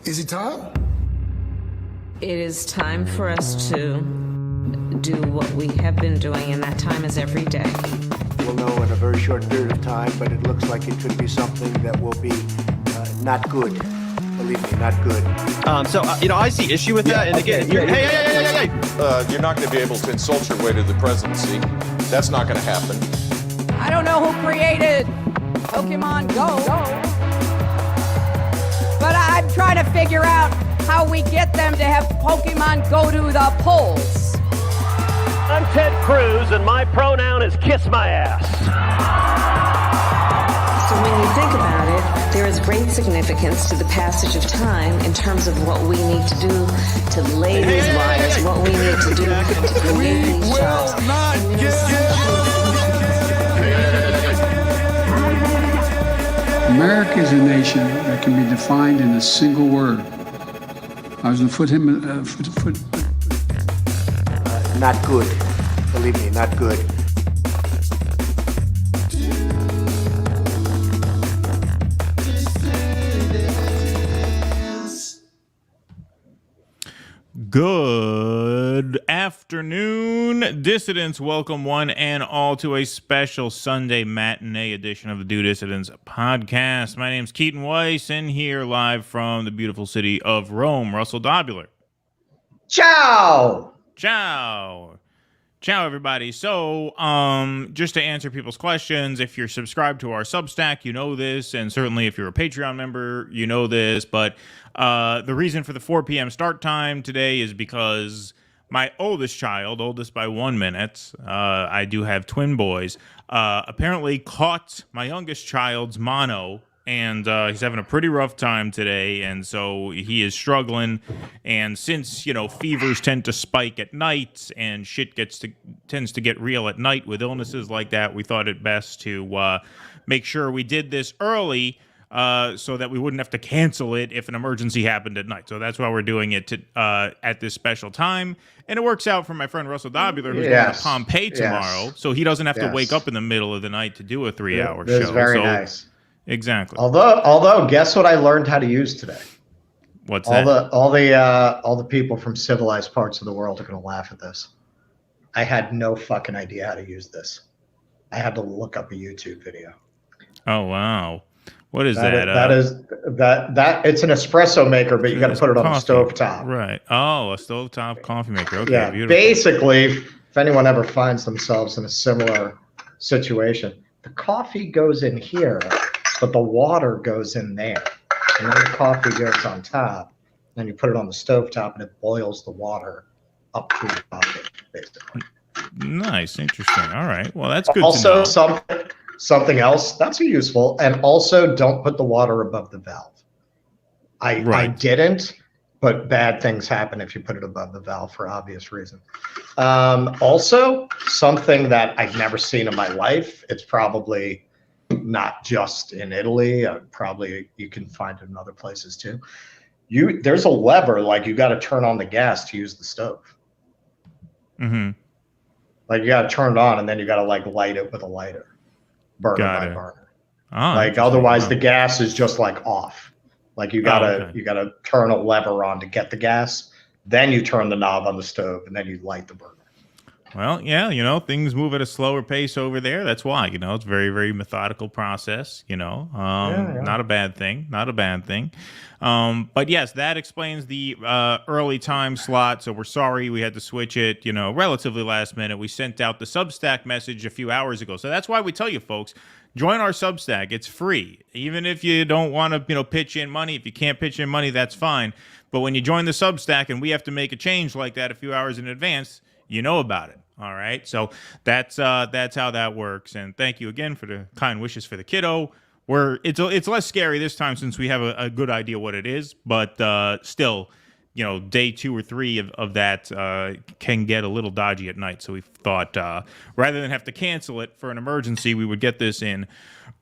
Is it time? It is time for us to do what we have been doing, and that time is every day. We'll know in a very short period of time, but it looks like it could be something that will be not good. Believe me, not good. I see issue with that. And again, hey. You're not going to be able to insult your way to the presidency. That's not going to happen. I don't know who created Pokemon Go, but I'm trying to figure out how we get them to have Pokemon go to the polls. I'm Ted Cruz, and my pronoun is kiss my ass. So when you think about it, there is great significance to the passage of time in terms of what we need to do to lay these wires, what we need to do to create these jobs. America is a nation that can be defined in a single word. I was going to foot. Not good. Believe me, not good. Good afternoon, dissidents. Welcome one and all to a special Sunday matinee edition of the Do Dissidents podcast. My name's Keaton Weiss, and here live from the beautiful city of Rome, Russell Dobular. Ciao! Ciao. Ciao, everybody. So, just to answer people's questions, if you're subscribed to our Substack, you know this, and certainly if you're a Patreon member, you know this, but the reason for the 4 p.m. start time today is because my oldest child, oldest by 1 minute, I do have twin boys, apparently caught my youngest child's mono, and he's having a pretty rough time today, and so he is struggling. And since, you know, fevers tend to spike at night and shit tends to get real at night with illnesses like that, we thought it best to make sure we did this early so that we wouldn't have to cancel it if an emergency happened at night. So that's why we're doing it at this special time. And it works out for my friend Russell Dobular, who's going to Pompeii tomorrow, so he doesn't have to wake up in the middle of the night to do a 3-hour show. That's very nice. Exactly. Although, guess what I learned how to use today? What's that? All the people from civilized parts of the world are going to laugh at this. I had no fucking idea how to use this. I had to look up a YouTube video. Oh wow, what is that? That it's an espresso maker, but you got to put it on the stovetop. Right. Oh, a stovetop coffee maker. Okay. Yeah. Beautiful. Basically, if anyone ever finds themselves in a similar situation, the coffee goes in here, but the water goes in there, and then the coffee goes on top. Then you put it on the stovetop, and it boils the water up to the coffee, basically. Nice, interesting. All right, well, that's good. Also, something else that's useful, and also don't put the water above the valve. I didn't, but bad things happen if you put it above the valve for obvious reasons. Also, something that I've never seen in my life. It's probably not just in Italy. Probably you can find it in other places too. There's a lever, like you got to turn on the gas to use the stove. Mm-hmm. Like you got to turn it on, and then you got to like light it with a lighter, burner by burner. Oh, like otherwise, the gas is just like off. Like you gotta turn a lever on to get the gas. Then you turn the knob on the stove, and then you light the burner. Well, yeah, you know, things move at a slower pace over there. That's why, you know, it's a very, very methodical process, you know. Not a bad thing. Not a bad thing. But yes, that explains the early time slot. So we're sorry we had to switch it, you know, relatively last minute. We sent out the Substack message a few hours ago. So that's why we tell you folks, join our Substack. It's free. Even if you don't want to, you know, pitch in money. If you can't pitch in money, that's fine. But when you join the Substack and we have to make a change like that a few hours in advance, you know about it. All right, so that's how that works. And thank you again for the kind wishes for the kiddo. It's less scary this time since we have a good idea what it is, but still, you know, day 2 or 3 of that can get a little dodgy at night. So we thought rather than have to cancel it for an emergency, we would get this in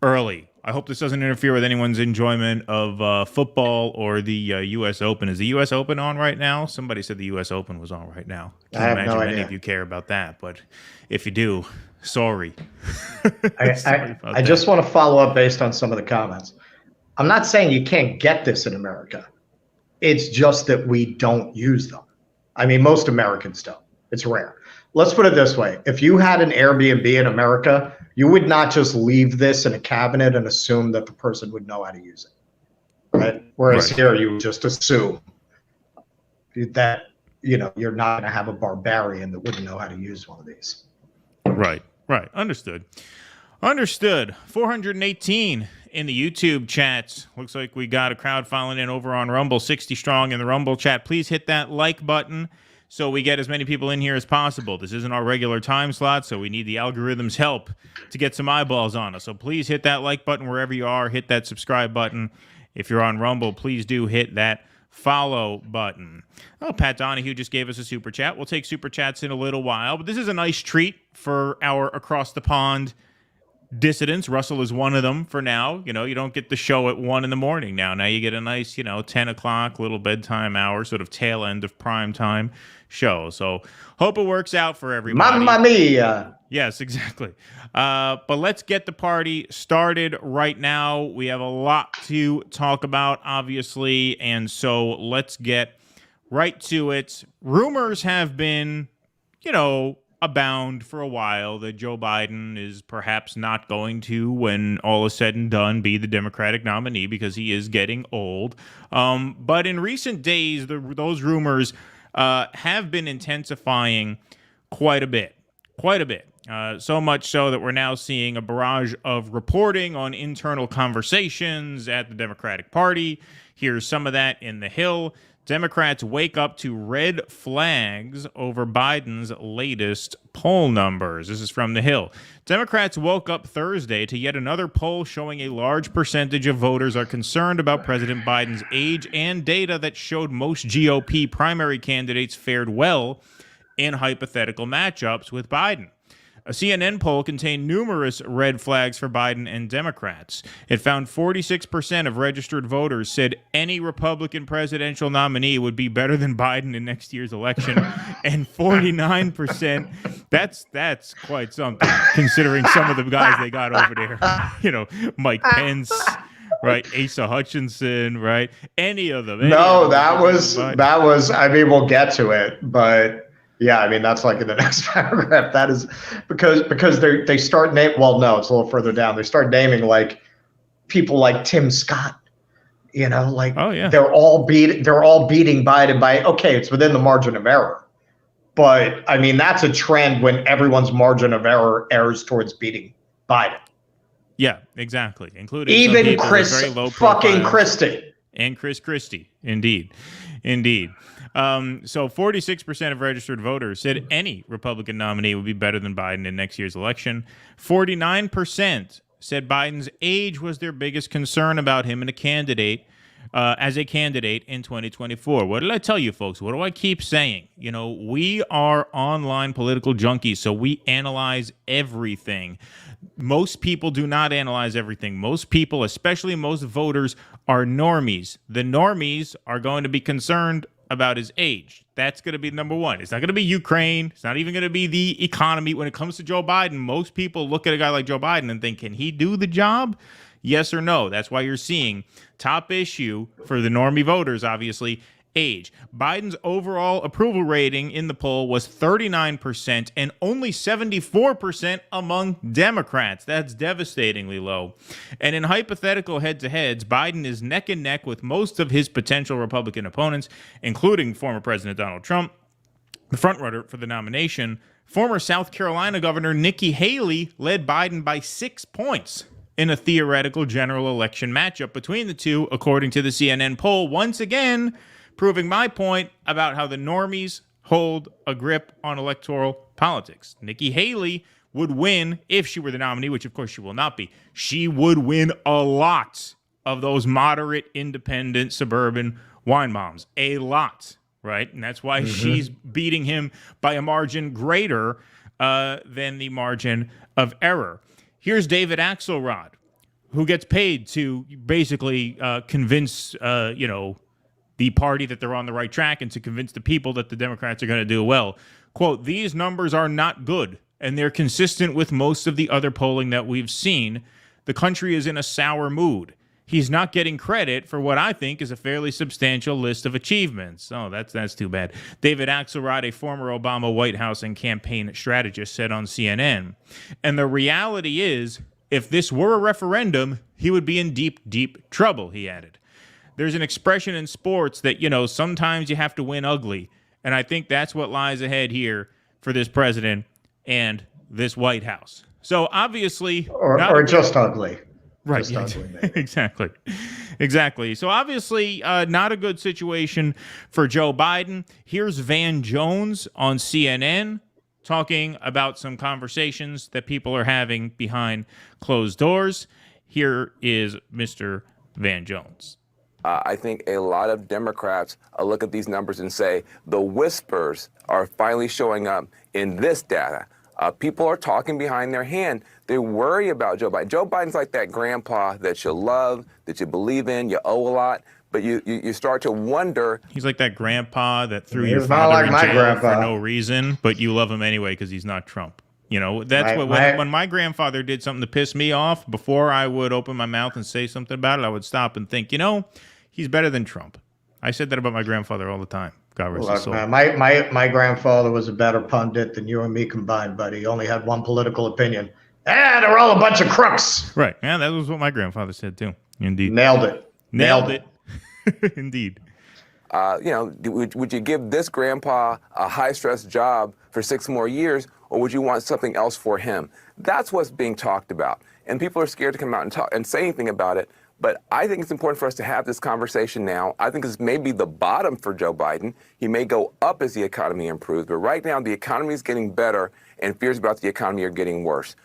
early. I hope this doesn't interfere with anyone's enjoyment of football or the U.S. Open. Is the U.S. Open on right now? Somebody said the U.S. Open was on right now. Can't imagine many of you care about that, but if you do, sorry. I just want to follow up based on some of the comments. I'm not saying you can't get this in America. It's just that we don't use them. I mean, most Americans don't. It's rare. Let's put it this way. If you had an Airbnb in America, you would not just leave this in a cabinet and assume that the person would know how to use it, right? Whereas here, you would just assume that, you know, you're not going to have a barbarian that wouldn't know how to use one of these. Right. Understood. 418 in the YouTube chats. Looks like we got a crowd filing in over on Rumble, 60 strong in the Rumble chat. Please hit that like button so we get as many people in here as possible. This isn't our regular time slot, so we need the algorithm's help to get some eyeballs on us. So please hit that like button wherever you are. Hit that subscribe button. If you're on Rumble, please do hit that follow button. Oh, Pat Donahue just gave us a super chat. We'll take super chats in a little while, but this is a nice treat for our across the pond dissidents. Russell is one of them for now. You know, you don't get the show at 1 in the morning now. Now you get a nice, you know, 10 o'clock, little bedtime hour, sort of tail end of prime time show. So hope it works out for everybody. Mamma mia. Yes, exactly. But let's get the party started right now. We have a lot to talk about, obviously, and so let's get right to it. Rumors have been, you know, abound for a while that Joe Biden is perhaps not going to, when all is said and done, be the Democratic nominee because he is getting old. But in recent days, those rumors have been intensifying quite a bit. quite a bit. So much so that we're now seeing a barrage of reporting on internal conversations at the Democratic Party. Here's some of that in The Hill. Democrats wake up to red flags over Biden's latest poll numbers. This is from The Hill. Democrats woke up Thursday to yet another poll showing a large percentage of voters are concerned about President Biden's age and data that showed most GOP primary candidates fared well in hypothetical matchups with Biden. A CNN poll contained numerous red flags for Biden and Democrats. It found 46% of registered voters said any Republican presidential nominee would be better than Biden in next year's election, and 49%, that's quite something, considering some of the guys they got over there. You know, Mike Pence, right? Asa Hutchinson, right? Any of them. That was, I mean, we'll get to it, but yeah, I mean, that's like in the next paragraph. That is because they start well, no, it's a little further down. They start naming like people like Tim Scott, you know, like they're all beating Biden by, okay, it's within the margin of error. But I mean, that's a trend when everyone's margin of error errs towards beating Biden. Yeah, exactly. Including even Chris fucking Christie. And Chris Christie. Indeed. So 46% of registered voters said any Republican nominee would be better than Biden in next year's election. 49% said Biden's age was their biggest concern about him as a candidate in 2024. What did I tell you, folks? What do I keep saying? You know, we are online political junkies, so we analyze everything. Most people do not analyze everything. Most people, especially most voters, are normies. The normies are going to be concerned about his age. That's going to be number one. It's not going to be Ukraine. It's not even going to be the economy. When it comes to Joe Biden, most people look at a guy like Joe Biden and think, can he do the job? Yes or no? That's why you're seeing top issue for the normie voters, obviously, age. Biden's overall approval rating in the poll was 39% and only 74% among Democrats. That's devastatingly low. And in hypothetical head-to-heads, Biden is neck and neck with most of his potential Republican opponents, including former President Donald Trump, the frontrunner for the nomination. Former South Carolina Governor Nikki Haley led Biden by 6 points in a theoretical general election matchup between the two, according to the CNN poll. Once again, proving my point about how the normies hold a grip on electoral politics. Nikki Haley would win if she were the nominee, which of course she will not be. She would win a lot of those moderate, independent, suburban wine moms. A lot, right? And that's why she's beating him by a margin greater than the margin of error. Here's David Axelrod, who gets paid to basically convince, the party that they're on the right track and to convince the people that the Democrats are going to do well. Quote, these numbers are not good, and they're consistent with most of the other polling that we've seen. The country is in a sour mood. He's not getting credit for what I think is a fairly substantial list of achievements. Oh, that's too bad. David Axelrod, a former Obama White House and campaign strategist, said on CNN. And the reality is, if this were a referendum, he would be in deep, deep trouble, he added. There's an expression in sports that, sometimes you have to win ugly. And I think that's what lies ahead here for this president and this White House. So obviously... Or just ugly. Right. Yeah, Exactly. So obviously not a good situation for Joe Biden. Here's Van Jones on CNN talking about some conversations that people are having behind closed doors. Here is Mr. Van Jones. I think a lot of Democrats look at these numbers and say the whispers are finally showing up in this data. People are talking behind their hand. They worry about Joe Biden. Joe Biden's like that grandpa that you love, that you believe in, you owe a lot, but you start to wonder. He's like that grandpa that threw your father in jail for no reason, but you love him anyway because he's not Trump. That's when my grandfather did something to piss me off, before I would open my mouth and say something about it, I would stop and think, he's better than Trump. I said that about my grandfather all the time. God rest his soul. My grandfather was a better pundit than you and me combined, buddy. He only had one political opinion. They're all a bunch of crooks. Right. Yeah, that was what my grandfather said too. Indeed. Nailed it. Indeed. Would you give this grandpa a high-stress job for 6 more years, or would you want something else for him? That's what's being talked about. And people are scared to come out and talk and say anything about it. But I think it's important for us to have this conversation now. I think this may be the bottom for Joe Biden. He may go up as the economy improves, but right now the economy is getting better and fears about the economy are getting worse.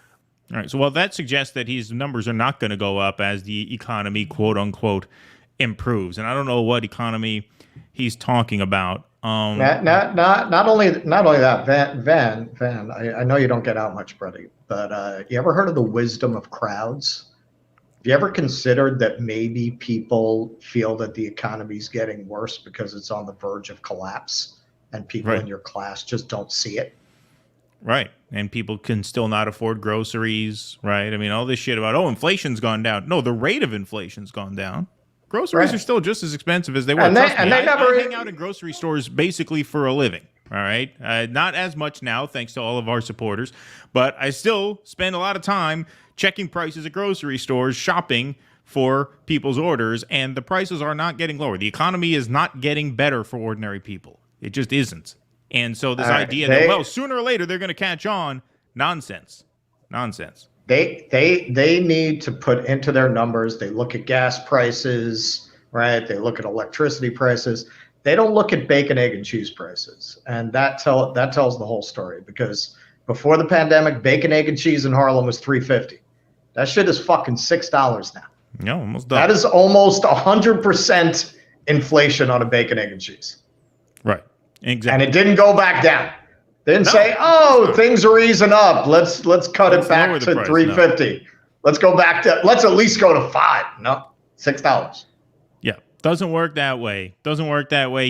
All right. So, well, that suggests that his numbers are not going to go up as the economy, quote unquote, improves. And I don't know what economy he's talking about. Not only that, Van. I know you don't get out much, buddy, but you ever heard of the wisdom of crowds? Have you ever considered that maybe people feel that the economy's getting worse because it's on the verge of collapse, and people in your class just don't see it? Right. And people can still not afford groceries, right? I mean, all this shit about, inflation's gone down. No, the rate of inflation's gone down. Groceries are still just as expensive as they were. I hang out in grocery stores basically for a living, all right? Not as much now, thanks to all of our supporters, but I still spend a lot of time checking prices at grocery stores, shopping for people's orders, and the prices are not getting lower. The economy is not getting better for ordinary people. It just isn't. And so this idea that, sooner or later they're going to catch on, nonsense. They need to put into their numbers. They look at gas prices, right? They look at electricity prices. They don't look at bacon, egg, and cheese prices. And that tells the whole story, because before the pandemic, bacon, egg, and cheese in Harlem was $3.50. That shit is fucking $6 now. No, almost double. That is almost 100% inflation on a bacon, egg, and cheese. Right. Exactly. And it didn't go back down. Didn't say, things are easing up. Let's cut it back to $3.50. No. Let's go back to, let's at least go to $5. No, $6. Yeah, doesn't work that way.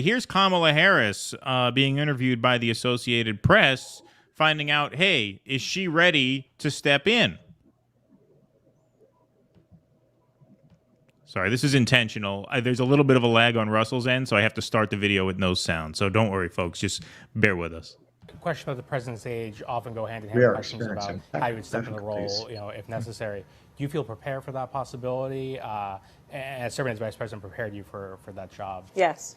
Here's Kamala Harris being interviewed by the Associated Press, finding out, hey, is she ready to step in? Sorry, this is intentional. There's a little bit of a lag on Russell's end, so I have to start the video with no sound. So don't worry, folks. Just bear with us. Question of the president's age often go hand in hand with questions about how you would step in the role, if necessary. Do you feel prepared for that possibility? And serving as vice president prepared you for that job? Yes.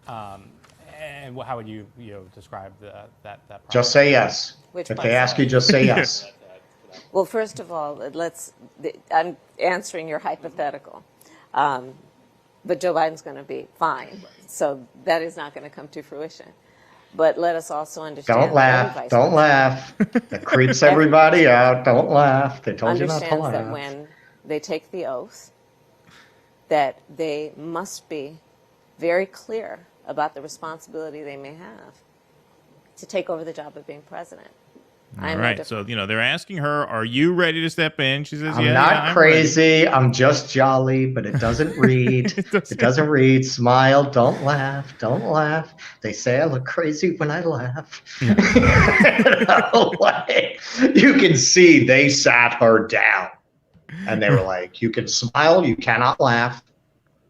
And how would you describe that process? Just say yes. If they ask you, just say yes. Well, first of all, I'm answering your hypothetical. But Joe Biden's going to be fine. So that is not going to come to fruition. But let us also understand. Don't laugh. That creeps everybody out. Don't laugh. They told you not to laugh. That when they take the oath, that they must be very clear about the responsibility they may have to take over the job of being president. All right, so they're asking her, "Are you ready to step in?" She says, I'm not I'm crazy. I'm just jolly, but it doesn't read. It doesn't read. Smile. Don't laugh. Don't laugh. They say I look crazy when I laugh. You can see they sat her down, and they were like, "You can smile. You cannot laugh."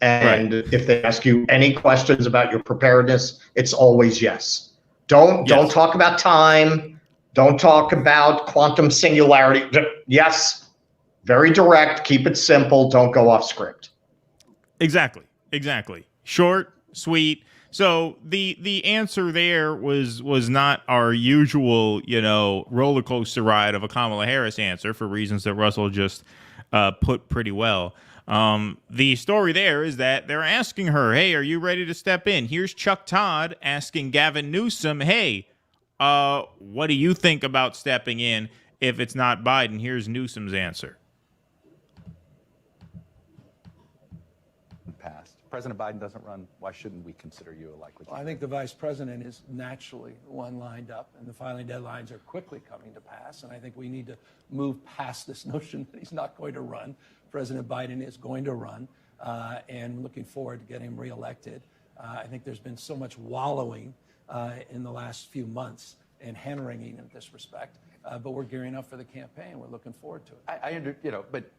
And if they ask you any questions about your preparedness, it's always yes. Don't talk about time. Don't talk about quantum singularity. Yes, very direct. Keep it simple. Don't go off script. Exactly. Short, sweet. So the answer there was not our usual, roller coaster ride of a Kamala Harris answer for reasons that Russell just put pretty well. The story there is that they're asking her, "Hey, are you ready to step in?" Here's Chuck Todd asking Gavin Newsom, "Hey, what do you think about stepping in if it's not Biden?" Here's Newsom's answer. President Biden doesn't run. Why shouldn't we consider you a likely candidate? I think the vice president is naturally one lined up, and the filing deadlines are quickly coming to pass. And I think we need to move past this notion that he's not going to run. President Biden is going to run, and looking forward to getting him reelected. I think there's been so much wallowing in the last few months and hand-wringing in this respect, but we're gearing up for the campaign. We're looking forward to it. But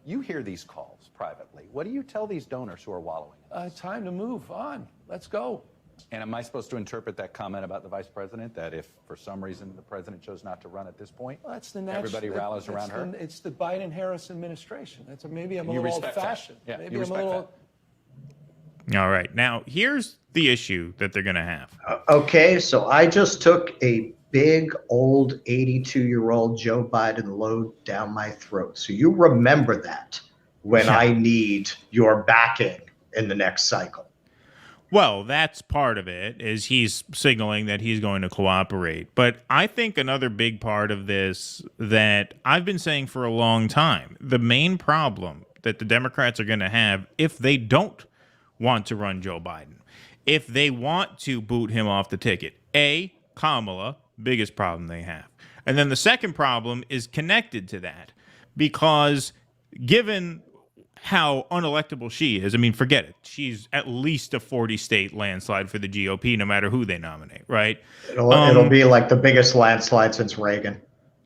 you hear these calls privately. What do you tell these donors who are wallowing? Time to move on. Let's go. And am I supposed to interpret that comment about the vice president that if for some reason the president chose not to run at this point, that's the everybody rallies around her? It's the Biden-Harris administration. Maybe I'm a little old-fashioned. Yeah, maybe I'm a little. All right. Now, here's the issue that they're going to have. Okay, so I just took a big old 82-year-old Joe Biden load down my throat. So you remember that when I need your backing in the next cycle. Well, that's part of it, is he's signaling that he's going to cooperate. But I think another big part of this that I've been saying for a long time, the main problem that the Democrats are going to have if they don't want to run Joe Biden, if they want to boot him off the ticket, A, Kamala, biggest problem they have. And then the second problem is connected to that, because given how unelectable she is, I mean, forget it. She's at least a 40-state landslide for the GOP, no matter who they nominate, right? It'll be like the biggest landslide since Reagan.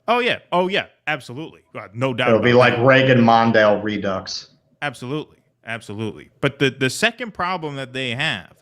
Oh, yeah. Oh, yeah. Absolutely. No doubt. It'll be like Reagan-Mondale redux. Absolutely. Absolutely. But the second problem that they have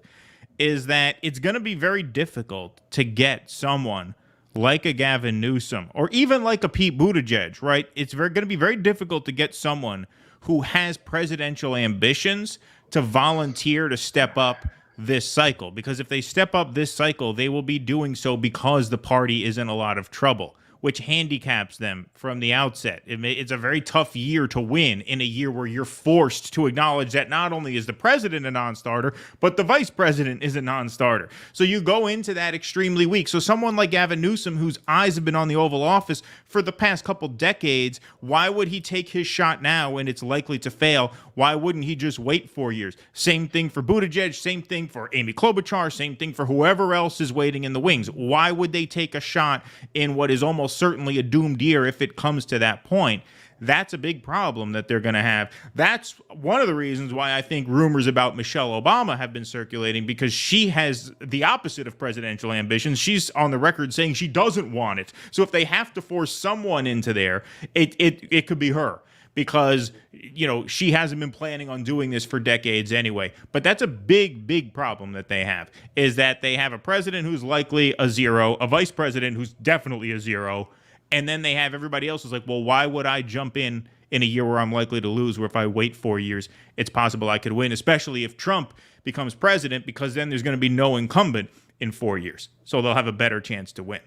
is that it's going to be very difficult to get someone like a Gavin Newsom or even like a Pete Buttigieg, right? It's going to be very difficult to get someone who has presidential ambitions to volunteer to step up this cycle. Because if they step up this cycle, they will be doing so because the party is in a lot of trouble, which handicaps them from the outset. It's a very tough year to win in a year where you're forced to acknowledge that not only is the president a non-starter, but the vice president is a non-starter. So you go into that extremely weak. So someone like Gavin Newsom, whose eyes have been on the Oval Office for the past couple decades, why would he take his shot now when it's likely to fail? Why wouldn't he just wait 4 years? Same thing for Buttigieg, same thing for Amy Klobuchar, same thing for whoever else is waiting in the wings. Why would they take a shot in what is almost certainly a doomed year if it comes to that point? That's a big problem that they're going to have. That's one of the reasons why I think rumors about Michelle Obama have been circulating, because she has the opposite of presidential ambitions. She's on the record saying she doesn't want it. So if they have to force someone into there, it could be her, because, you know, she hasn't been planning on doing this for decades anyway. But that's a big, big problem that they have, is that they have a president who's likely a zero, a vice president who's definitely a zero, and then they have everybody else who's like, well, why would I jump in a year where I'm likely to lose, where if I wait 4 years, it's possible I could win, especially if Trump becomes president, because then there's going to be no incumbent in 4 years. So they'll have a better chance to win.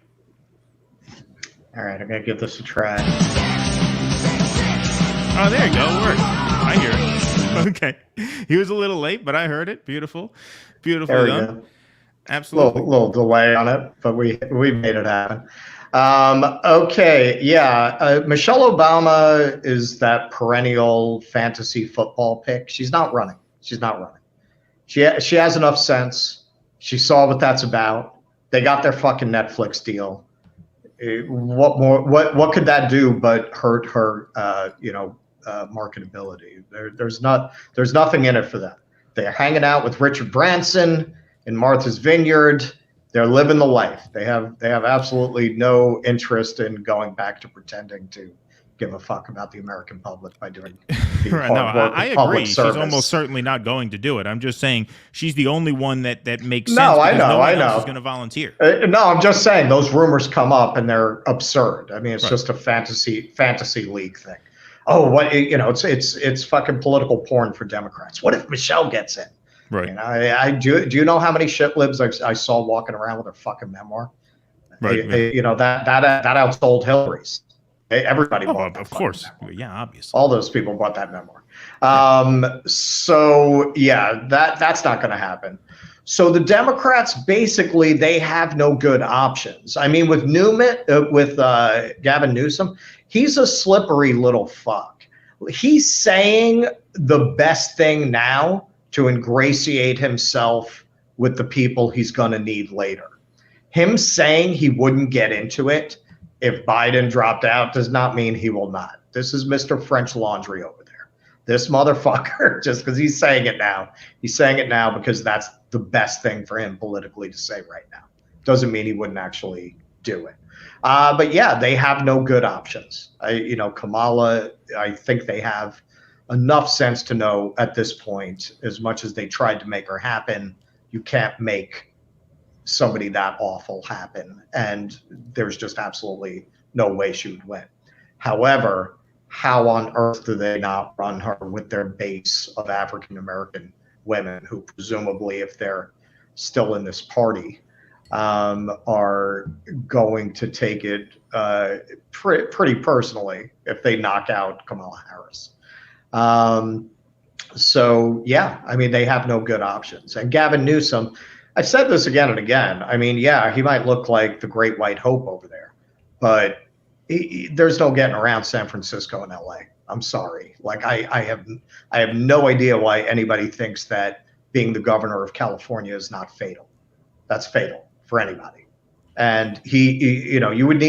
All right, I'm going to give this a try. Oh, there you go. It worked. I hear it. Okay. He was a little late, but I heard it. Beautiful. Beautiful done. Absolutely. Little delay on it, but we made it happen. Okay, yeah. Michelle Obama is that perennial fantasy football pick. She's not running. She's not running. She has enough sense. She saw what that's about. They got their fucking Netflix deal. What more? What could that do but hurt her? Marketability. There's nothing in it for them. They're hanging out with Richard Branson in Martha's Vineyard. They're living the life. They have absolutely no interest in going back to pretending to give a fuck about the American public by doing right, no, I agree. She's almost certainly not going to do it. I'm just saying she's the only one that makes sense. No, I know. No one else else is going to volunteer. No, I'm just saying those rumors come up and they're absurd. I mean, it's just a fantasy league thing. Oh, what, it's fucking political porn for Democrats. What if Michelle gets in? Right. And do you know how many shit libs I saw walking around with their fucking memoir? Right. That outsold Hillary's. Everybody bought that. Of course. Memoir. Yeah, obviously. All those people bought that memoir. So yeah, that's not going to happen. So the Democrats, basically, they have no good options. I mean, with Gavin Newsom, he's a slippery little fuck. He's saying the best thing now to ingratiate himself with the people he's going to need later. Him saying he wouldn't get into it if Biden dropped out does not mean he will not. This is Mr. French Laundry over there. This motherfucker, just because he's saying it now because that's the best thing for him politically to say right now. Doesn't mean he wouldn't actually do it. But yeah, they have no good options. Kamala, I think they have enough sense to know at this point, as much as they tried to make her happen, you can't make somebody that awful happen. And there's just absolutely no way she would win. However, how on earth do they not run her with their base of African-American women who presumably, if they're still in this party, are going to take it pretty personally if they knock out Kamala Harris. So, yeah, I mean, they have no good options. And Gavin Newsom, I've said this again and again. I mean, yeah, he might look like the great white hope over there, but there's no getting around San Francisco and LA. I'm sorry. Like, I have no idea why anybody thinks that being the governor of California is not fatal. That's fatal for anybody. And you would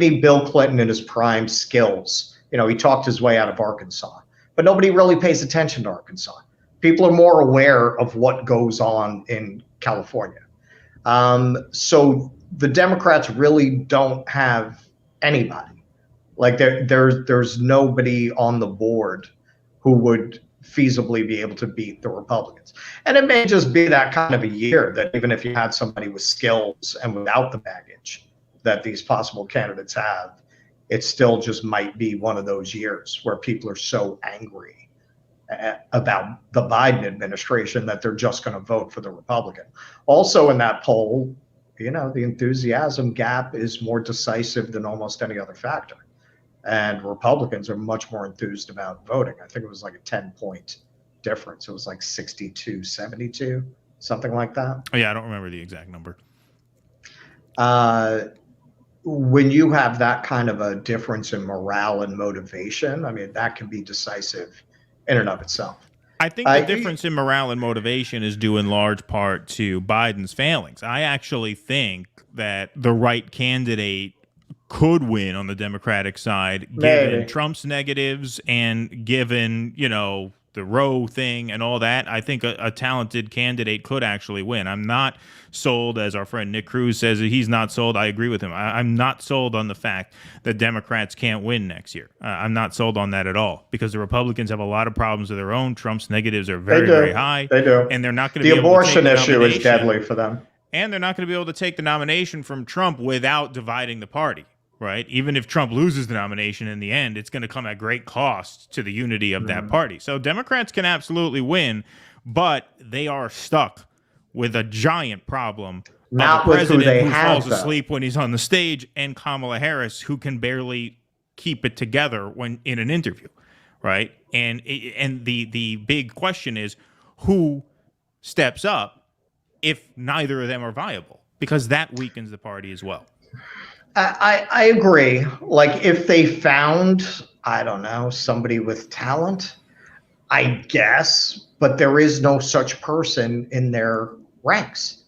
need Bill Clinton in his prime skills. He talked his way out of Arkansas, but nobody really pays attention to Arkansas. People are more aware of what goes on in California. So the Democrats really don't have anybody. Like there's nobody on the board who would feasibly be able to beat the Republicans. And it may just be that kind of a year that even if you had somebody with skills and without the baggage that these possible candidates have, it still just might be one of those years where people are so angry about the Biden administration that they're just going to vote for the Republican. Also in that poll, the enthusiasm gap is more decisive than almost any other factor. And Republicans are much more enthused about voting. I think it was like a 10-point difference. It was like 62-72, something like that. Oh, yeah, I don't remember the exact number. When you have that kind of a difference in morale and motivation, I mean, that can be decisive in and of itself. I think the difference in morale and motivation is due in large part to Biden's failings. I actually think that the right candidate could win on the Democratic side, given Trump's negatives and given, the Roe thing and all that. I think a talented candidate could actually win. I'm not sold, as our friend Nick Cruz says, he's not sold. I agree with him. I'm not sold on the fact that Democrats can't win next year. I'm not sold on that at all, because the Republicans have a lot of problems of their own. Trump's negatives are very, very high. They do. And they're not going to be able to take the abortion issue is deadly for them. And they're not going to be able to take the nomination from Trump without dividing the party. Right? Even if Trump loses the nomination in the end, it's going to come at great cost to the unity of that party. So Democrats can absolutely win, but they are stuck with a giant problem. Not of a with who president they who have, falls asleep when he's on the stage, and Kamala Harris, who can barely keep it together when in an interview, right? And the big question is, who steps up if neither of them are viable? Because that weakens the party as well. I agree. Like, if they found, I don't know, somebody with talent, I guess, but there is no such person in their ranks.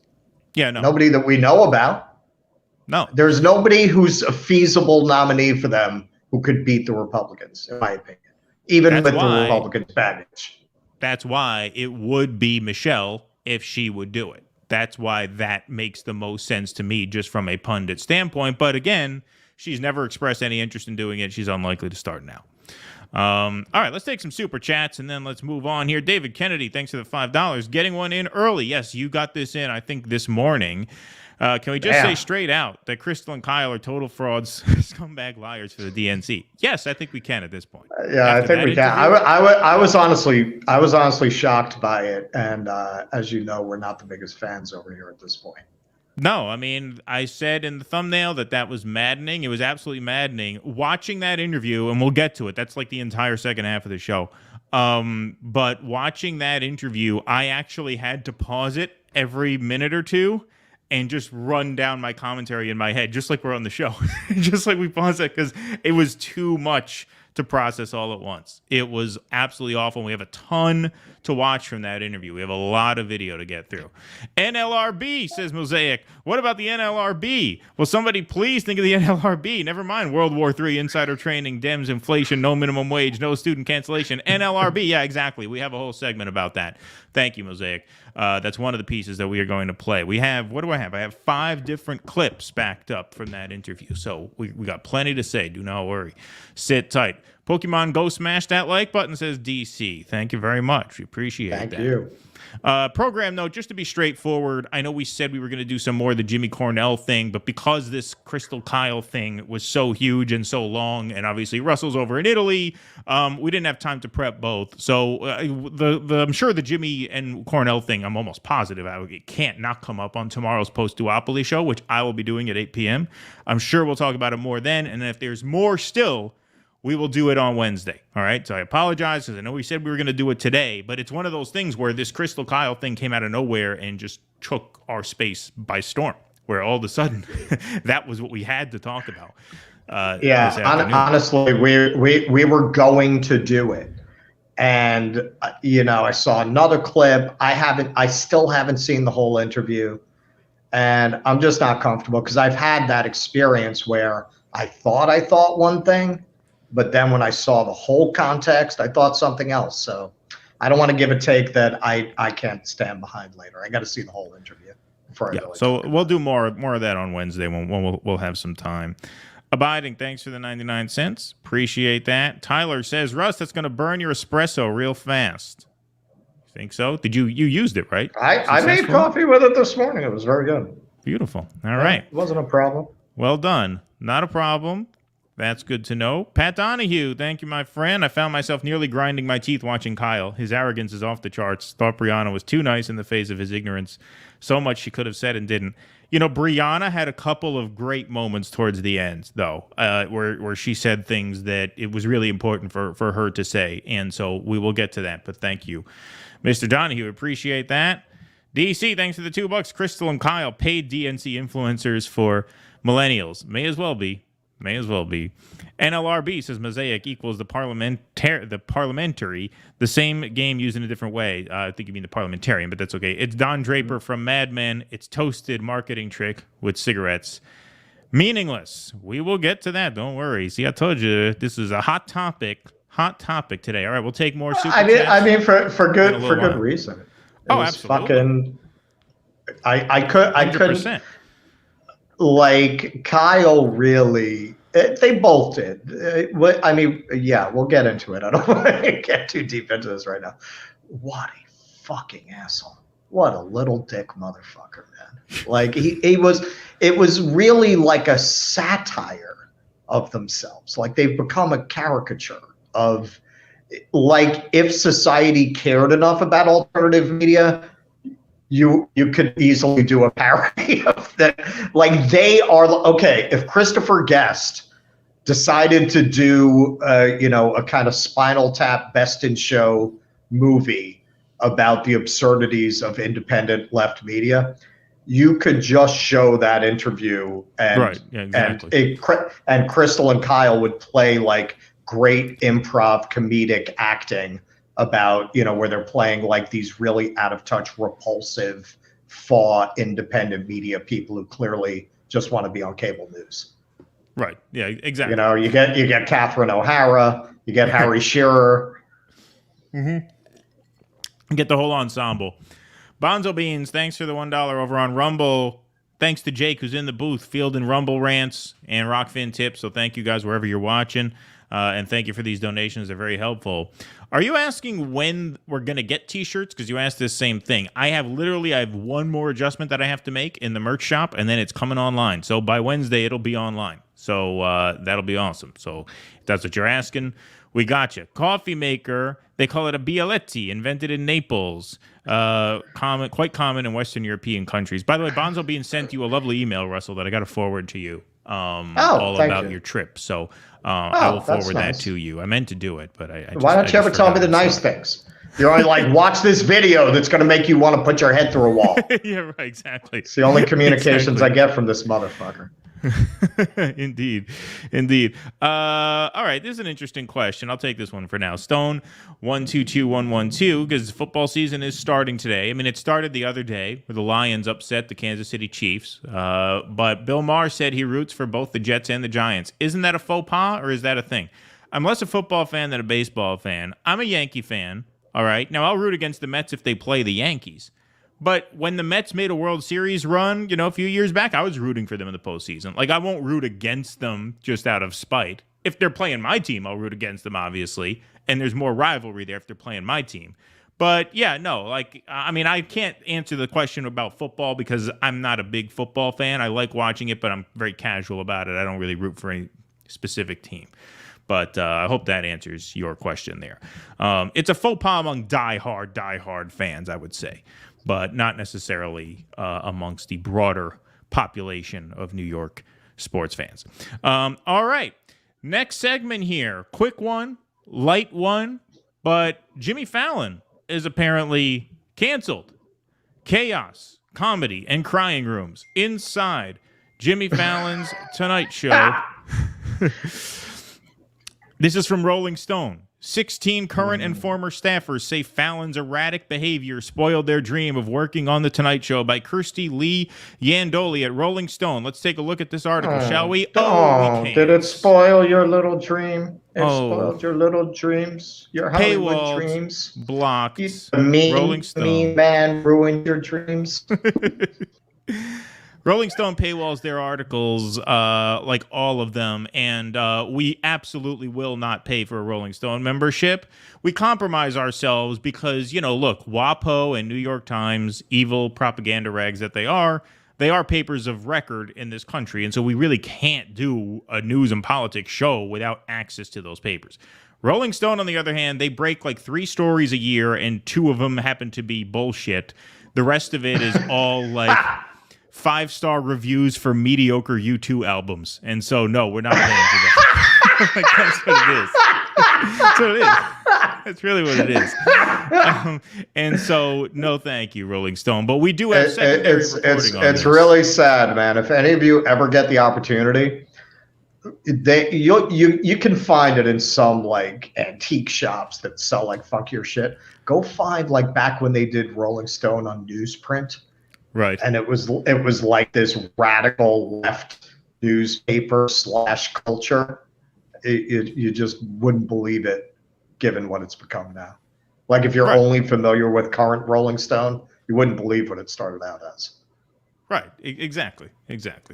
Yeah, no. Nobody that we know about. No. There's nobody who's a feasible nominee for them who could beat the Republicans, in my opinion, even with the Republicans' baggage. That's why it would be Michelle if she would do it. That's why that makes the most sense to me, just from a pundit standpoint. But again, she's never expressed any interest in doing it. She's unlikely to start now. All right, let's take some super chats and then let's move on here. David Kennedy, thanks for the $5. Getting one in early. Yes, you got this in, I think, this morning. Can we just say straight out that Krystal-Kyle are total frauds, scumbag liars for the DNC? Yes, I think we can at this point. Yeah, I think we can. I was honestly shocked by it, and as you know, we're not the biggest fans over here at this point. No, I mean, I said in the thumbnail that was maddening. It was absolutely maddening. Watching that interview, and we'll get to it. That's like the entire second half of the show. But watching that interview, I actually had to pause it every minute or two and just run down my commentary in my head, just like we're on the show. Just like we paused it, because it was too much to process all at once. It was absolutely awful. We have a ton to watch from that interview. We have a lot of video to get through. NLRB, says Mosaic. What about the NLRB? Will somebody please think of the NLRB? Never mind World War III, insider training, Dems, inflation, no minimum wage, no student cancellation. NLRB, yeah, exactly. We have a whole segment about that. Thank you, Mosaic. That's one of the pieces that we are going to play. We have, what do I have? I have 5 different clips backed up from that interview. So we got plenty to say. Do not worry. Sit tight. Pokemon Go smash that like button, says DC. Thank you very much. We appreciate that. Thank you. Program note, just to be straightforward, I know we said we were going to do some more of the Jimmy Cornell thing, but because this Krystal-Kyle thing was so huge and so long, and obviously Russell's over in Italy, we didn't have time to prep both. So I'm sure the Jimmy and Cornell thing, I'm almost positive it can't not come up on tomorrow's post-duopoly show, which I will be doing at 8 p.m. I'm sure we'll talk about it more then, and if there's more still, we will do it on Wednesday, all right? So I apologize because I know we said we were going to do it today, but it's one of those things where this Krystal-Kyle thing came out of nowhere and just took our space by storm, where all of a sudden that was what we had to talk about. Honestly, we were going to do it. And, I saw another clip. I still haven't seen the whole interview. And I'm just not comfortable because I've had that experience where I thought one thing, but then when I saw the whole context, I thought something else. So I don't want to give a take that I can't stand behind later. I got to see the whole interview before I really so we'll do more of that on Wednesday when we'll have some time. Abiding, thanks for the 99 cents. Appreciate that. Tyler says, Russ, that's going to burn your espresso real fast. Think so? Did you used it, right? I made coffee with it this morning. It was very good. Beautiful. All right. It wasn't a problem. Well done. Not a problem. That's good to know. Pat Donahue, thank you, my friend. I found myself nearly grinding my teeth watching Kyle. His arrogance is off the charts. Thought Briahna was too nice in the face of his ignorance. So much she could have said and didn't. Briahna had a couple of great moments towards the end, though, where she said things that it was really important for her to say. And so we will get to that. But thank you, Mr. Donahue. Appreciate that. DC, thanks for the $2. Krystal and Kyle, paid DNC influencers for millennials. May as well be. NLRB says Mosaic equals the parliamentary, the same game used in a different way. I think you mean the parliamentarian, but that's okay. It's Don Draper from Mad Men. It's toasted marketing trick with cigarettes. Meaningless. We will get to that. Don't worry. See, I told you this is a hot topic today. All right, we'll take more super chats. I mean, for good reason. It was absolutely. Fucking. I couldn't. Like Kyle really, they both did. We'll get into it. I don't want to get too deep into this right now. What a fucking asshole. What a little dick motherfucker, man. Like it was really like a satire of themselves. Like they've become a caricature of, like, if society cared enough about alternative media, you could easily do a parody of that. Like they are, okay, if Christopher Guest decided to do, a kind of Spinal Tap Best in Show movie about the absurdities of independent left media, you could just show that interview and and Krystal and Kyle would play like great improv comedic acting about, where they're playing like these really out of touch, repulsive, independent media people who clearly just want to be on cable news. Right. Yeah, exactly. You get Catherine O'Hara, you get Harry Shearer. Mm-hmm. Get the whole ensemble. Bonzo Beans, thanks for the $1 over on Rumble. Thanks to Jake, who's in the booth, fielding Rumble rants and Rockfin tips. So thank you guys wherever you're watching. And thank you for these donations. They're very helpful. Are you asking when we're going to get T-shirts? Because you asked this same thing. I have one more adjustment that I have to make in the merch shop, and then it's coming online. So by Wednesday, it'll be online. So that'll be awesome. So if that's what you're asking, we got you. Coffee maker, they call it a Bialetti, invented in Naples. Quite common in Western European countries. By the way, Bonzo Bean sent you a lovely email, Russell, that I got to forward to you. All about your trip. So I will forward that to you. I meant to do it, but why don't you ever tell me the nice things? You're only like, watch this video that's going to make you want to put your head through a wall. Yeah, right, exactly. It's the only communications I get from this motherfucker. Indeed. All right, this is an interesting question. I'll take this one for now. Stone 122112, because football season is starting today. I mean, it started the other day where the Lions upset the Kansas City Chiefs. But Bill Maher said he roots for both the Jets and the Giants. Isn't that a faux pas, or is that a thing? I'm less a football fan than a baseball fan. I'm a Yankee fan. All right. Now, I'll root against the Mets if they play the Yankees. But when the Mets made a World Series run, a few years back, I was rooting for them in the postseason. Like, I won't root against them just out of spite. If they're playing my team, I'll root against them, obviously. And there's more rivalry there if they're playing my team. But yeah, no, like, I mean, I can't answer the question about football because I'm not a big football fan. I like watching it, but I'm very casual about it. I don't really root for any specific team. But I hope that answers your question there. It's a faux pas among diehard fans, I would say, but not necessarily amongst the broader population of New York sports fans. All right, next segment here. Quick one, light one, but Jimmy Fallon is apparently canceled. Chaos, comedy, and crying rooms inside Jimmy Fallon's Tonight Show. This is from Rolling Stone. 16 current and former staffers say Fallon's erratic behavior spoiled their dream of working on The Tonight Show by Kirstie Lee Yandoli at Rolling Stone. Let's take a look at this article, shall we? We can. Did it spoil your little dream? It spoiled your little dreams, your Hollywood paywalls, dreams. Blocked. Rolling Stone. Mean man ruined your dreams. Rolling Stone paywalls their articles, like all of them, and we absolutely will not pay for a Rolling Stone membership. We compromise ourselves because, look, WAPO and New York Times, evil propaganda rags that they are papers of record in this country, and so we really can't do a news and politics show without access to those papers. Rolling Stone, on the other hand, they break like 3 stories a year, and 2 of them happen to be bullshit. The rest of it is all like 5-star reviews for mediocre U2 albums. And so, no, we're not paying for that. Like, that's what it is. That's what it is. That's really what it is. And so, no thank you, Rolling Stone. But we do have secondary reporting on this. It's really sad, man. If any of you ever get the opportunity, you can find it in some like antique shops that sell like funkier shit. Go find like back when they did Rolling Stone on newsprint. Right. And it was like this radical left newspaper / culture. You just wouldn't believe it given what it's become now. Like if you're only familiar with current Rolling Stone, you wouldn't believe what it started out as. Right. Exactly.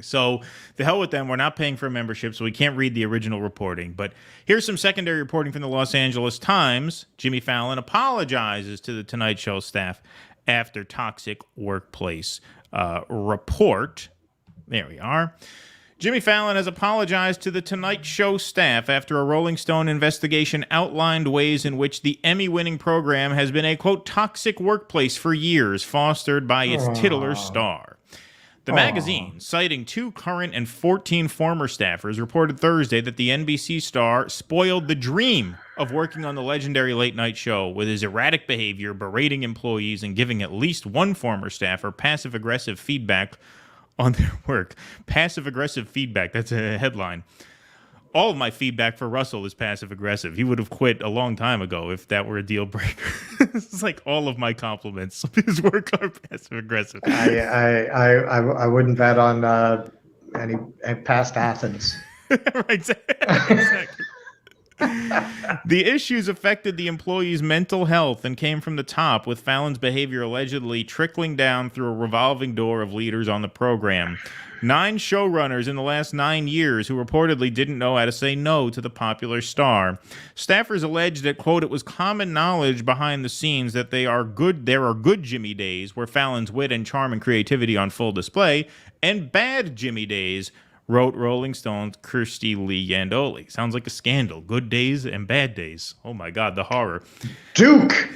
So the hell with them. We're not paying for a membership, so we can't read the original reporting. But here's some secondary reporting from the Los Angeles Times. Jimmy Fallon apologizes to the Tonight Show staff after toxic workplace report. There we are. Jimmy Fallon has apologized to the Tonight Show staff after a Rolling Stone investigation outlined ways in which the Emmy-winning program has been a, quote, toxic workplace for years, fostered by its titular star. The magazine, citing 2 current and 14 former staffers, reported Thursday that the NBC star spoiled the dream of working on the legendary late-night show with his erratic behavior, berating employees, and giving at least one former staffer passive-aggressive feedback on their work. Passive-aggressive feedback, that's a headline. All of my feedback for Russell is passive-aggressive. He would have quit a long time ago if that were a deal breaker. It's like all of my compliments of his work are passive-aggressive. I wouldn't bet on any past Athens. Exactly. The issues affected the employees' mental health and came from the top, with Fallon's behavior allegedly trickling down through a revolving door of leaders on the program. 9 showrunners in the last 9 years who reportedly didn't know how to say no to the popular star. Staffers alleged that, quote, it was common knowledge behind the scenes that there are good Jimmy days where Fallon's wit and charm and creativity on full display, and bad Jimmy days, wrote Rolling Stone's Kirstie Lee Yandoli. Sounds like a scandal. Good days and bad days. Oh my God, the horror. Duke!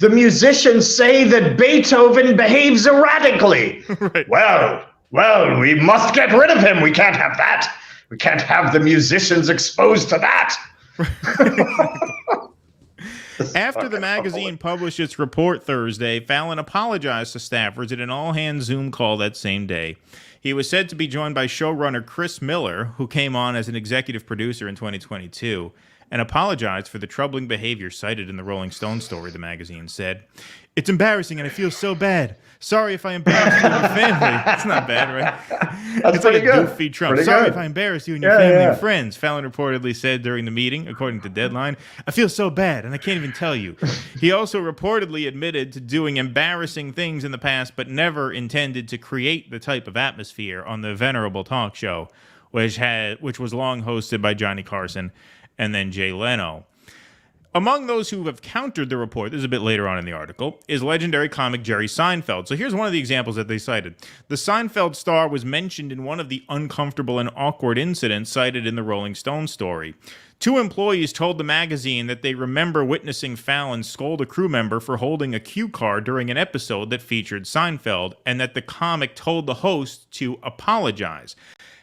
The musicians say that Beethoven behaves erratically. Right. Well, we must get rid of him. We can't have that. We can't have the musicians exposed to that. After the magazine published its report Thursday, Fallon apologized to staffers at an all-hands Zoom call that same day. He was said to be joined by showrunner Chris Miller, who came on as an executive producer in 2022, and apologized for the troubling behavior cited in the Rolling Stone story, the magazine said. It's embarrassing and I feel so bad. Sorry if I embarrassed you and your family. That's not bad, right? That's it's pretty like a good. goofy Trump. Pretty Sorry good. if I embarrassed you and your family and friends, Fallon reportedly said during the meeting, according to Deadline. I feel so bad and I can't even tell you. He also reportedly admitted to doing embarrassing things in the past, but never intended to create the type of atmosphere on the venerable talk show. which was long hosted by Johnny Carson and then Jay Leno. Among those who have countered the report, this is a bit later on in the article, is legendary comic Jerry Seinfeld. So here's one of the examples that they cited. The Seinfeld star was mentioned in one of the uncomfortable and awkward incidents cited in the Rolling Stone story. 2 employees told the magazine that they remember witnessing Fallon scold a crew member for holding a cue card during an episode that featured Seinfeld, and that the comic told the host to apologize.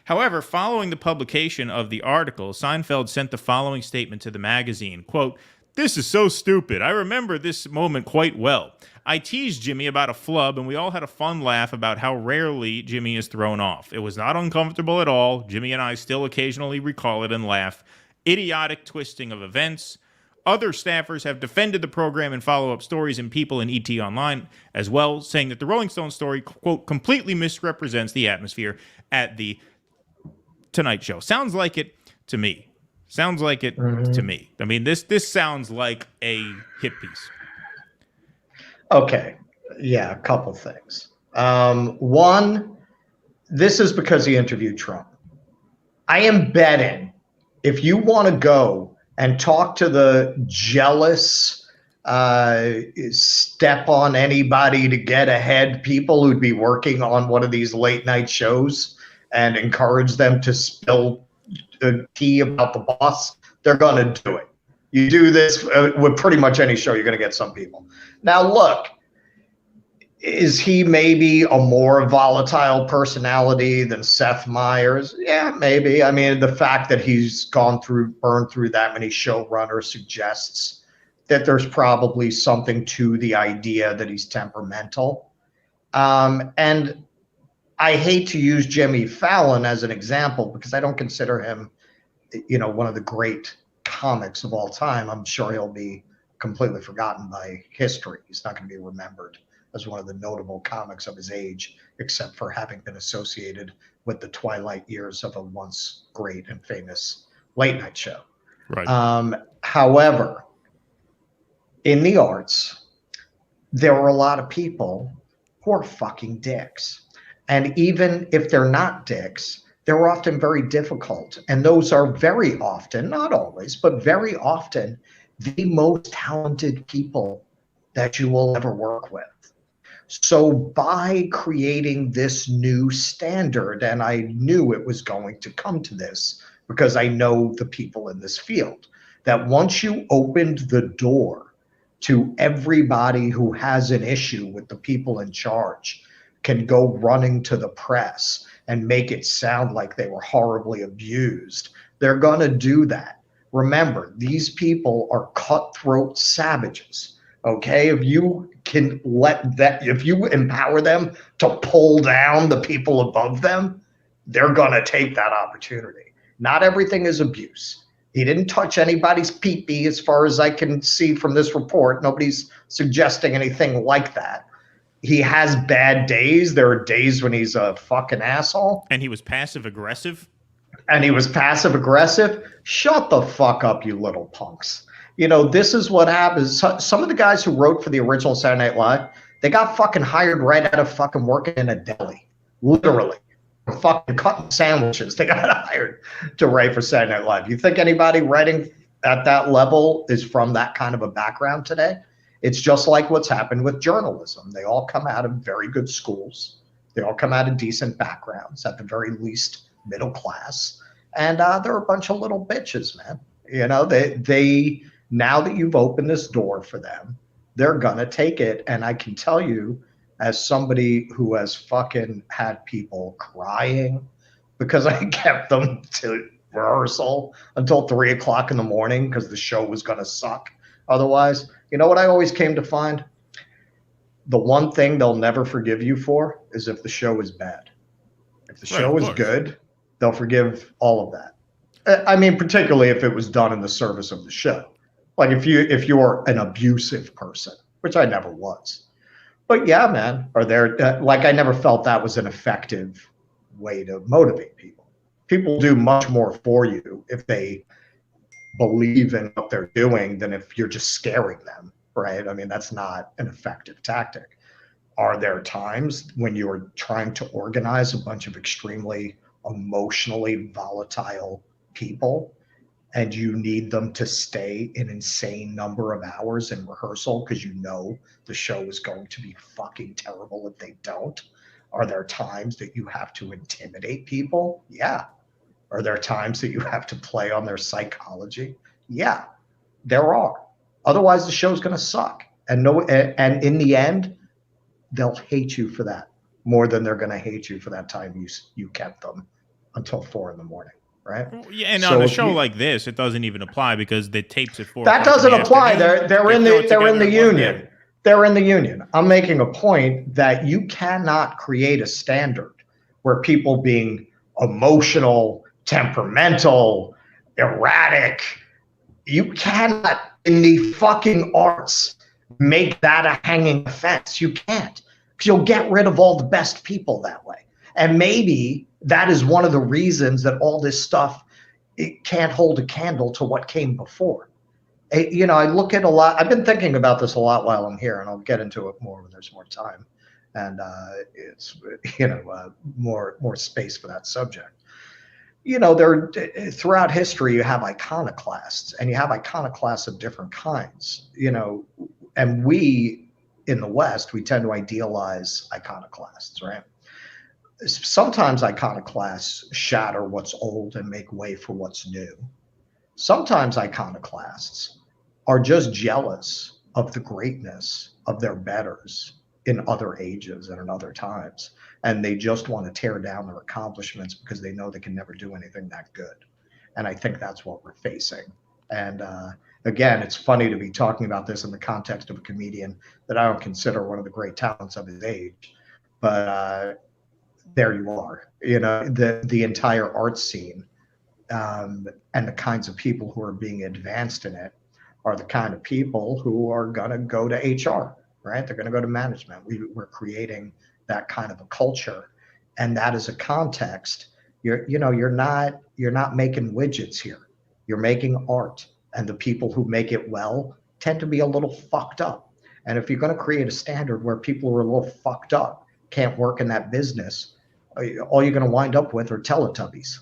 However, following the publication of the article, Seinfeld sent the following statement to the magazine, quote, "This is so stupid. I remember this moment quite well. I teased Jimmy about a flub, and we all had a fun laugh about how rarely Jimmy is thrown off. It was not uncomfortable at all. Jimmy and I still occasionally recall it and laugh. Idiotic twisting of events. Other staffers have defended the program in follow-up stories and People and ET Online as well, saying that the Rolling Stone story, quote, completely misrepresents the atmosphere at the Tonight Show." Sounds like it to me. Sounds like it to me. I mean, this sounds like a hit piece. Okay. Yeah, a couple things. One, this is because he interviewed Trump. I am betting if you want to go and talk to the jealous, step on anybody to get ahead people who'd be working on one of these late night shows and encourage them to spill the tea about the boss, they're going to do it. You do this with pretty much any show, you're going to get some people. Now, look, is he maybe a more volatile personality than Seth Meyers? Yeah, maybe. I mean, the fact that he's burned through that many showrunners suggests that there's probably something to the idea that he's temperamental. And I hate to use Jimmy Fallon as an example because I don't consider him, one of the great comics of all time. I'm sure he'll be completely forgotten by history. He's not going to be remembered as one of the notable comics of his age, except for having been associated with the twilight years of a once great and famous late night show. Right. However, in the arts, there are a lot of people who are fucking dicks. And even if they're not dicks, they're often very difficult. And those are very often, not always, but very often, the most talented people that you will ever work with. So by creating this new standard, and I knew it was going to come to this because I know the people in this field, that once you opened the door to everybody who has an issue with the people in charge can go running to the press and make it sound like they were horribly abused, they're going to do that. Remember, these people are cutthroat savages. Okay, if you if you empower them to pull down the people above them, they're going to take that opportunity. Not everything is abuse. He didn't touch anybody's pee-pee as far as I can see from this report. Nobody's suggesting anything like that. He has bad days. There are days when he's a fucking asshole. And he was passive aggressive? Shut the fuck up, you little punks. This is what happens. Some of the guys who wrote for the original Saturday Night Live, they got fucking hired right out of fucking working in a deli. Literally. Fucking cutting sandwiches. They got hired to write for Saturday Night Live. You think anybody writing at that level is from that kind of a background today? It's just like what's happened with journalism. They all come out of very good schools. They all come out of decent backgrounds, at the very least middle class. And they're a bunch of little bitches, man. They now that you've opened this door for them, they're going to take it. And I can tell you, as somebody who has fucking had people crying because I kept them to rehearsal until 3 o'clock in the morning because the show was going to suck otherwise. You know what I always came to find? The one thing they'll never forgive you for is if the show is bad. If the show is good, they'll forgive all of that. I mean, particularly if it was done in the service of the show. Like if you're an abusive person, which I never was. But yeah, man, I never felt that was an effective way to motivate people. People do much more for you if they believe in what they're doing than if you're just scaring them, right? I mean, that's not an effective tactic. Are there times when you're trying to organize a bunch of extremely emotionally volatile people, and you need them to stay an insane number of hours in rehearsal because you know the show is going to be fucking terrible if they don't? Are there times that you have to intimidate people? Yeah. Are there times that you have to play on their psychology? Yeah, there are. Otherwise, the show's going to suck. And in the end, they'll hate you for that more than they're going to hate you for that time you kept them until 4 a.m, right? Yeah, and on a show like this, it doesn't even apply because the tapes at 4. That doesn't apply. They're in the union. They're in the union. I'm making a point that you cannot create a standard where people being emotional, temperamental, erratic, you cannot in the fucking arts make that a hanging offense. You can't, because you'll get rid of all the best people that way. And maybe that is one of the reasons that all this stuff, it can't hold a candle to what came before. You know, I look at a lot, I've been thinking about this a lot while I'm here, and I'll get into it more when there's more time and it's, you know, more space for that subject. You know, throughout history, you have iconoclasts, and you have iconoclasts of different kinds, you know, and we in the West, we tend to idealize iconoclasts, right? Sometimes iconoclasts shatter what's old and make way for what's new. Sometimes iconoclasts are just jealous of the greatness of their betters in other ages and in other times. And they just want to tear down their accomplishments because they know they can never do anything that good. And I think that's what we're facing. And again, it's funny to be talking about this in the context of a comedian that I don't consider one of the great talents of his age. But there you are, you know, the entire art scene and the kinds of people who are being advanced in it are the kind of people who are going to go to HR, right? They're going to go to management. We're creating that kind of a culture, and that is a context. You're not making widgets here. You're making art, and the people who make it well tend to be a little fucked up. And if you're going to create a standard where people who are a little fucked up can't work in that business, all you're going to wind up with are Teletubbies.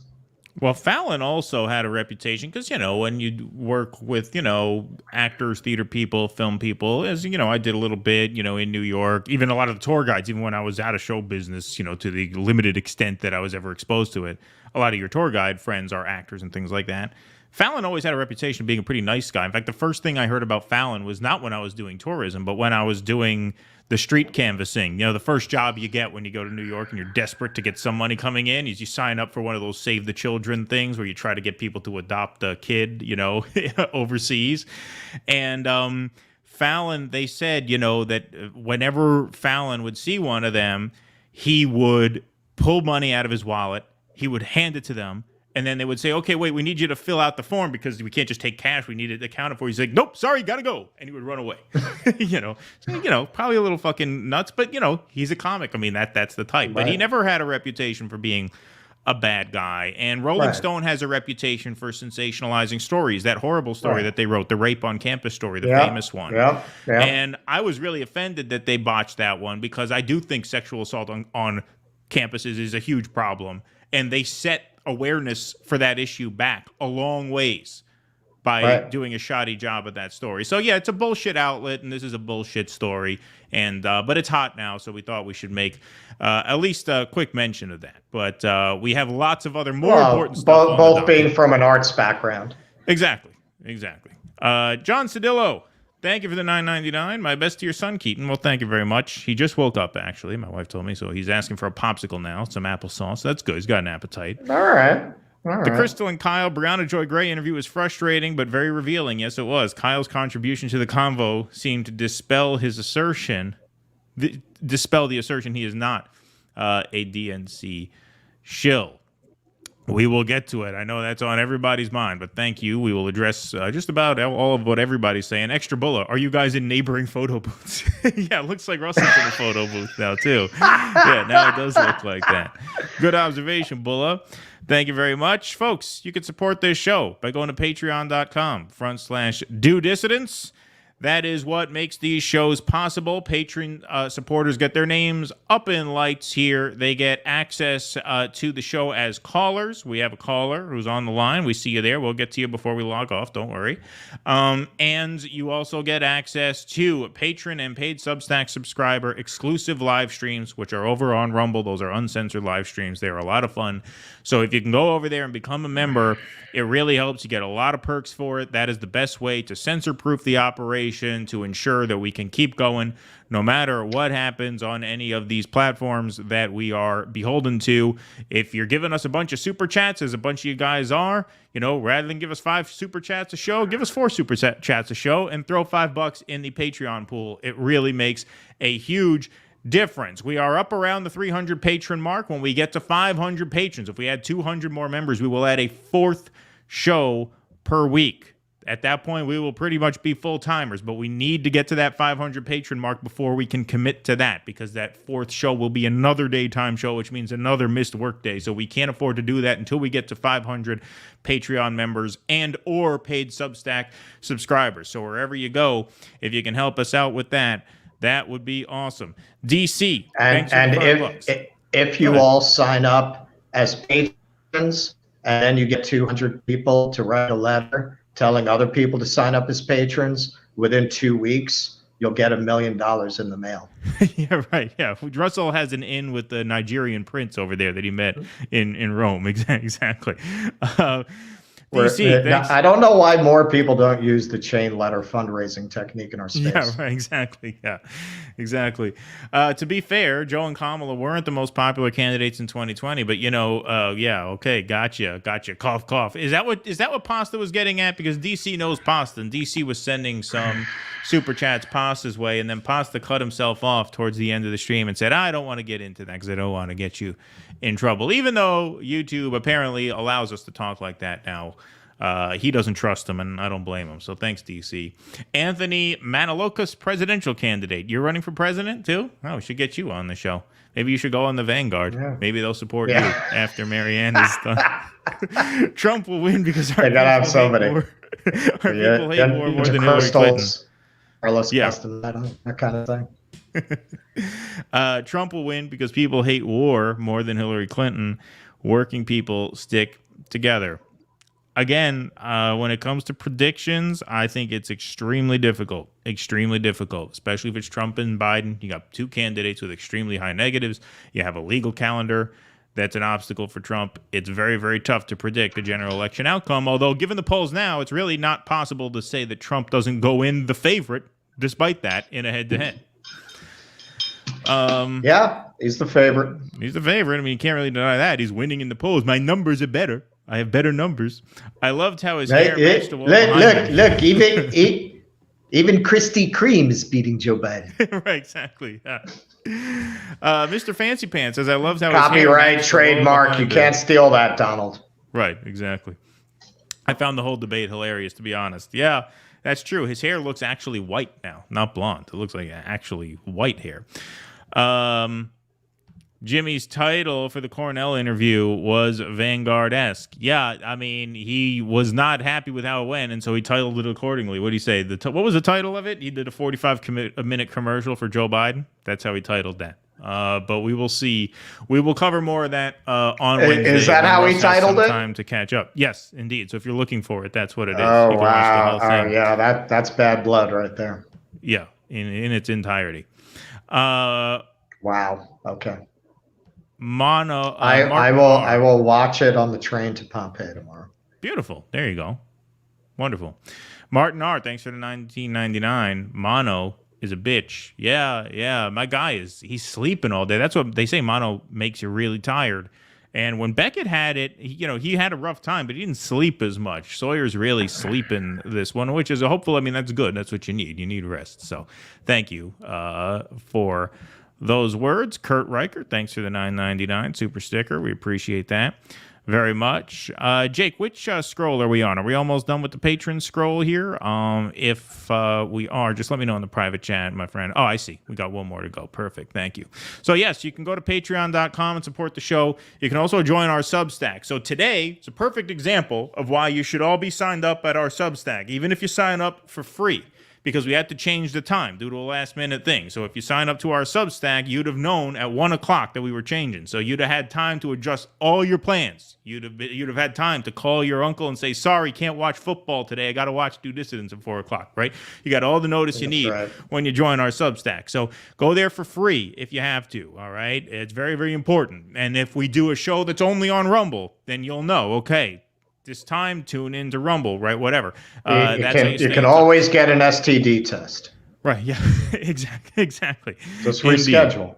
Well, Fallon also had a reputation because, you know, when you work with, you know, actors, theater people, film people, as, you know, I did a little bit, you know, in New York, even a lot of the tour guides, even when I was out of show business, you know, to the limited extent that I was ever exposed to it. A lot of your tour guide friends are actors and things like that. Fallon always had a reputation of being a pretty nice guy. In fact, the first thing I heard about Fallon was not when I was doing tourism, but when I was doing the street canvassing. You know, the first job you get when you go to New York and you're desperate to get some money coming in is you sign up for one of those Save the Children things where you try to get people to adopt a kid, you know, overseas. And Fallon, they said, you know, that whenever Fallon would see one of them, he would pull money out of his wallet, he would hand it to them, and then they would say, okay, wait, we need you to fill out the form because we can't just take cash. We need it accounted for. He's like, nope, sorry, gotta go. And he would run away. You know, so, you know, probably a little fucking nuts, but, you know, he's a comic. I mean, that's the type. Right. But he never had a reputation for being a bad guy. And Rolling Stone has a reputation for sensationalizing stories. That horrible story that they wrote, the rape on campus story, the famous one. And I was really offended that they botched that one because I do think sexual assault on campuses is a huge problem. And they set awareness for that issue back a long ways by doing a shoddy job of that story. So yeah, it's a bullshit outlet, and this is a bullshit story, and but it's hot now, so we thought we should make at least a quick mention of that. But we have lots of other more important stuff. Both being from an arts background. Exactly. John Cedillo, thank you for the $9.99. My best to your son, Keaton. Well, thank you very much. He just woke up, actually. My wife told me, so he's asking for a popsicle now, some applesauce. That's good. He's got an appetite. All right. The Krystal-Kyle Briahna Joy Gray interview was frustrating, but very revealing. Yes, it was. Kyle's contribution to the convo seemed to dispel the assertion he is not a DNC shill. We will get to it. I know that's on everybody's mind, but thank you. We will address just about all of what everybody's saying. Extra Bulla, are you guys in neighboring photo booths? Yeah, it looks like Russell's in a photo booth now, too. Yeah, now it does look like that. Good observation, Bulla. Thank you very much. Folks, you can support this show by going to patreon.com/do dissidents. That is what makes these shows possible. Patreon supporters get their names up in lights here. They get access to the show as callers. We have a caller who's on the line. We see you there. We'll get to you before we log off. Don't worry. And you also get access to patron and paid Substack subscriber exclusive live streams, which are over on Rumble. Those are uncensored live streams. They're a lot of fun. So if you can go over there and become a member, it really helps. You get a lot of perks for it. That is the best way to censor-proof the operation, to ensure that we can keep going no matter what happens on any of these platforms that we are beholden to. If you're giving us a bunch of super chats, as a bunch of you guys are, rather than give us 5 super chats a show, give us 4 super chats a show and throw $5 in the Patreon pool. It really makes a huge difference. We are up around the 300 patron mark. When we get to 500 patrons, if we add 200 more members, we will add a 4th show per week. At that point, we will pretty much be full-timers, but we need to get to that 500 patron mark before we can commit to that, because that 4th show will be another daytime show, which means another missed work day. So we can't afford to do that until we get to 500 Patreon members and or paid Substack subscribers. So wherever you go, if you can help us out with that, that would be awesome. DC, and if you all sign up as patrons, and then you get 200 people to write a letter telling other people to sign up as patrons, within 2 weeks, you'll get $1 million in the mail. Yeah, right. Yeah, Russell has an in with the Nigerian prince over there that he met in Rome. Exactly. DC, I don't know why more people don't use the chain letter fundraising technique in our space. Yeah, right, exactly. Yeah, exactly. To be fair, Joe and Kamala weren't the most popular candidates in 2020, but yeah, okay, gotcha. Cough, cough. Is that what Pasta was getting at? Because DC knows Pasta, and DC was sending some super chats Pasta's way, and then Pasta cut himself off towards the end of the stream and said, I don't want to get into that because I don't want to get you in trouble. Even though YouTube apparently allows us to talk like that now. He doesn't trust him, and I don't blame him. So thanks, DC. Anthony Manalokas, presidential candidate. You're running for president, too? Oh, we should get you on the show. Maybe you should go on the Vanguard. Yeah. Maybe they'll support you after Marianne is done. Trump will win because our people have somebody. Our people hate war more than Hillary Clinton. Carlos Castaneda, that kind of thing. Trump will win because people hate war more than Hillary Clinton. Working people stick together. Again, when it comes to predictions, I think it's extremely difficult, especially if it's Trump and Biden. You got 2 candidates with extremely high negatives. You have a legal calendar that's an obstacle for Trump. It's very, very tough to predict the general election outcome, although given the polls now, it's really not possible to say that Trump doesn't go in the favorite, despite that, in a head-to-head. Yeah, he's the favorite. He's the favorite. I mean, you can't really deny that. He's winning in the polls. My numbers are better. I have better numbers. I loved how his hair matched the wall. Look, even Krispy Kreme is beating Joe Biden. Right, exactly. Yeah. Mr. Fancy Pants says, I loved how copyright, trademark. You can't steal that, Donald. Right, exactly. I found the whole debate hilarious, to be honest. Yeah, that's true. His hair looks actually white now, not blonde. It looks like actually white hair. Jimmy's title for the Cornell interview was Vanguard-esque. Yeah, I mean, he was not happy with how it went, and so he titled it accordingly. What did he say? What was the title of it? He did a 45-minute commercial for Joe Biden. That's how he titled that. But we will see. We will cover more of that on Wednesday. Is that how he titled it? Time to catch up. Yes, indeed. So if you're looking for it, that's what it is. Oh, wow. Yeah, that's bad blood right there. Yeah, in its entirety. Wow. Okay. I will watch it on the train to Pompeii tomorrow. Beautiful. There you go. Wonderful. Martin R, thanks for the 1999. Mono is a bitch. Yeah. My guy he's sleeping all day. That's what they say. Mono makes you really tired. And when Beckett had it, he had a rough time, but he didn't sleep as much. Sawyer's really sleeping this one, which is a hopeful. I mean, that's good. That's what you need. You need rest. So thank you for those words. Kurt Riker, thanks for the $9.99 super sticker. We appreciate that very much. Jake, which scroll are we on? Are we almost done with the patron scroll here? If we are, just let me know in the private chat, my friend. Oh, I see. We got one more to go. Perfect. Thank you. So, yes, you can go to patreon.com and support the show. You can also join our Substack. So today, it's a perfect example of why you should all be signed up at our Substack, even if you sign up for free. because we had to change the time due to a last minute thing. So if you sign up to our Substack, you'd have known at 1 o'clock that we were changing. So you'd have had time to adjust all your plans. You'd have had time to call your uncle and say, sorry, can't watch football today. I got to watch Due Dissidents at 4 o'clock, right? You got all the notice you need when you join our Substack. So go there for free if you have to, all right? It's very, very important. And if we do a show that's only on Rumble, then you'll know, okay, this time tune into Rumble, right? Whatever. You can always get an STD test. Right, yeah, exactly. Just reschedule.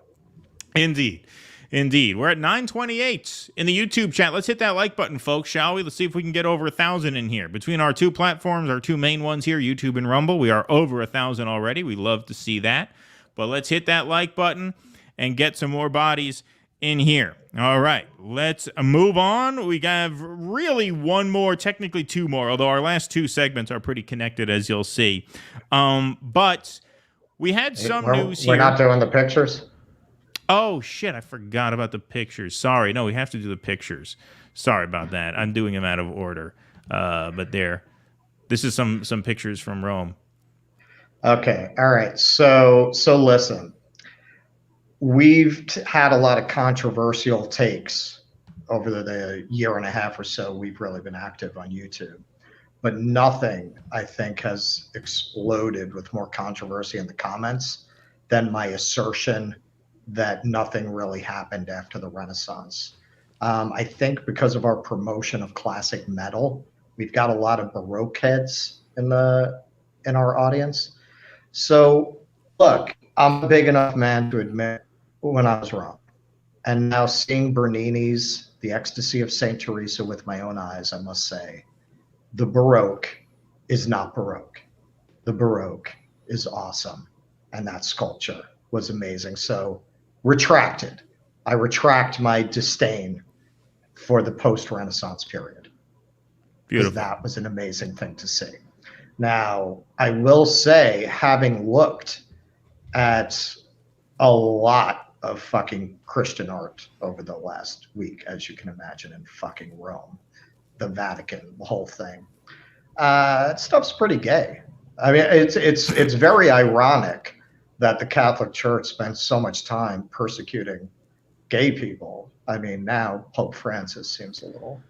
Indeed. We're at 928 in the YouTube chat. Let's hit that like button, folks, shall we? Let's see if we can get over 1,000 in here. Between our two platforms, our two main ones here, YouTube and Rumble, we are over 1,000 already. We love to see that. But let's hit that like button and get some more bodies in here. All right, let's move on. We have really one more, technically two more, although our last two segments are pretty connected, as you'll see. But we had some news here. We're not doing the pictures? Oh, shit, I forgot about the pictures. Sorry, no, we have to do the pictures. Sorry about that. I'm doing them out of order. But there. This is some pictures from Rome. Okay, all right. So listen. We've had a lot of controversial takes over the year and a half or so we've really been active on YouTube. But nothing, I think, has exploded with more controversy in the comments than my assertion that nothing really happened after the Renaissance. I think because of our promotion of classic metal, we've got a lot of Baroque heads in our audience. So, look, I'm a big enough man to admit when I was wrong. And now seeing Bernini's The Ecstasy of St. Teresa with my own eyes, I must say, the Baroque is not Baroque. The Baroque is awesome. And that sculpture was amazing. So retracted. I retract my disdain for the post-Renaissance period. Beautiful. That was an amazing thing to see. Now, I will say, having looked at a lot of fucking Christian art over the last week, as you can imagine, in fucking Rome, the Vatican, the whole thing. That stuff's pretty gay. I mean, it's very ironic that the Catholic Church spends so much time persecuting gay people. I mean, now Pope Francis seems a little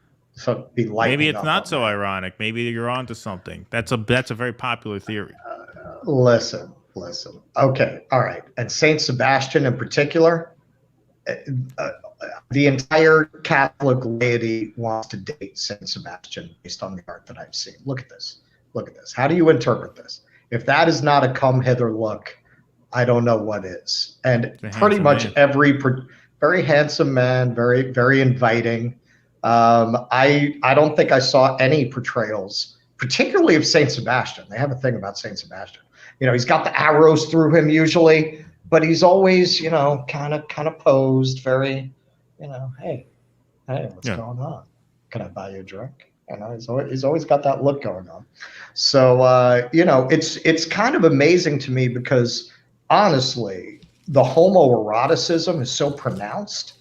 maybe it's not so ironic. Maybe you're onto something. That's a very popular theory. Listen. Okay, all right. And Saint Sebastian in particular, the entire Catholic laity wants to date Saint Sebastian based on the art that I've seen. Look at this. How do you interpret this? If that is not a come hither look, I don't know what is. And pretty much every very handsome man, very, very inviting. I don't think I saw any portrayals, particularly of Saint Sebastian. They have a thing about Saint Sebastian. You know, he's got the arrows through him usually, but he's always, you know, kind of posed, very, you know, hey, what's going on? Can I buy you a drink? You know, he's always got that look going on. So, you know, it's kind of amazing to me because honestly, the homoeroticism is so pronounced.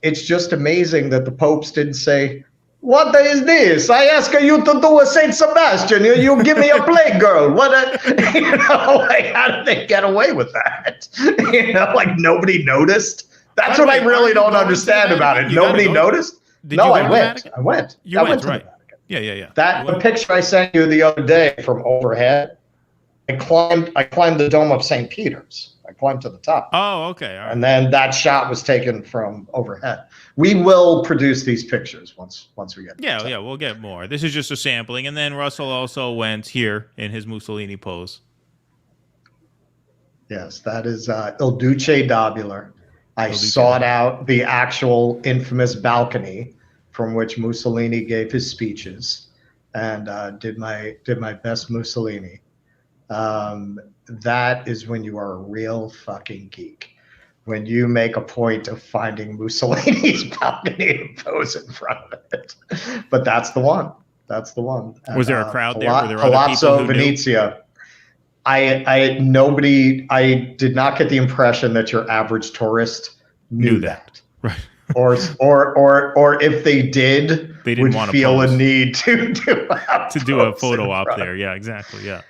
It's just amazing that the popes didn't say, what is this? I ask you to do a Saint Sebastian. You give me a playgirl. You know, like, how did they get away with that? You know, like nobody noticed. That's what I really don't understand about it. Nobody noticed. No, I went. I went. You went, right? Yeah. The picture I sent you the other day from overhead. I climbed the dome of St. Peter's. I climbed to the top. Oh, okay. All right. And then that shot was taken from overhead. We will produce these pictures once we get. Yeah, we'll get more. This is just a sampling, and then Russell also went here in his Mussolini pose. Yes, that is Il Duce d'Abular. I sought out the actual infamous balcony from which Mussolini gave his speeches, and did my best Mussolini. That is when you are a real fucking geek. When you make a point of finding Mussolini's balcony and pose in front of it. But that's the one. Was there a crowd there? Were there Palazzo other people who Venezia. I did not get the impression that your average tourist knew that. Right. or if they did, they didn't would want feel a need to do a photo op there. Yeah, exactly. Yeah.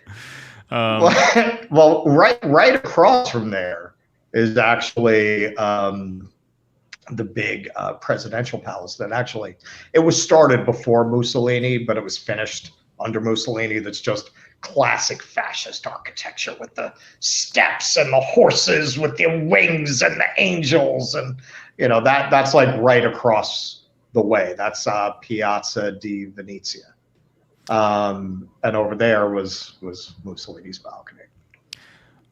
Well, right across from there is actually the big presidential palace that actually, it was started before Mussolini, but it was finished under Mussolini. That's just classic fascist architecture with the steps and the horses with the wings and the angels, and that's like right across the way. That's Piazza di Venezia, and over there was Mussolini's balcony.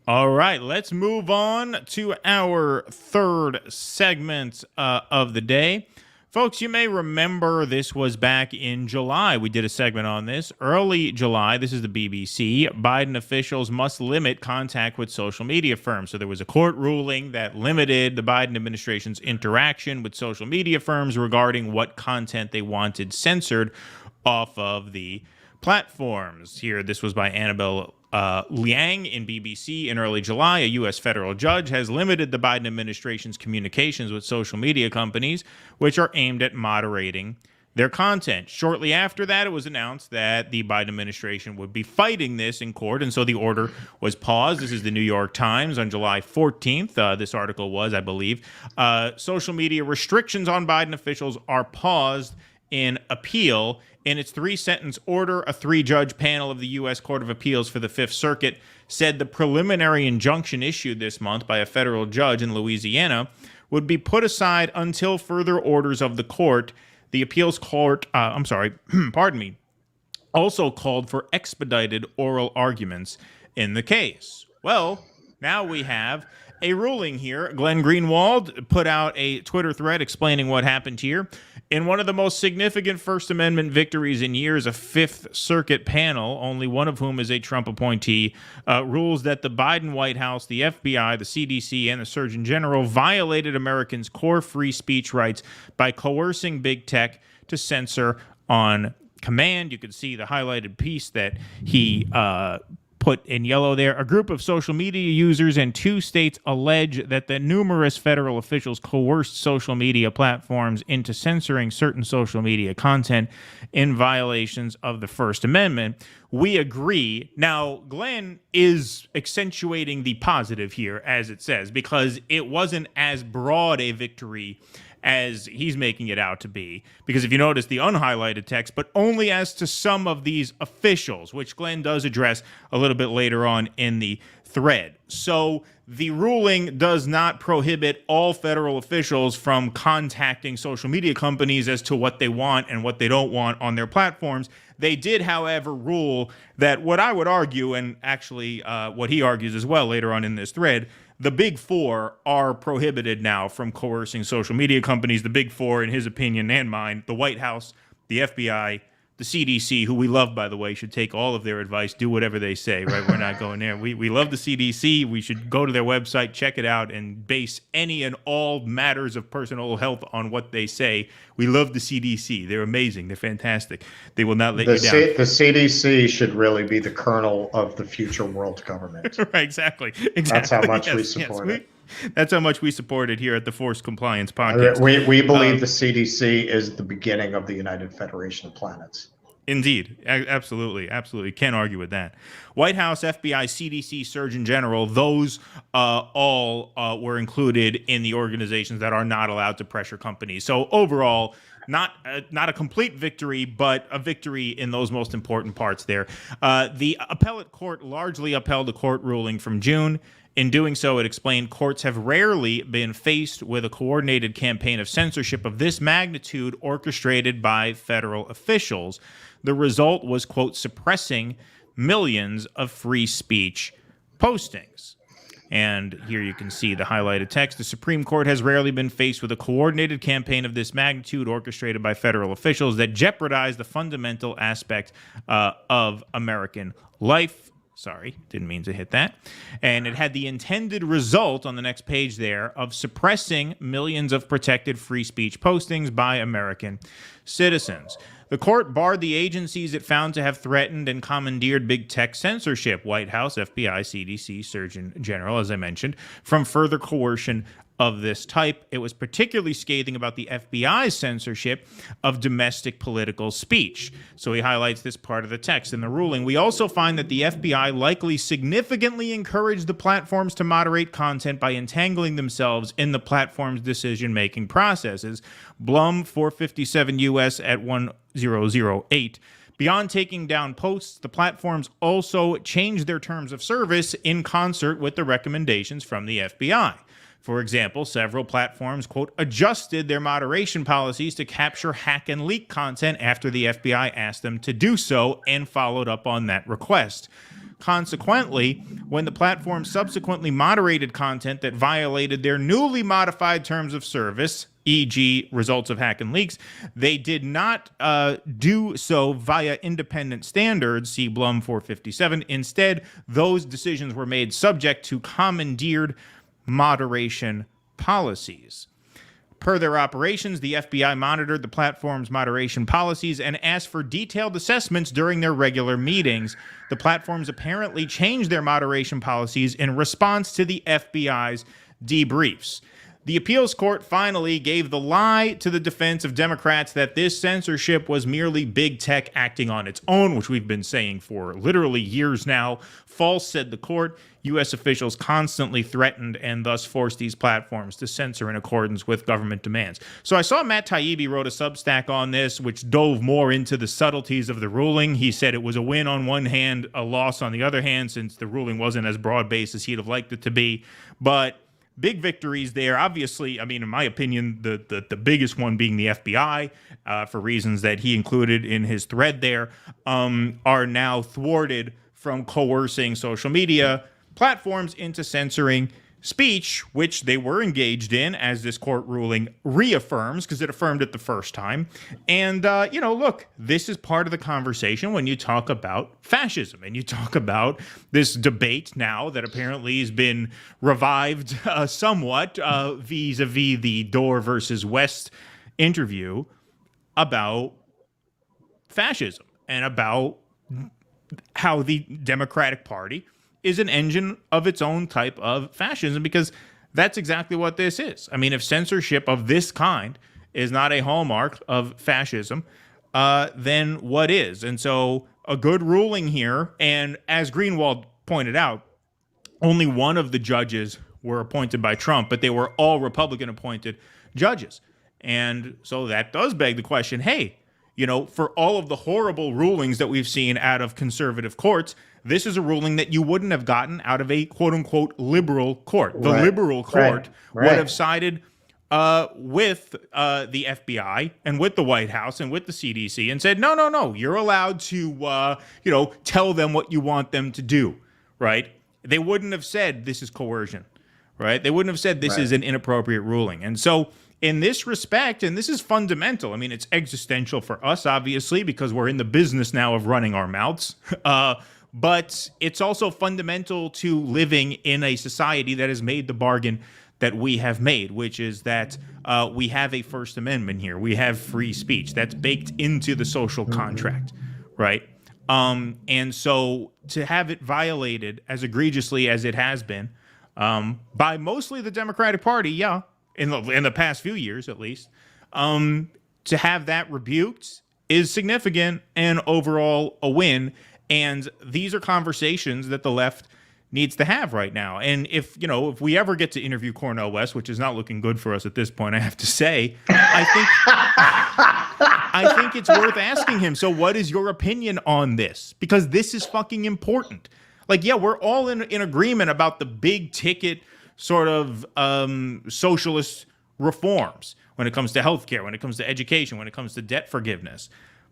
All right, let's move on to our third segment of the day. Folks, you may remember this was back in July. We did a segment on this. Early July, this is the BBC, Biden officials must limit contact with social media firms. So there was a court ruling that limited the Biden administration's interaction with social media firms regarding what content they wanted censored off of the platforms. Here, this was by Annabelle Liang in BBC in early July. A U.S. federal judge has limited the Biden administration's communications with social media companies, which are aimed at moderating their content. Shortly after that, it was announced that the Biden administration would be fighting this in court, and so the order was paused. This is the New York Times on July 14th. This article was, I believe. Social media restrictions on Biden officials are paused in appeal. In its 3-sentence order, a 3-judge panel of the U.S. Court of Appeals for the Fifth Circuit said the preliminary injunction issued this month by a federal judge in Louisiana would be put aside until further orders of the court. The appeals court, also called for expedited oral arguments in the case. Well, now we have a ruling here. Glenn Greenwald put out a Twitter thread explaining what happened here. In one of the most significant First Amendment victories in years, a Fifth Circuit panel, only one of whom is a Trump appointee, rules that the Biden White House, the FBI, the CDC, and the Surgeon General violated Americans' core free speech rights by coercing big tech to censor on command. You can see the highlighted piece that he put in yellow there. A group of social media users in 2 states allege that the numerous federal officials coerced social media platforms into censoring certain social media content in violations of the First Amendment. We agree. Now, Glenn is accentuating the positive here, as it says, because it wasn't as broad a victory as he's making it out to be. Because if you notice the unhighlighted text, but only as to some of these officials, which Glenn does address a little bit later on in the thread. So the ruling does not prohibit all federal officials from contacting social media companies as to what they want and what they don't want on their platforms. They did, however, rule that what I would argue, and actually what he argues as well later on in this thread, the big four are prohibited now from coercing social media companies. The big four, in his opinion and mine, the White House, the FBI, the CDC, who we love, by the way, should take all of their advice, do whatever they say, right? We're not going there. We love the CDC. We should go to their website, check it out, and base any and all matters of personal health on what they say. We love the CDC. They're amazing. They're fantastic. They will not let you down. The CDC should really be the kernel of the future world government. Right, exactly. That's how much we support it. That's how much we support it here at the Forced Compliance Podcast. We believe the CDC is the beginning of the United Federation of Planets. Indeed. Absolutely. Absolutely. Can't argue with that. White House, FBI, CDC, Surgeon General, those all were included in the organizations that are not allowed to pressure companies. So overall, not a complete victory, but a victory in those most important parts there. The appellate court largely upheld the court ruling from June. In doing so, it explained courts have rarely been faced with a coordinated campaign of censorship of this magnitude orchestrated by federal officials. The result was, quote, suppressing millions of free speech postings. And here you can see the highlighted text. The Supreme Court has rarely been faced with a coordinated campaign of this magnitude orchestrated by federal officials that jeopardize the fundamental aspect of American life. Sorry, didn't mean to hit that. And it had the intended result on the next page there of suppressing millions of protected free speech postings by American citizens. The court barred the agencies it found to have threatened and commandeered big tech censorship, White House, FBI, CDC, Surgeon General, as I mentioned, from further coercion of this type. It was particularly scathing about the FBI's censorship of domestic political speech. So he highlights this part of the text in the ruling. We also find that the FBI likely significantly encouraged the platforms to moderate content by entangling themselves in the platform's decision-making processes. Blum 457 U.S. at 1008. Beyond taking down posts, the platforms also changed their terms of service in concert with the recommendations from the FBI. For example, several platforms, quote, adjusted their moderation policies to capture hack and leak content after the FBI asked them to do so and followed up on that request. Consequently, when the platform subsequently moderated content that violated their newly modified terms of service, e.g. results of hack and leaks, they did not do so via independent standards, see Blum 457. Instead, those decisions were made subject to commandeered moderation policies. Per their operations, the FBI monitored the platform's moderation policies and asked for detailed assessments during their regular meetings. The platforms apparently changed their moderation policies in response to the FBI's debriefs. The appeals court finally gave the lie to the defense of Democrats that this censorship was merely big tech acting on its own, which we've been saying for literally years now. False, said the court. U.S. officials constantly threatened and thus forced these platforms to censor in accordance with government demands. So I saw Matt Taibbi wrote a Substack on this, which dove more into the subtleties of the ruling. He said it was a win on one hand, a loss on the other hand, since the ruling wasn't as broad-based as he'd have liked it to be. But big victories there. Obviously, I mean, in my opinion, the biggest one being the FBI, for reasons that he included in his thread there, are now thwarted from coercing social media platforms into censoring speech, which they were engaged in, as this court ruling reaffirms, because it affirmed it the first time. And, look, this is part of the conversation when you talk about fascism and you talk about this debate now that apparently has been revived somewhat vis-a-vis the Door versus West interview about fascism and about how the Democratic Party is an engine of its own type of fascism, because that's exactly what this is. I mean, if censorship of this kind is not a hallmark of fascism, then what is? And so a good ruling here, and as Greenwald pointed out, only one of the judges were appointed by Trump, but they were all Republican-appointed judges. And so that does beg the question, hey, for all of the horrible rulings that we've seen out of conservative courts, this is a ruling that you wouldn't have gotten out of a quote-unquote liberal court. The liberal court would have sided with the FBI and with the White House and with the CDC and said, no, you're allowed to, tell them what you want them to do, right? They wouldn't have said this is coercion, right? They wouldn't have said this is an inappropriate ruling. And so in this respect, and this is fundamental, I mean, it's existential for us, obviously, because we're in the business now of running our mouths, but it's also fundamental to living in a society that has made the bargain that we have made, which is that we have a First Amendment here. We have free speech. That's baked into the social contract, right? And so to have it violated as egregiously as it has been by mostly the Democratic Party, in the past few years at least, to have that rebuked is significant and overall a win. And these are conversations that the left needs to have right now. And if we ever get to interview Cornel West, which is not looking good for us at this point, I have to say, I think it's worth asking him. So what is your opinion on this? Because this is fucking important. Like, we're all in agreement about the big ticket sort of socialist reforms when it comes to healthcare, when it comes to education, when it comes to debt forgiveness.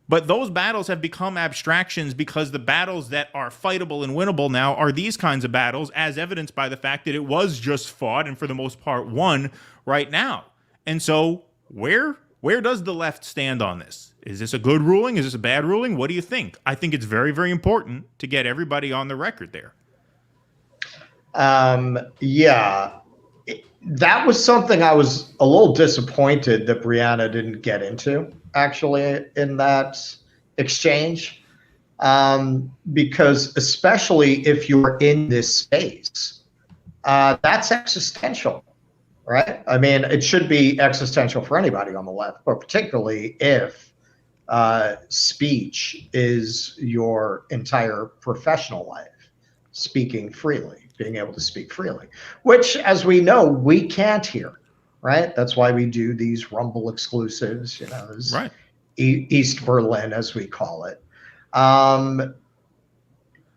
But those battles have become abstractions because the battles that are fightable and winnable now are these kinds of battles, as evidenced by the fact that it was just fought and for the most part won right now. And so where does the left stand on this? Is this a good ruling? Is this a bad ruling? What do you think? I think it's very, very important to get everybody on the record there. That was something I was a little disappointed that Briahna didn't get into, actually, in that exchange, because especially if you're in this space, that's existential, right? I mean, it should be existential for anybody on the left, but particularly if speech is your entire professional life, speaking freely, being able to speak freely, which, as we know, we can't here, right? That's why we do these Rumble exclusives, right. East Berlin, as we call it.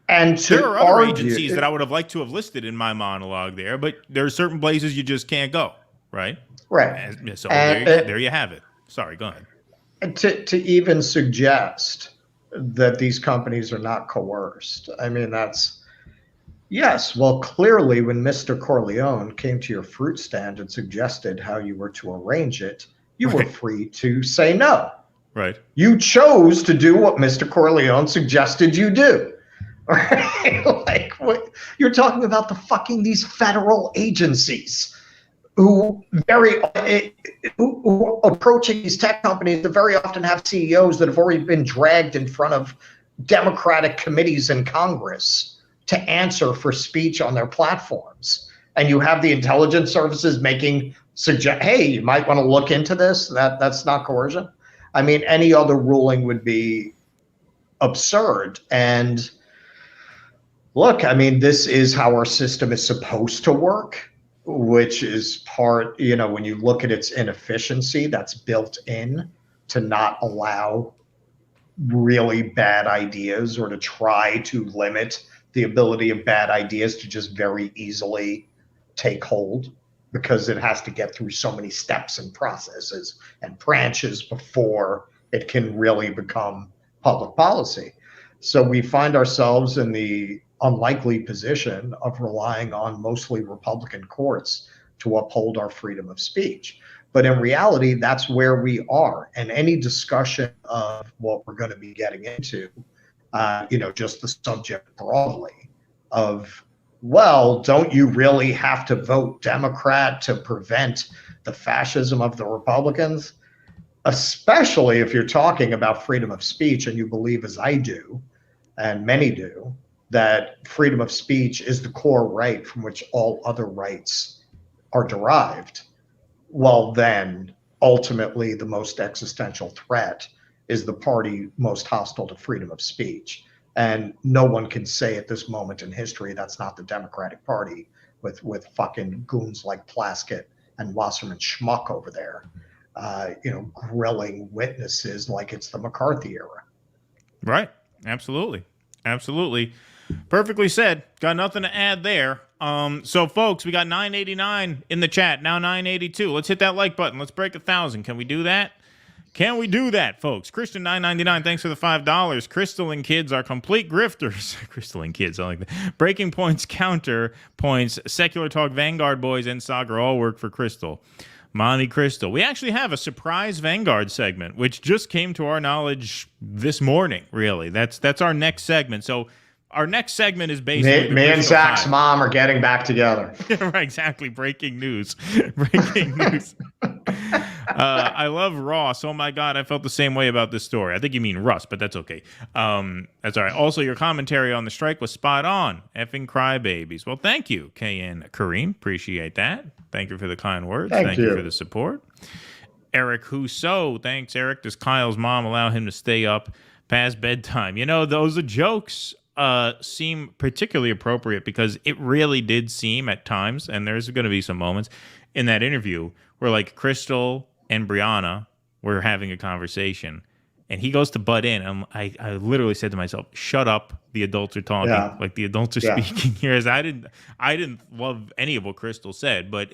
And there are other agencies that I would have liked to have listed in my monologue there, but there are certain places you just can't go, right? Right. So there you have it. Sorry, go ahead. To even suggest that these companies are not coerced, I mean, that's, yes, well, clearly when Mr. Corleone came to your fruit stand and suggested how you were to arrange it, you were free to say no. Right. You chose to do what Mr. Corleone suggested you do. Right? Like, what you're talking about, these federal agencies who approaching these tech companies that very often have CEOs that have already been dragged in front of Democratic committees in Congress to answer for speech on their platforms. And you have the intelligence services hey, you might want to look into this. That's not coercion. I mean, any other ruling would be absurd. And look, I mean, this is how our system is supposed to work, which is part, when you look at its inefficiency, that's built in to not allow really bad ideas or to try to limit the ability of bad ideas to just very easily take hold, because it has to get through so many steps and processes and branches before it can really become public policy. So we find ourselves in the unlikely position of relying on mostly Republican courts to uphold our freedom of speech. But in reality, that's where we are. And any discussion of what we're going to be getting into, just the subject broadly of, well, don't you really have to vote Democrat to prevent the fascism of the Republicans? Especially if you're talking about freedom of speech and you believe, as I do, and many do, that freedom of speech is the core right from which all other rights are derived. Well, then ultimately the most existential threat is the party most hostile to freedom of speech. And no one can say at this moment in history that's not the Democratic Party with fucking goons like Plaskett and Wasserman Schmuck over there, grilling witnesses like it's the McCarthy era. Right. Absolutely. Absolutely. Perfectly said. Got nothing to add there. So folks, we got 989 in the chat, now 982. Let's hit that like button. Let's break 1,000. Can we do that? Can we do that, folks? Christian 999, thanks for the $5. Crystal and kids are complete grifters. Crystal and kids, I like that. Breaking points, counter points, secular talk, Vanguard boys, and Saga all work for Crystal. Monty Crystal. We actually have a surprise Vanguard segment, which just came to our knowledge this morning, really. That's our next segment. So our next segment is basically me and Zach's mom are getting back together. Right, exactly. Breaking news. Breaking news. I love Ross. Oh my God, I felt the same way about this story. I think you mean Russ, but that's okay. That's all right. Also, your commentary on the strike was spot on. Effing crybabies. Well, thank you, KN Kareem. Appreciate that. Thank you for the kind words. Thank you for the support. Eric Husso. Thanks, Eric. Does Kyle's mom allow him to stay up past bedtime? Those are jokes. Seem particularly appropriate because it really did seem at times, and there's going to be some moments in that interview where like Krystal and Briahna were having a conversation and he goes to butt in. And I literally said to myself, shut up, the adults are talking. Yeah. Like the adults are speaking here. As I didn't love any of what Krystal said, but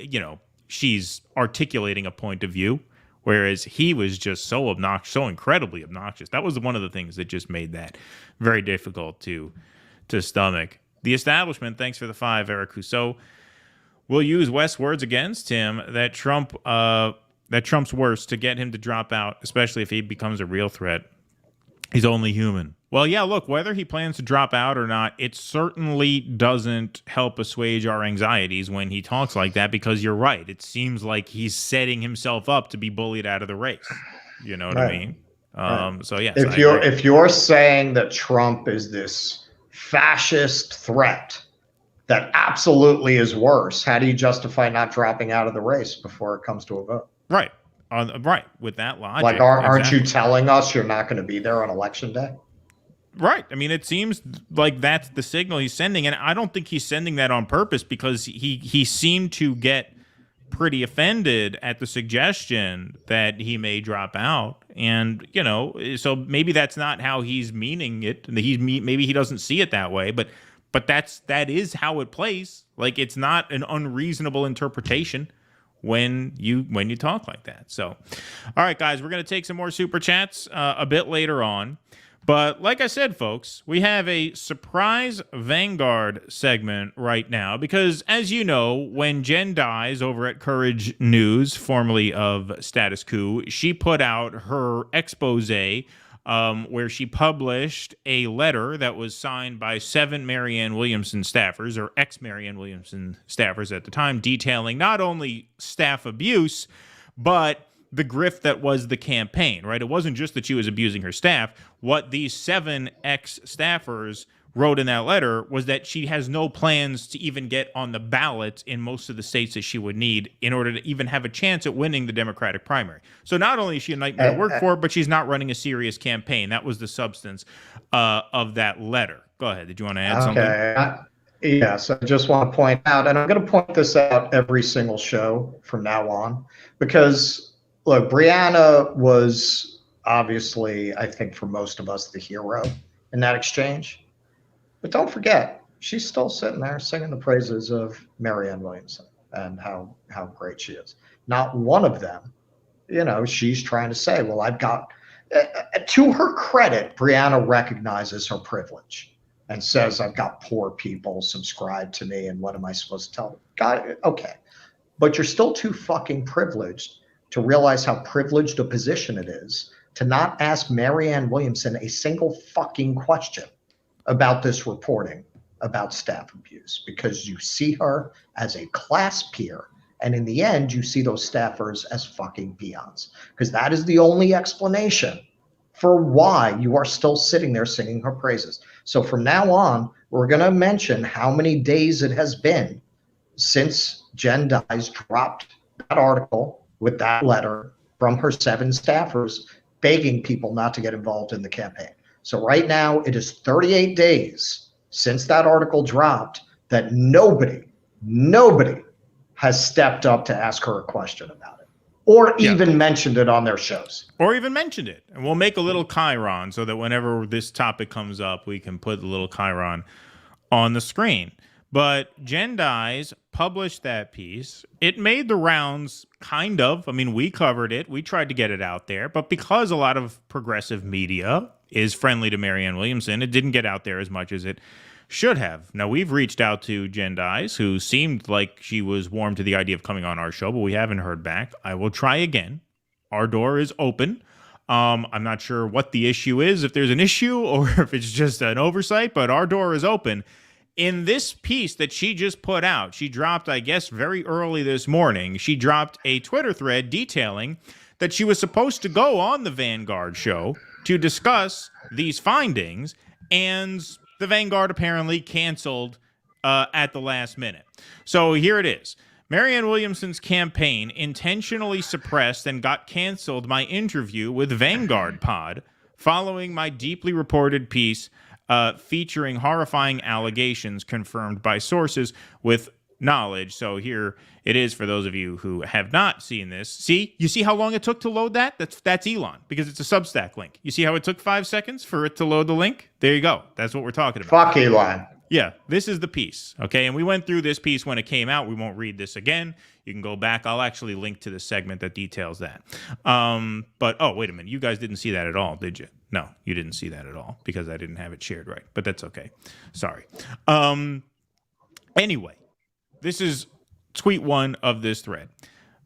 she's articulating a point of view, whereas he was just so obnoxious, so incredibly obnoxious. That was one of the things that just made that very difficult to stomach. The establishment, thanks for the 5, Eric Husso, will use West's words against him that Trump's worse to get him to drop out, especially if he becomes a real threat. He's only human. Well, yeah, look, whether he plans to drop out or not, it certainly doesn't help assuage our anxieties when he talks like that, because you're right. It seems like he's setting himself up to be bullied out of the race. You know what I mean? So, yes. If you're saying that Trump is this fascist threat that absolutely is worse, how do you justify not dropping out of the race before it comes to a vote? Right. Right. With that logic. Like, aren't you telling us you're not going to be there on election day? Right. I mean, it seems like that's the signal he's sending, and I don't think he's sending that on purpose, because he seemed to get pretty offended at the suggestion that he may drop out, and so maybe that's not how he's meaning it. Maybe he doesn't see it that way, but that is how it plays. Like, it's not an unreasonable interpretation when you talk like that. So, all right, guys, we're going to take some more super chats a bit later on. But like I said, folks, we have a surprise Vanguard segment right now because, as you know, when Jenn Dize over at Courage News, formerly of Status Coup, she put out her expose where she published a letter that was signed by 7 Marianne Williamson staffers, or ex-Marianne Williamson staffers at the time, detailing not only staff abuse, but the grift that was the campaign, right? It wasn't just that she was abusing her staff. What these 7 ex-staffers wrote in that letter was that she has no plans to even get on the ballot in most of the states that she would need in order to even have a chance at winning the Democratic primary. So not only is she a nightmare to work for, but she's not running a serious campaign. That was the substance of that letter. Go ahead. Did you want to add something? Yes, I just want to point out, and I'm going to point this out every single show from now on, because look, Briahna was obviously, I think, for most of us, the hero in that exchange. But don't forget, she's still sitting there singing the praises of Marianne Williamson and how great she is. Not one of them, she's trying to say, well, I've got, to her credit, Briahna recognizes her privilege and says, I've got poor people subscribe to me, and what am I supposed to tell them? God, okay. But you're still too fucking privileged to realize how privileged a position it is to not ask Marianne Williamson a single fucking question about this reporting about staff abuse, because you see her as a class peer, and in the end you see those staffers as fucking peons, because that is the only explanation for why you are still sitting there singing her praises. So from now on, we're going to mention how many days it has been since Jenn Dize dropped that article with that letter from her 7 staffers begging people not to get involved in the campaign. So right now it is 38 days since that article dropped that nobody has stepped up to ask her a question about it, or even mentioned it on their shows. Or even mentioned it. And we'll make a little chyron so that whenever this topic comes up, we can put the little chyron on the screen. But Jenn Dize published that piece. It made the rounds, kind of. I mean, we covered it. We tried to get it out there. But because a lot of progressive media is friendly to Marianne Williamson, it didn't get out there as much as it should have. Now, we've reached out to Jenn Dize, who seemed like she was warm to the idea of coming on our show, but we haven't heard back. I will try again. Our door is open. I'm not sure what the issue is, if there's an issue or if it's just an oversight, but our door is open. In this piece that she just put out, she dropped, I guess, very early this morning, she dropped a Twitter thread detailing that she was supposed to go on the Vanguard show to discuss these findings, and the Vanguard apparently canceled at the last minute. So here it is. Marianne Williamson's campaign intentionally suppressed and got canceled my interview with Vanguard Pod following my deeply reported piece featuring horrifying allegations confirmed by sources with knowledge. So here it is for those of you who have not seen this. See? You see how long it took to load that? That's Elon, because it's a Substack link. You see how it took 5 seconds for it to load the link? There you go. That's what we're talking about. Fuck Elon. Yeah, this is the piece, okay? And we went through this piece when it came out. We won't read this again. You can go back. I'll actually link to the segment that details that. But, oh, wait a minute. You guys didn't see that at all, did you? No, you didn't see that at all because I didn't have it shared right. But that's okay. Sorry. Anyway, this is tweet 1 of this thread.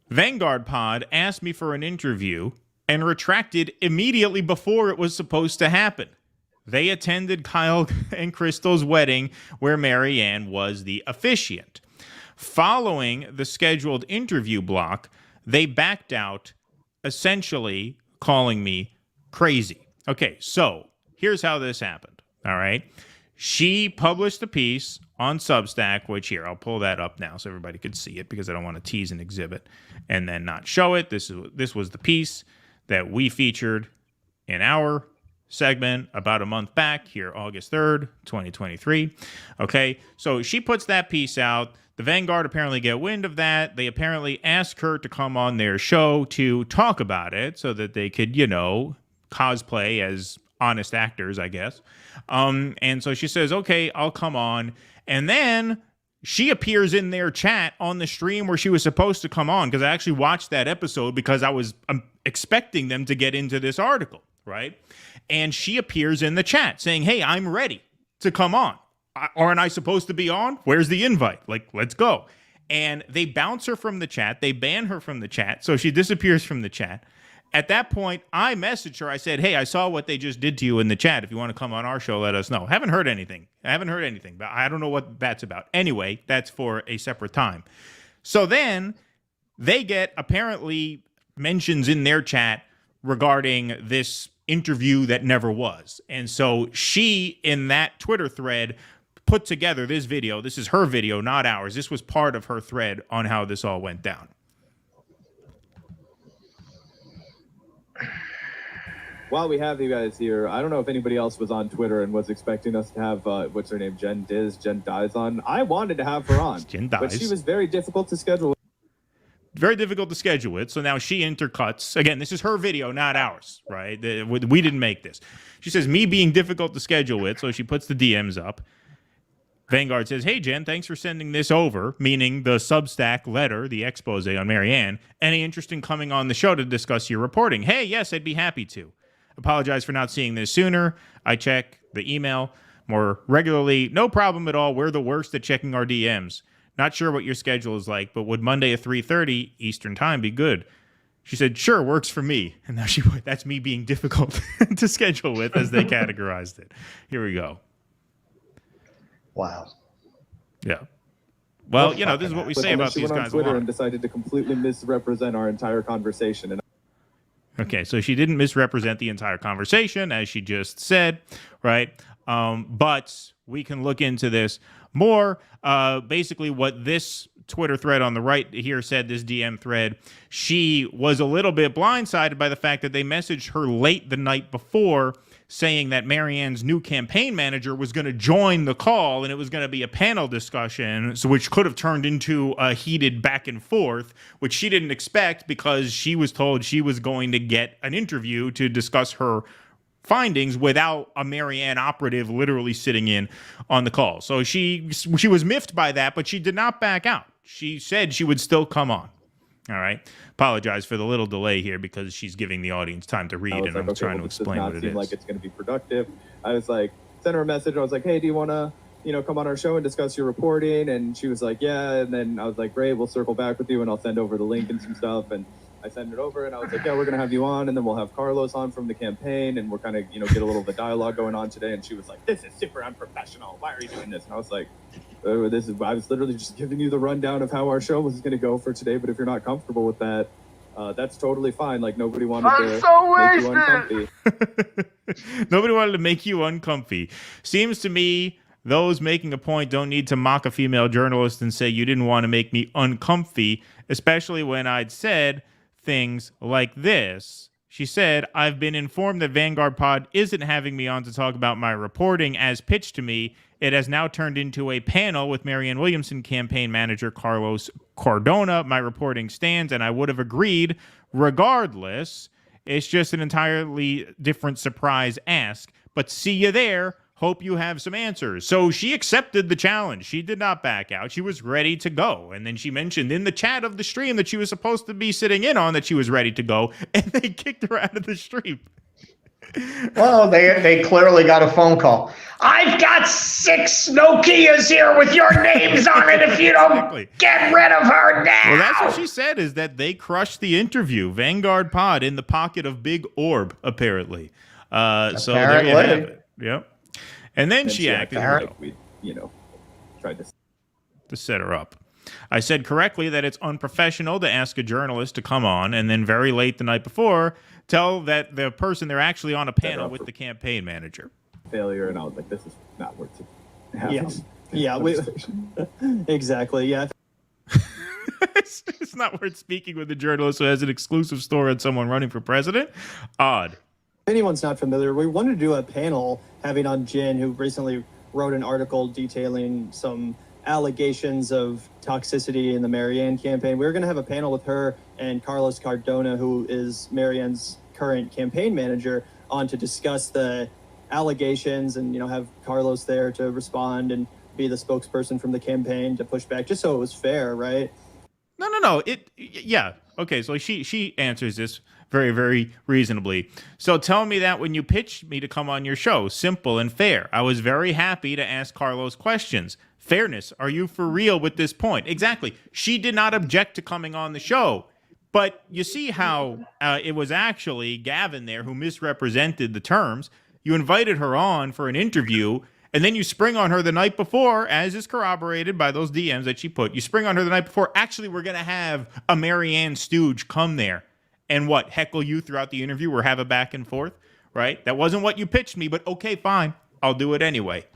Vanguard Pod asked me for an interview and retracted immediately before it was supposed to happen. They attended Kyle and Krystal's wedding where Marianne was the officiant. Following the scheduled interview block, they backed out, essentially calling me crazy. Okay, so here's how this happened, all right? She published a piece on Substack, which here, I'll pull that up now so everybody could see it because I don't want to tease an exhibit and then not show it. This was the piece that we featured in our segment about a month back here, August 3rd, 2023. Okay, so she puts that piece out. The Vanguard apparently get wind of that. They apparently ask her to come on their show to talk about it so that they could, you know, cosplay as honest actors, I guess. And so she says, okay, I'll come on. And then she appears in their chat on the stream where she was supposed to come on, because I actually watched that episode because I was expecting them to get into this article, right? And she appears in the chat saying, hey, I'm ready to come on. Aren't I supposed to be on? Where's the invite? Like, let's go. And they bounce her from the chat. They ban her from the chat. So she disappears from the chat. At that point, I messaged her. I said, hey, I saw what they just did to you in the chat. If you want to come on our show, let us know. Haven't heard anything. But I don't know what that's about. Anyway, that's for a separate time. So then they get apparently mentions in their chat regarding this interview that never was. And so she, in that Twitter thread, put together this video. This is her video, not ours. This was part of her thread on how this all went down. While we have you guys here, I don't know if anybody else was on Twitter and was expecting us to have, what's her name, Jenn Dize on. I wanted to have her on, Jenn Dize. but she was very difficult to schedule. Very difficult to schedule it. So now she intercuts. Again, this is her video, not ours, right? We didn't make this. She says, me being difficult to schedule it. So she puts the DMs up. Vanguard says, hey, Jen, thanks for sending this over, meaning the Substack letter, the expose on Marianne. Any interest in coming on the show to discuss your reporting? Hey, yes, I'd be happy to. Apologize for not seeing this sooner. I check the email more regularly. No problem at all. We're the worst at checking our DMs. Not sure what your schedule is like, but would Monday at 3:30 Eastern time be good? She said, sure, works for me. And now that's me being difficult to schedule with, as they categorized it. Here we go. Wow. Yeah. Well, you know, this is what we say about these guys. She went on Twitter and decided to completely misrepresent our entire conversation. Okay, so she didn't misrepresent the entire conversation, as she just said, right? But we can look into this more. Basically, what this Twitter thread on the right here said, this DM thread, she was a little bit blindsided by the fact that they messaged her late the night before saying that Marianne's new campaign manager was going to join the call and it was going to be a panel discussion, so which could have turned into a heated back and forth, which she didn't expect because she was told she was going to get an interview to discuss her findings without a Marianne operative literally sitting in on the call. So she was miffed by that, but she did not back out. She said she would still come on. All right. Apologize for the little delay here because she's giving the audience time to read, and I'm trying to explain what it is. Does not seem like it's going to be productive. I was like, sent her a message. I was like, hey, do you want to, come on our show and discuss your reporting? And she was like, yeah. And then I was like, great, we'll circle back with you and I'll send over the link and some stuff. And I sent it over and I was like, yeah, we're going to have you on. And then we'll have Carlos on from the campaign. And we're kind of, get a little bit of dialogue going on today. And she was like, this is super unprofessional. Why are you doing this? And I was like, I was literally just giving you the rundown of how our show was going to go for today. But if you're not comfortable with that, that's totally fine. Like, nobody wanted to make you uncomfy. Nobody wanted to make you uncomfy. Seems to me those making a point don't need to mock a female journalist and say you didn't want to make me uncomfy, especially when I'd said things like this. She said, I've been informed that Vanguard Pod isn't having me on to talk about my reporting as pitched to me. It has now turned into a panel with Marianne Williamson campaign manager Carlos Cardona. My reporting stands, and I would have agreed regardless. It's just an entirely different surprise ask. But see you there. Hope you have some answers. So she accepted the challenge. She did not back out. She was ready to go. And then she mentioned in the chat of the stream that she was supposed to be sitting in on that she was ready to go. And they kicked her out of the stream. Well, they clearly got a phone call. I've got 6 Nokias here with your names on it if you don't get rid of her now. Well, that's what she said, is that they crushed the interview. Vanguard Pod in the pocket of Big Orb, apparently. So there you have it. Yep. And then she acted like we, tried to set her up. I said correctly that it's unprofessional to ask a journalist to come on and then very late the night before tell that the person they're actually on a panel with the campaign manager. Failure, and I was like, this is not worth it. Yes. Yeah, exactly. Yeah. It's not worth speaking with a journalist who has an exclusive story on someone running for president. Odd. If anyone's not familiar, we wanted to do a panel having on Jenn, who recently wrote an article detailing some allegations of toxicity in the Marianne campaign. We were going to have a panel with her and Carlos Cardona, who is Marianne's current campaign manager, on to discuss the allegations and, have Carlos there to respond and be the spokesperson from the campaign to push back, just so it was fair, right? No. Yeah. Okay. So she answers this very, very reasonably. So tell me that when you pitched me to come on your show, simple and fair. I was very happy to ask Carlos questions. Fairness. Are you for real with this point? Exactly. She did not object to coming on the show. But you see how it was actually Gavin there who misrepresented the terms. You invited her on for an interview, and then you spring on her the night before, as is corroborated by those DMs that she put. You spring on her the night before. Actually, we're going to have a Marianne stooge come there and heckle you throughout the interview or have a back and forth, right? That wasn't what you pitched me, but okay, fine. I'll do it anyway,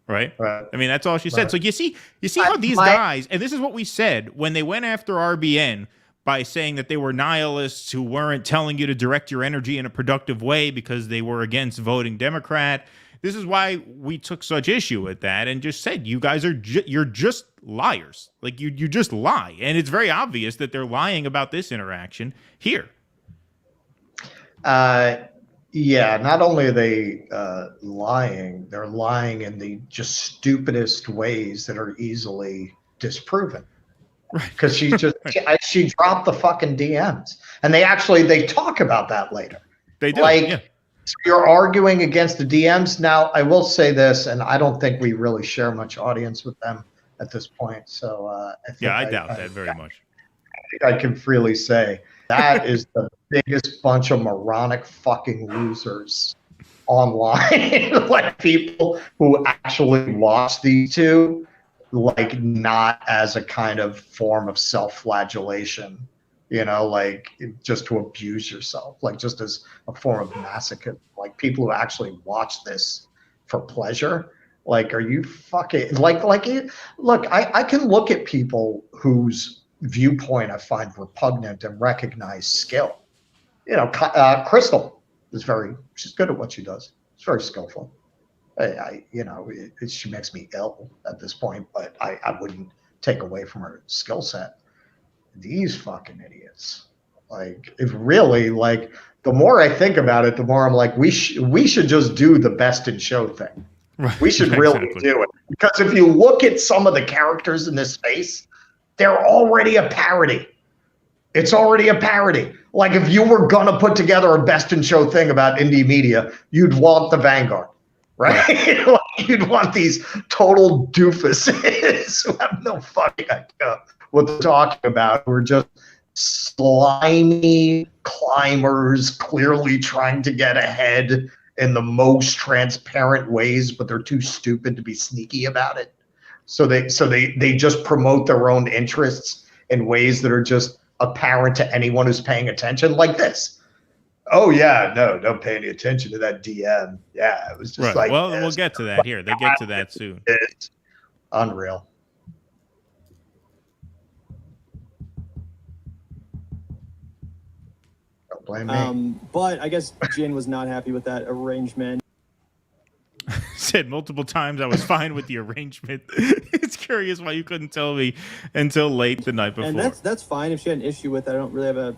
right? I mean, that's all she said. So you see how these guys, and this is what we said when they went after RBN, by saying that they were nihilists who weren't telling you to direct your energy in a productive way because they were against voting Democrat. This is why we took such issue with that and just said, you guys are you're just liars. Like you just lie. And it's very obvious that they're lying about this interaction here. Yeah, not only are they lying, they're lying in the just stupidest ways that are easily disproven. Because she just she dropped the fucking DMs, and they talk about that later. They do. So you're arguing against the DMs. Now I will say this, and I don't think we really share much audience with them at this point. So I doubt that very much. I think I can freely say that is the biggest bunch of moronic fucking losers online. Like people who actually watch these two. Like not as a kind of form of self-flagellation, like just to abuse yourself, like just as a form of masochism. Like people who actually watch this for pleasure. Like, are you fucking look? I can look at people whose viewpoint I find repugnant and recognize skill. Krystal is she's good at what she does. She's very skillful. She makes me ill at this point, but I wouldn't take away from her skill set. These fucking idiots, the more I think about it, the more I'm like, we should just do the best in show thing. Right. We should really do it, because if you look at some of the characters in this space, they're already a parody. It's already a parody. Like if you were gonna put together a best in show thing about indie media, you'd want the Vanguard. Right? You'd want these total doofuses who have no fucking idea what they're talking about. We're just slimy climbers, clearly trying to get ahead in the most transparent ways, but they're too stupid to be sneaky about it. So they just promote their own interests in ways that are just apparent to anyone who's paying attention, like this. Oh yeah, no, don't pay any attention to that DM. Yeah, it was just well, we'll get to that here. They get to that soon. It's unreal. Don't blame me. But I guess Jenn was not happy with that arrangement. Said multiple times I was fine with the arrangement. It's curious why you couldn't tell me until late the night before. And that's fine if she had an issue with it. I don't really have a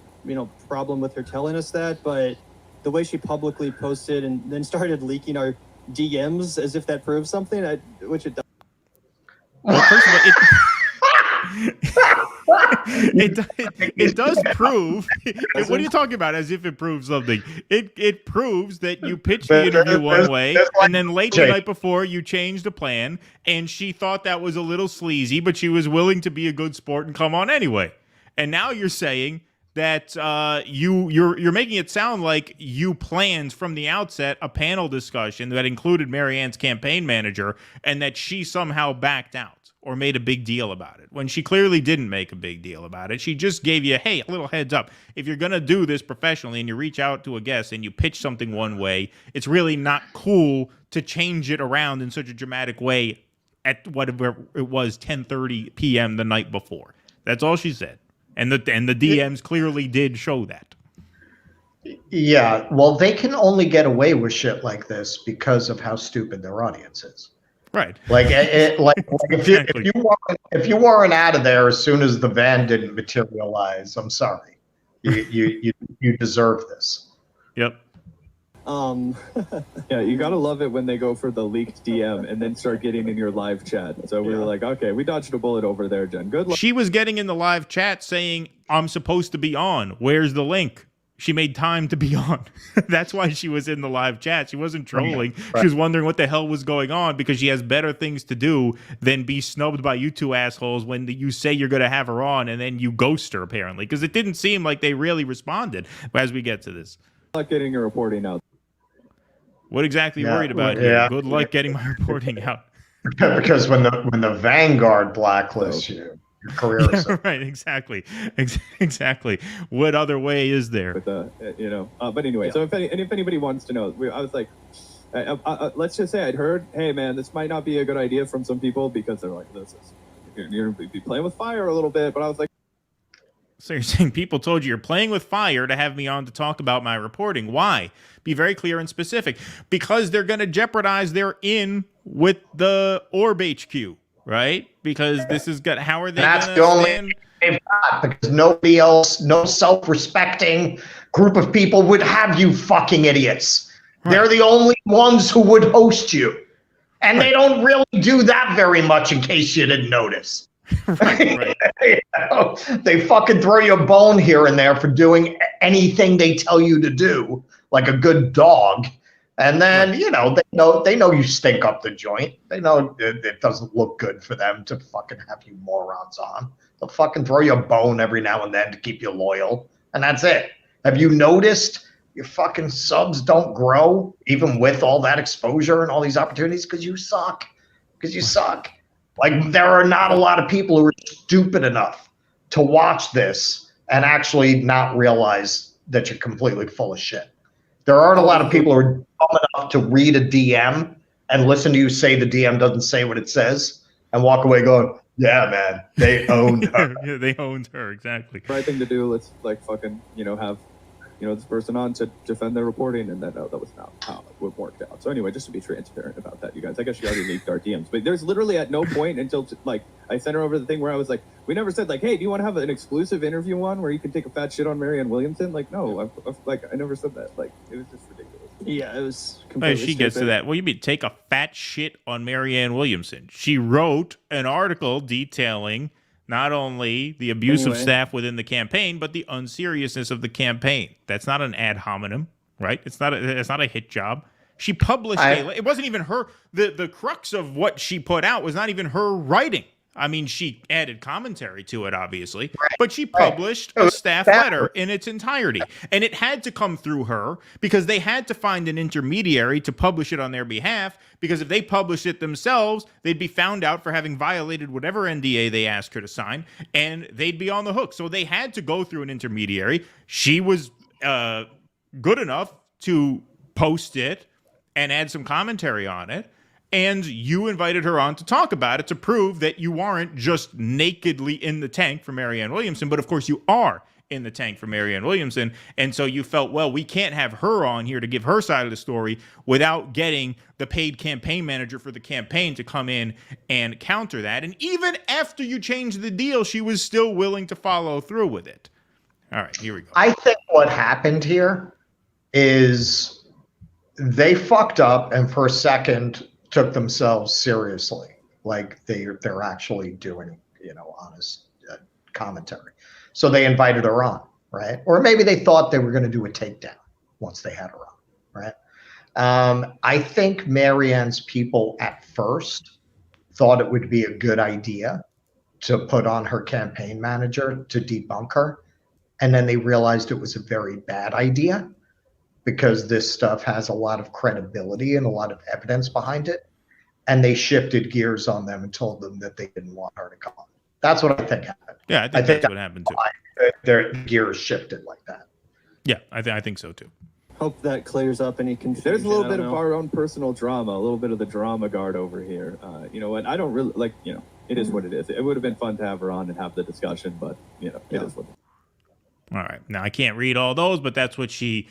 problem with her telling us that, but the way she publicly posted and then started leaking our DMs as if that proves something, which it does. Well, first of all, it does prove. What are you talking about? As if it proves something? It proves that you pitched the interview one way, and then late the night before you changed the plan, and she thought that was a little sleazy, but she was willing to be a good sport and come on anyway. And now you're saying that you're making it sound like you planned from the outset a panel discussion that included Marianne's campaign manager, and that she somehow backed out or made a big deal about it, when she clearly didn't make a big deal about it. She just gave you, hey, a little heads up. If you're going to do this professionally and you reach out to a guest and you pitch something one way, it's really not cool to change it around in such a dramatic way at whatever it was, 10:30 p.m. the night before. That's all she said. And the DMs clearly did show that. Yeah, well, they can only get away with shit like this because of how stupid their audience is. Right. Like, if you weren't out of there as soon as the van didn't materialize, I'm sorry, you deserve this. Yep. Yeah, you gotta love it when they go for the leaked DM and then start getting in your live chat. So we were like, okay, we dodged a bullet over there, Jen. Good luck. She was getting in the live chat saying, "I'm supposed to be on. Where's the link?" She made time to be on. That's why she was in the live chat. She wasn't trolling. Right. She was wondering what the hell was going on because she has better things to do than be snubbed by you two assholes when you say you're going to have her on and then you ghost her, apparently. Because it didn't seem like they really responded as we get to this. Good luck getting your reporting out. What exactly are you worried about here? Good luck getting my reporting out. Because when the Vanguard blacklists you, your career is right, exactly. What other way is there? But anyway, so if anybody wants to know, I was like, let's just say I'd heard, hey man, this might not be a good idea from some people because they're like, you're gonna be playing with fire a little bit. But I was like, so you're saying people told you you're playing with fire to have me on to talk about my reporting? Why? Be very clear and specific. Because they're going to jeopardize their in with the Orb HQ. Right? Because this is good. How are they? That's the only they've got, because nobody else, no self-respecting group of people would have you fucking idiots. Right. They're the only ones who would host you, and they don't really do that very much. In case you didn't notice, right. They fucking throw you a bone here and there for doing anything they tell you to do, like a good dog. And then, they know you stink up the joint. They know it doesn't look good for them to fucking have you morons on. They'll fucking throw you a bone every now and then to keep you loyal. And that's it. Have you noticed your fucking subs don't grow even with all that exposure and all these opportunities? Because you suck. Like, there are not a lot of people who are stupid enough to watch this and actually not realize that you're completely full of shit. There aren't a lot of people who are dumb enough to read a DM and listen to you say the DM doesn't say what it says and walk away going, yeah, man, they owned her. Yeah, they owned her, exactly. Right thing to do. Let's fucking, have, this person on to defend their reporting, and that was not how it worked out. So anyway, just to be transparent about that, you guys, I guess you already leaked our DMs, but there's literally at no point until I sent her over the thing where I was like, we never said hey, do you want to have an exclusive interview on where you can take a fat shit on Marianne Williamson? No, I never said that. It was just ridiculous. Yeah, it was completely she gets to that. Well, you mean take a fat shit on Marianne Williamson? She wrote an article detailing not only the abuse of staff within the campaign, but the unseriousness of the campaign. That's not an ad hominem, right? It's not a hit job. She published it wasn't even her. The crux of what she put out was not even her writing. I mean, she added commentary to it, obviously, but she published a staff letter in its entirety. And it had to come through her because they had to find an intermediary to publish it on their behalf, because if they published it themselves, they'd be found out for having violated whatever NDA they asked her to sign, and they'd be on the hook. So they had to go through an intermediary. She was good enough to post it and add some commentary on it. And you invited her on to talk about it to prove that you aren't just nakedly in the tank for Marianne Williamson, but of course you are in the tank for Marianne Williamson. And so you felt, well, we can't have her on here to give her side of the story without getting the paid campaign manager for the campaign to come in and counter that. And even after you changed the deal, she was still willing to follow through with it. All right, here we go. I think what happened here is they fucked up and for a second took themselves seriously, like they're actually doing honest commentary. So they invited her on, right? Or maybe they thought they were going to do a takedown once they had her on, right? I think Marianne's people at first thought it would be a good idea to put on her campaign manager to debunk her, and then they realized it was a very bad idea, because this stuff has a lot of credibility and a lot of evidence behind it. And they shifted gears on them and told them that they didn't want her to come on. That's what I think happened. Yeah, I think that's what happened too. Their gears shifted like that. Yeah, I think so too. Hope that clears up any confusion. There's a little bit of our own personal drama, a little bit of the drama guard over here. You know what? I don't really like. You know, it is what it is. It would have been fun to have her on and have the discussion, but you know, it is what it is. All right. Now, I can't read all those, but that's what she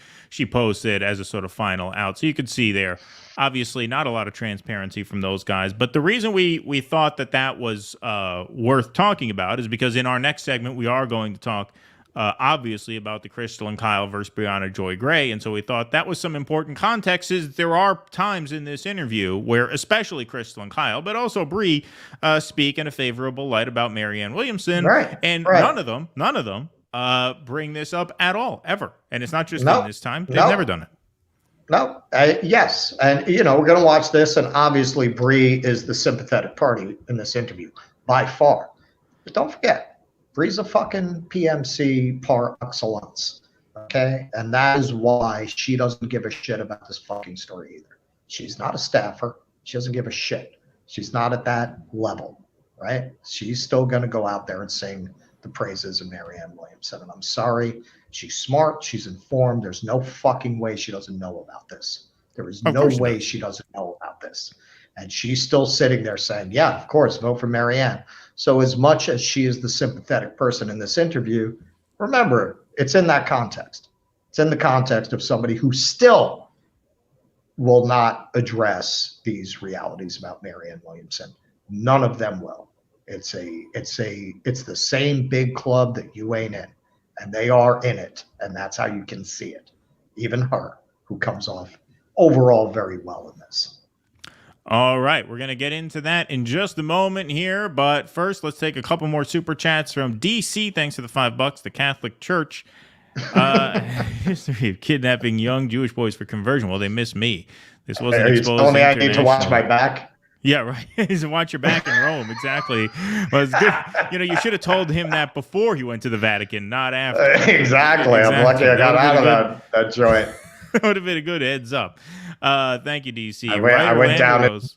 posted as a sort of final out. So you could see there, obviously, not a lot of transparency from those guys. But the reason we thought that was worth talking about is because in our next segment, we are going to talk, obviously, about the Krystal-Kyle versus Briahna Joy Gray. And so we thought that was some important context. Is there are times in this interview where especially Krystal-Kyle, but also Brie, speak in a favorable light about Marianne Williamson. Right. And right. none of them bring this up at all, ever. And it's not just in this time. They've never done it. No. Yes. And, you know, we're going to watch this. And obviously, Brie is the sympathetic party in this interview by far. But don't forget, Brie's a fucking PMC par excellence. Okay. And that is why she doesn't give a shit about this fucking story either. She's not a staffer. She doesn't give a shit. She's not at that level. Right. She's still going to go out there and sing the praises of Marianne Williamson. And I'm sorry, she's smart, she's informed. There's no fucking way she doesn't know about this. There is no way she doesn't know about this. And she's still sitting there saying, yeah, of course, vote for Marianne. So as much as she is the sympathetic person in this interview, remember, it's in that context. It's in the context of somebody who still will not address these realities about Marianne Williamson. None of them will. It's the same big club that you ain't in, and they are in it, and that's how you can see it. Even her, who comes off overall very well in this. All right, we're going to get into that in just a moment here, but first let's take a couple more super chats from DC. Thanks for the $5, the Catholic Church. History of kidnapping young Jewish boys for conversion. Well, they miss me. This wasn't exposed. Only I need to watch my back. Yeah, right. He's watch your back in Rome. Exactly. Well, it's good. You know, you should have told him that before he went to the Vatican, not after. Exactly. I'm lucky I got out of that joint. That would have been a good heads up. Thank you, DC. I went down and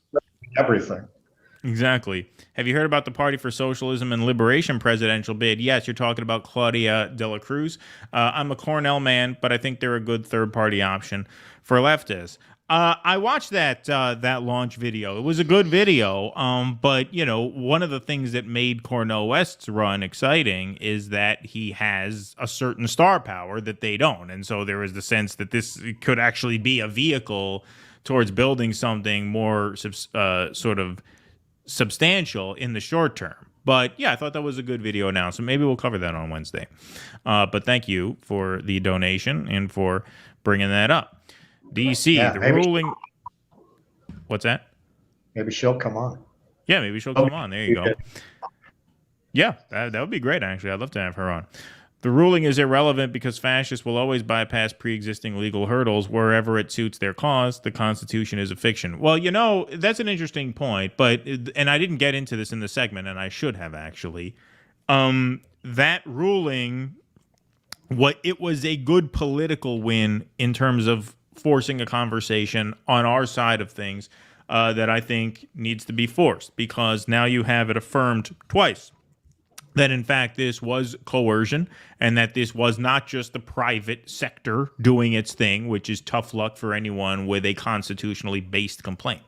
everything. Exactly. Have you heard about the Party for Socialism and Liberation presidential bid? Yes, you're talking about Claudia de la Cruz. I'm a Cornell man, but I think they're a good third-party option for leftists. I watched that launch video. It was a good video, but, you know, one of the things that made Cornel West's run exciting is that he has a certain star power that they don't. And so there was the sense that this could actually be a vehicle towards building something more sort of substantial in the short term. But, yeah, I thought that was a good video announcement. Maybe we'll cover that on Wednesday. But thank you for the donation and for bringing that up. DC, yeah, the ruling. What's that? Maybe she'll come on. Yeah, maybe she'll come on. There you go. Yeah, that would be great, actually. I'd love to have her on. The ruling is irrelevant because fascists will always bypass pre-existing legal hurdles wherever it suits their cause. The Constitution is a fiction. Well, you know, that's an interesting point, and I didn't get into this in the segment, and I should have, actually. That ruling, it was a good political win in terms of forcing a conversation on our side of things that I think needs to be forced, because now you have it affirmed twice that, in fact, this was coercion and that this was not just the private sector doing its thing, which is tough luck for anyone with a constitutionally based complaint.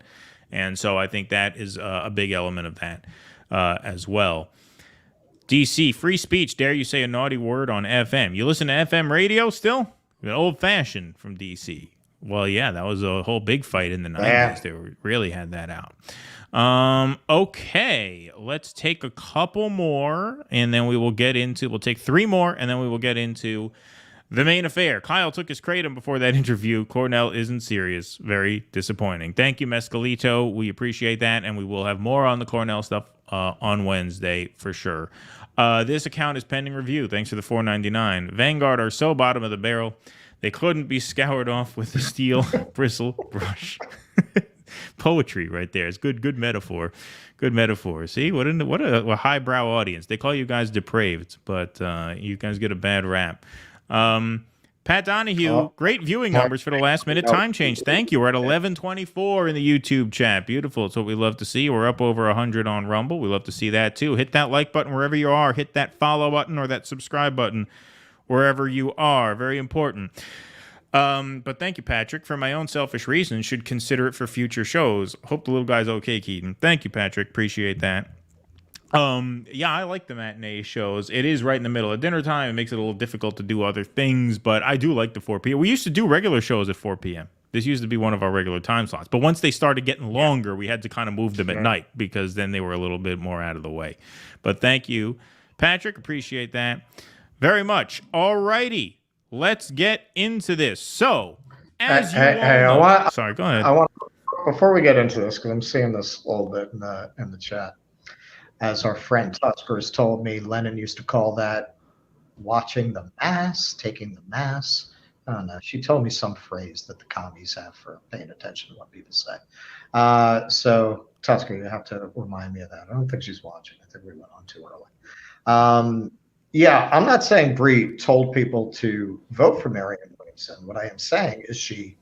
And so I think that is a big element of that as well. DC, free speech. Dare you say a naughty word on FM? You listen to FM radio still? Old-fashioned from DC. Well, yeah, that was a whole big fight in the 90s. Yeah. They really had that out. Okay, let's take a couple more, and then we'll take three more, and then we will get into the main affair. Kyle took his kratom before that interview. Cornell isn't serious. Very disappointing. Thank you, Mescalito. We appreciate that, and we will have more on the Cornell stuff on Wednesday for sure. This account is pending review. Thanks for the $4.99. Vanguard are so bottom of the barrel, they couldn't be scoured off with a steel bristle brush. Poetry right there. It's good metaphor. Good metaphor. See, what a highbrow audience. They call you guys depraved, but you guys get a bad rap. Pat Donahue, great viewing numbers for the last minute time change. Thank you. We're at 11:24 in the YouTube chat. Beautiful. It's what we love to see. We're up over 100 on Rumble. We love to see that too. Hit that like button wherever you are. Hit that follow button or that subscribe button wherever you are. Very important. But thank you, Patrick. For my own selfish reasons, should consider it for future shows. Hope the little guy's okay, Keaton. Thank you, Patrick. Appreciate that. Yeah, I like the matinee shows. It is right in the middle of dinner time. It makes it a little difficult to do other things, but I do like the 4 p.m. We used to do regular shows at 4 p.m. This used to be one of our regular time slots. But once they started getting longer, we had to kind of move them at night because then they were a little bit more out of the way. But thank you, Patrick. Appreciate that very much. All righty. Let's get into this. So, as you all know, sorry, go ahead. Before we get into this, because I'm seeing this a little bit in the chat, as our friend Tusker has told me, Lennon used to call that watching the mass, taking the mass. I don't know. She told me some phrase that the commies have for paying attention to what people say. So, Tusker, you have to remind me of that. I don't think she's watching. I think we went on too early. Yeah, I'm not saying Brie told people to vote for Marianne Williamson. What I am saying is she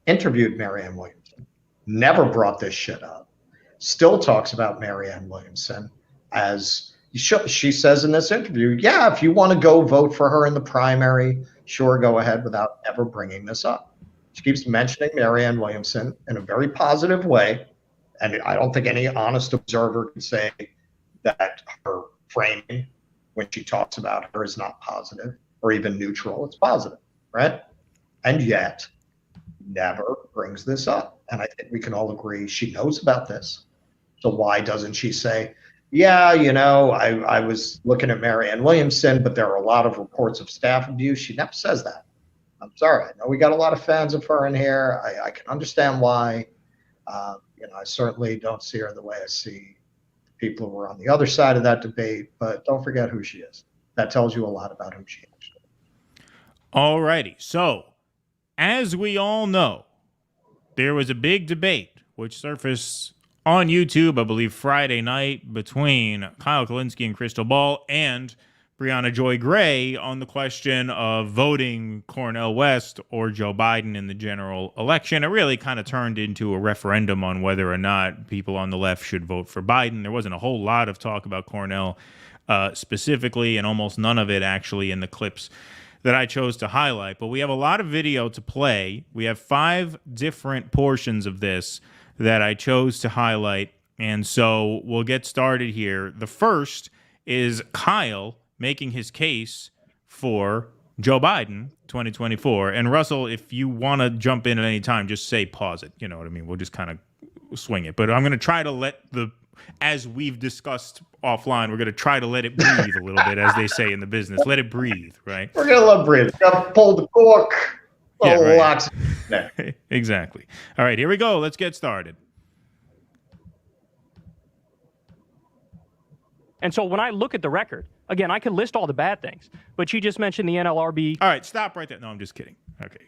interviewed Marianne Williamson, never brought this shit up, still talks about Marianne Williamson as she says in this interview, yeah, if you want to go vote for her in the primary, sure, go ahead, without ever bringing this up. She keeps mentioning Marianne Williamson in a very positive way, and I don't think any honest observer can say that her framing when she talks about her is not positive or even neutral. It's positive, right? And yet never brings this up. And I think we can all agree she knows about this. So why doesn't she say, yeah, you know, I was looking at Marianne Williamson, but there are a lot of reports of staff abuse. She never says that. I'm sorry. I know we got a lot of fans of her in here. I can understand why. You know, I certainly don't see her the way I see people who are on the other side of that debate, but don't forget who she is. That tells you a lot about who she is. All righty. So, as we all know, there was a big debate which surfaced on YouTube, I believe Friday night, between Kyle Kulinski and Krystal-Kyle and Briahna Joy Gray on the question of voting Cornel West or Joe Biden in the general election. It really kind of turned into a referendum on whether or not people on the left should vote for Biden. There wasn't a whole lot of talk about Cornel specifically, and almost none of it actually in the clips that I chose to highlight. But we have a lot of video to play. We have 5 different portions of this that I chose to highlight. And so we'll get started here. The first is Kyle making his case for Joe Biden 2024. And Russell, if you want to jump in at any time, just say pause it. You know what I mean? We'll just kind of swing it. But I'm going to try to let as we've discussed offline, we're going to try to let it breathe a little bit, as they say in the business. Let it breathe, right? We're going to let it breathe. Got to pull the cork. Yeah, right. Exactly. All right, here we go. Let's get started. And so when I look at the record, again, I can list all the bad things, but you just mentioned the NLRB. All right, stop right there. No, I'm just kidding. Okay.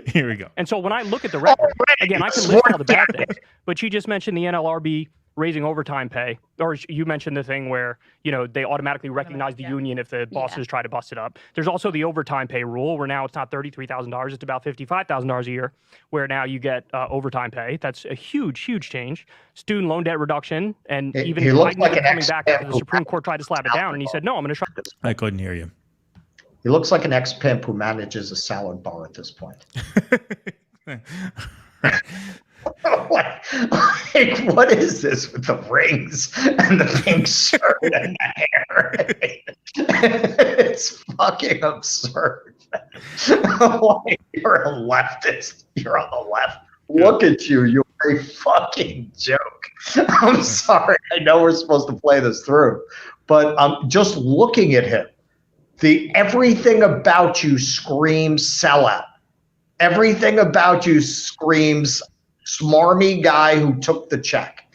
Here we go. And so when I look at the record, again, I can list all the bad things, but you just mentioned the NLRB raising overtime pay, or you mentioned the thing where, you know, they automatically recognize the union if the bosses try to bust it up. There's also the overtime pay rule where now it's not $33,000, it's about $55,000 a year, where now you get overtime pay. That's a huge, huge change. Student loan debt reduction, and even Biden coming back after the Supreme Court tried to slap it down, and he said, no, I'm going to try this. I couldn't hear you. He looks like an ex-pimp who manages a salad bar at this point. Like, what is this with the rings and the pink shirt and the hair? It's fucking absurd. Like, you're a leftist. You're on the left. Look at you. You're a fucking joke. I'm sorry. I know we're supposed to play this through, but just looking at him, everything about you screams sellout. Everything about you screams smarmy guy who took the check,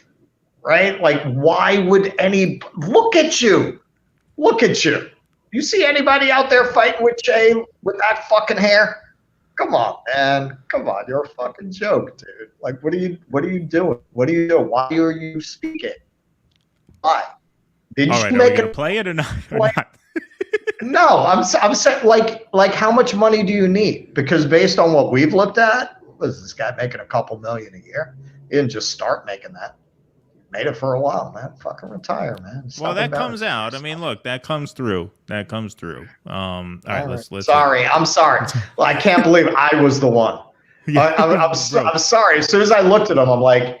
right? Like, why would look at you? Look at you. You see anybody out there fighting with Jay with that fucking hair? Come on, man. Come on. You're a fucking joke, dude. Like, what are you doing? What are you doing? Why are you speaking? Why? Did All you right, make it play it or not? No, I'm saying, like how much money do you need? Because based on what we've looked at, was this guy making a couple million a year? He didn't just start making that. He made it for a while, man. Fucking retire, man. Well, that comes out. I mean, look, that comes through. All right, let's. Sorry, I'm sorry. Well, I can't believe I was the one. I'm sorry. As soon as I looked at him, I'm like,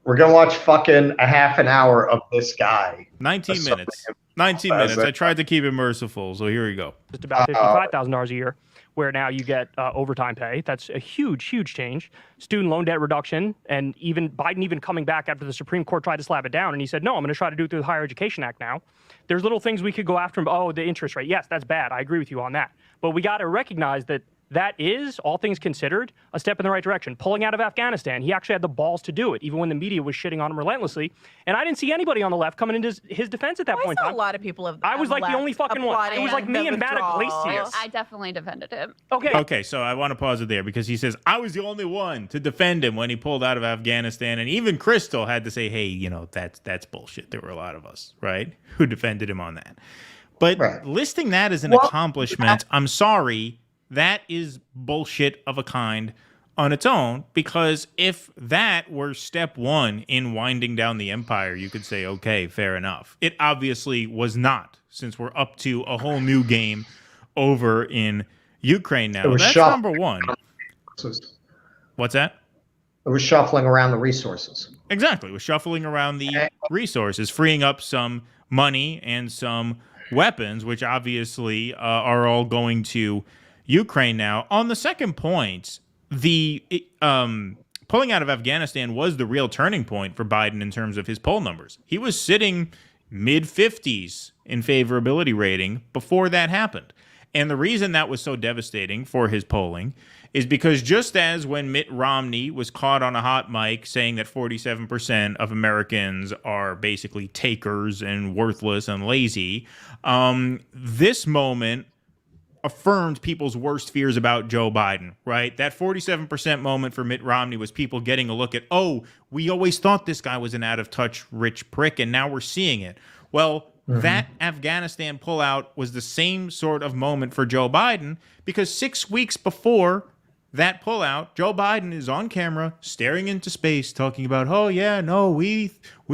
we're gonna watch fucking a half an hour of this guy. 19 minutes. 19 minutes. I tried to keep it merciful, so here we go. Just about $55,000 a year, where now you get overtime pay. That's a huge, huge change. Student loan debt reduction, and even Biden coming back after the Supreme Court tried to slap it down, and he said, no, I'm going to try to do it through the Higher Education Act now. There's little things we could go after him. Oh, the interest rate. Yes, that's bad. I agree with you on that. But we got to recognize that that is, all things considered, a step in the right direction. Pulling out of Afghanistan, he actually had the balls to do it, even when the media was shitting on him relentlessly. And I didn't see anybody on the left coming into his defense at that point in time. A lot of people have. I was like the only fucking one. It was like me and Matt Iglesias. I definitely defended him. Okay, so I want to pause it there because he says, I was the only one to defend him when he pulled out of Afghanistan. And even Krystal had to say, hey, that's bullshit. There were a lot of us, right, who defended him on that. But listing that as an accomplishment, I'm sorry, that is bullshit of a kind on its own, because if that were step one in winding down the empire, you could say, okay, fair enough. It obviously was not, since we're up to a whole new game over in Ukraine now. That's number one. What's that? It was shuffling around the resources. Exactly. It was shuffling around the resources, freeing up some money and some weapons, which obviously are all going to Ukraine now. On the second point, the pulling out of Afghanistan was the real turning point for Biden in terms of his poll numbers. He was sitting mid-50s in favorability rating before that happened. And the reason that was so devastating for his polling is because just as when Mitt Romney was caught on a hot mic saying that 47% of Americans are basically takers and worthless and lazy, this moment affirmed people's worst fears about Joe Biden, right? That 47% moment for Mitt Romney was people getting a look at, oh, we always thought this guy was an out-of-touch rich prick, and now we're seeing it. Well, that Afghanistan pullout was the same sort of moment for Joe Biden, because 6 weeks before that pullout, Joe Biden is on camera staring into space talking about, oh, yeah, no, we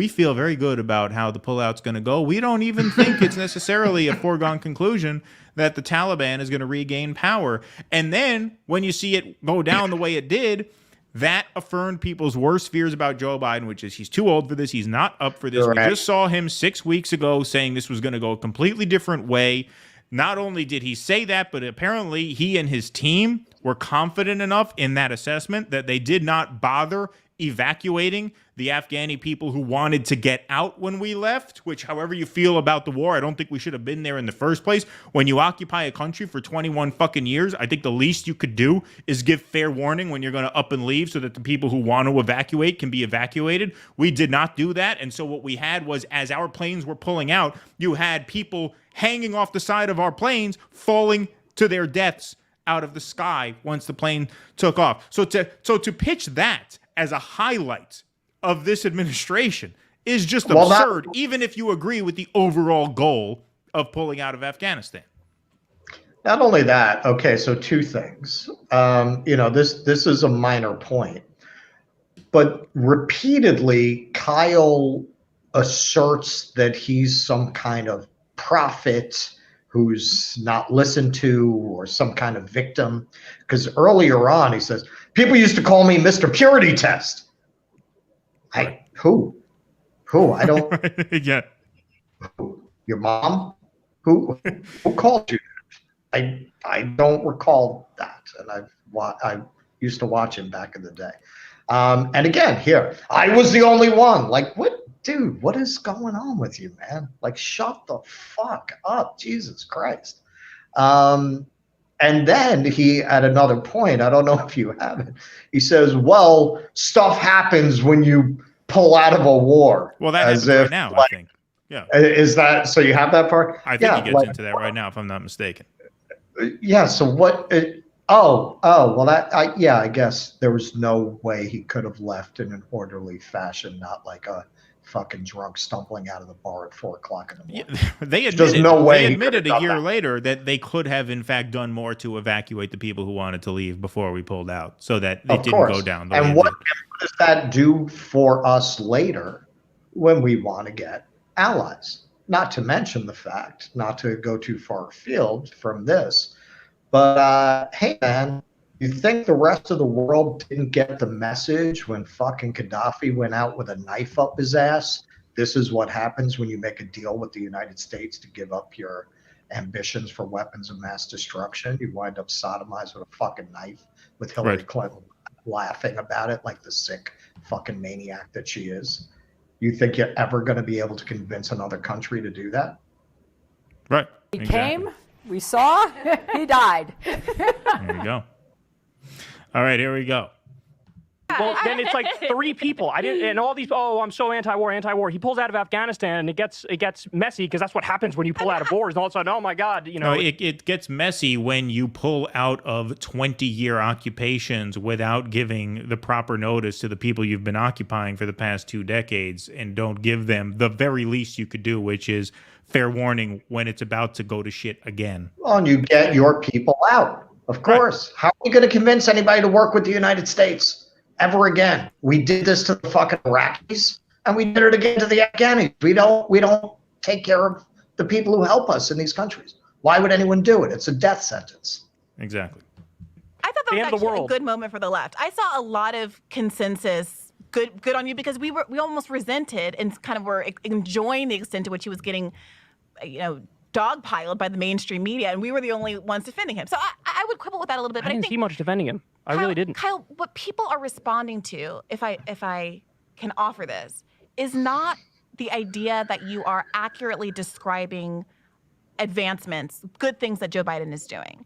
feel very good about how the pullout's going to go. We don't even think it's necessarily a foregone conclusion that the Taliban is going to regain power. And then when you see it go down the way it did, that affirmed people's worst fears about Joe Biden, which is he's too old for this. He's not up for this. We just saw him 6 weeks ago saying this was going to go a completely different way. Not only did he say that, but apparently he and his team were confident enough in that assessment that they did not bother evacuating the Afghani people who wanted to get out when we left, which, however you feel about the war, I don't think we should have been there in the first place. When you occupy a country for 21 fucking years, I think the least you could do is give fair warning when you're going to up and leave so that the people who want to evacuate can be evacuated. We did not do that. And so what we had was, as our planes were pulling out, you had people hanging off the side of our planes, falling to their deaths out of the sky once the plane took off. So to pitch that as a highlight of this administration is just absurd, even if you agree with the overall goal of pulling out of Afghanistan. Not only that, okay, so two things. This is a minor point, but repeatedly Kyle asserts that he's some kind of prophet who's not listened to or some kind of victim. Because earlier on he says, people used to call me Mr. Purity Test. Who? I don't. Yeah. Who? Your mom? Who called you that? I don't recall that, and I used to watch him back in the day. And again, here I was the only one. Like, what, dude? What is going on with you, man? Like, shut the fuck up, Jesus Christ. And then he, at another point, I don't know if you have it, he says, well, stuff happens when you pull out of a war. Well, that happens right now, I think. Yeah. Is that, so you have that part? I think he gets into that right now, if I'm not mistaken. Yeah, so what, well, I guess there was no way he could have left in an orderly fashion, not like a fucking drunk stumbling out of the bar at 4 o'clock in the morning. Yeah, they admitted a year later that they could have in fact done more to evacuate the people who wanted to leave before we pulled out, so that it didn't go down. And what does that do for us later when we want to get allies. Not to mention the fact, not to go too far afield from this, but hey, man, you think the rest of the world didn't get the message when fucking Gaddafi went out with a knife up his ass? This is what happens when you make a deal with the United States to give up your ambitions for weapons of mass destruction. You wind up sodomized with a fucking knife, with Hillary Clinton laughing about it like the sick fucking maniac that she is. You think you're ever going to be able to convince another country to do that? Right. He came, we saw, he died. There you go. All right, here we go. Well, then it's like three people. And all these. Oh, I'm so anti-war. He pulls out of Afghanistan, and it gets messy because that's what happens when you pull out of wars. And all of a sudden, oh my God, you know. No, it gets messy when you pull out of 20-year occupations without giving the proper notice to the people you've been occupying for the past 2 decades, and don't give them the very least you could do, which is fair warning when it's about to go to shit again. Well, and you get your people out, of course. Right. How are we going to convince anybody to work with the United States ever again? We did this to the fucking Iraqis, and we did it again to the Afghanis. We don't take care of the people who help us in these countries. Why would anyone do it? It's a death sentence. Exactly. I thought that was actually a good moment for the left. I saw a lot of consensus. Good on you, because we almost resented and kind of were enjoying the extent to which he was getting, dogpiled by the mainstream media, and we were the only ones defending him. So I would quibble with that a little bit. But I didn't see much defending him. I really didn't. Kyle, what people are responding to, if I can offer this, is not the idea that you are accurately describing advancements, good things that Joe Biden is doing.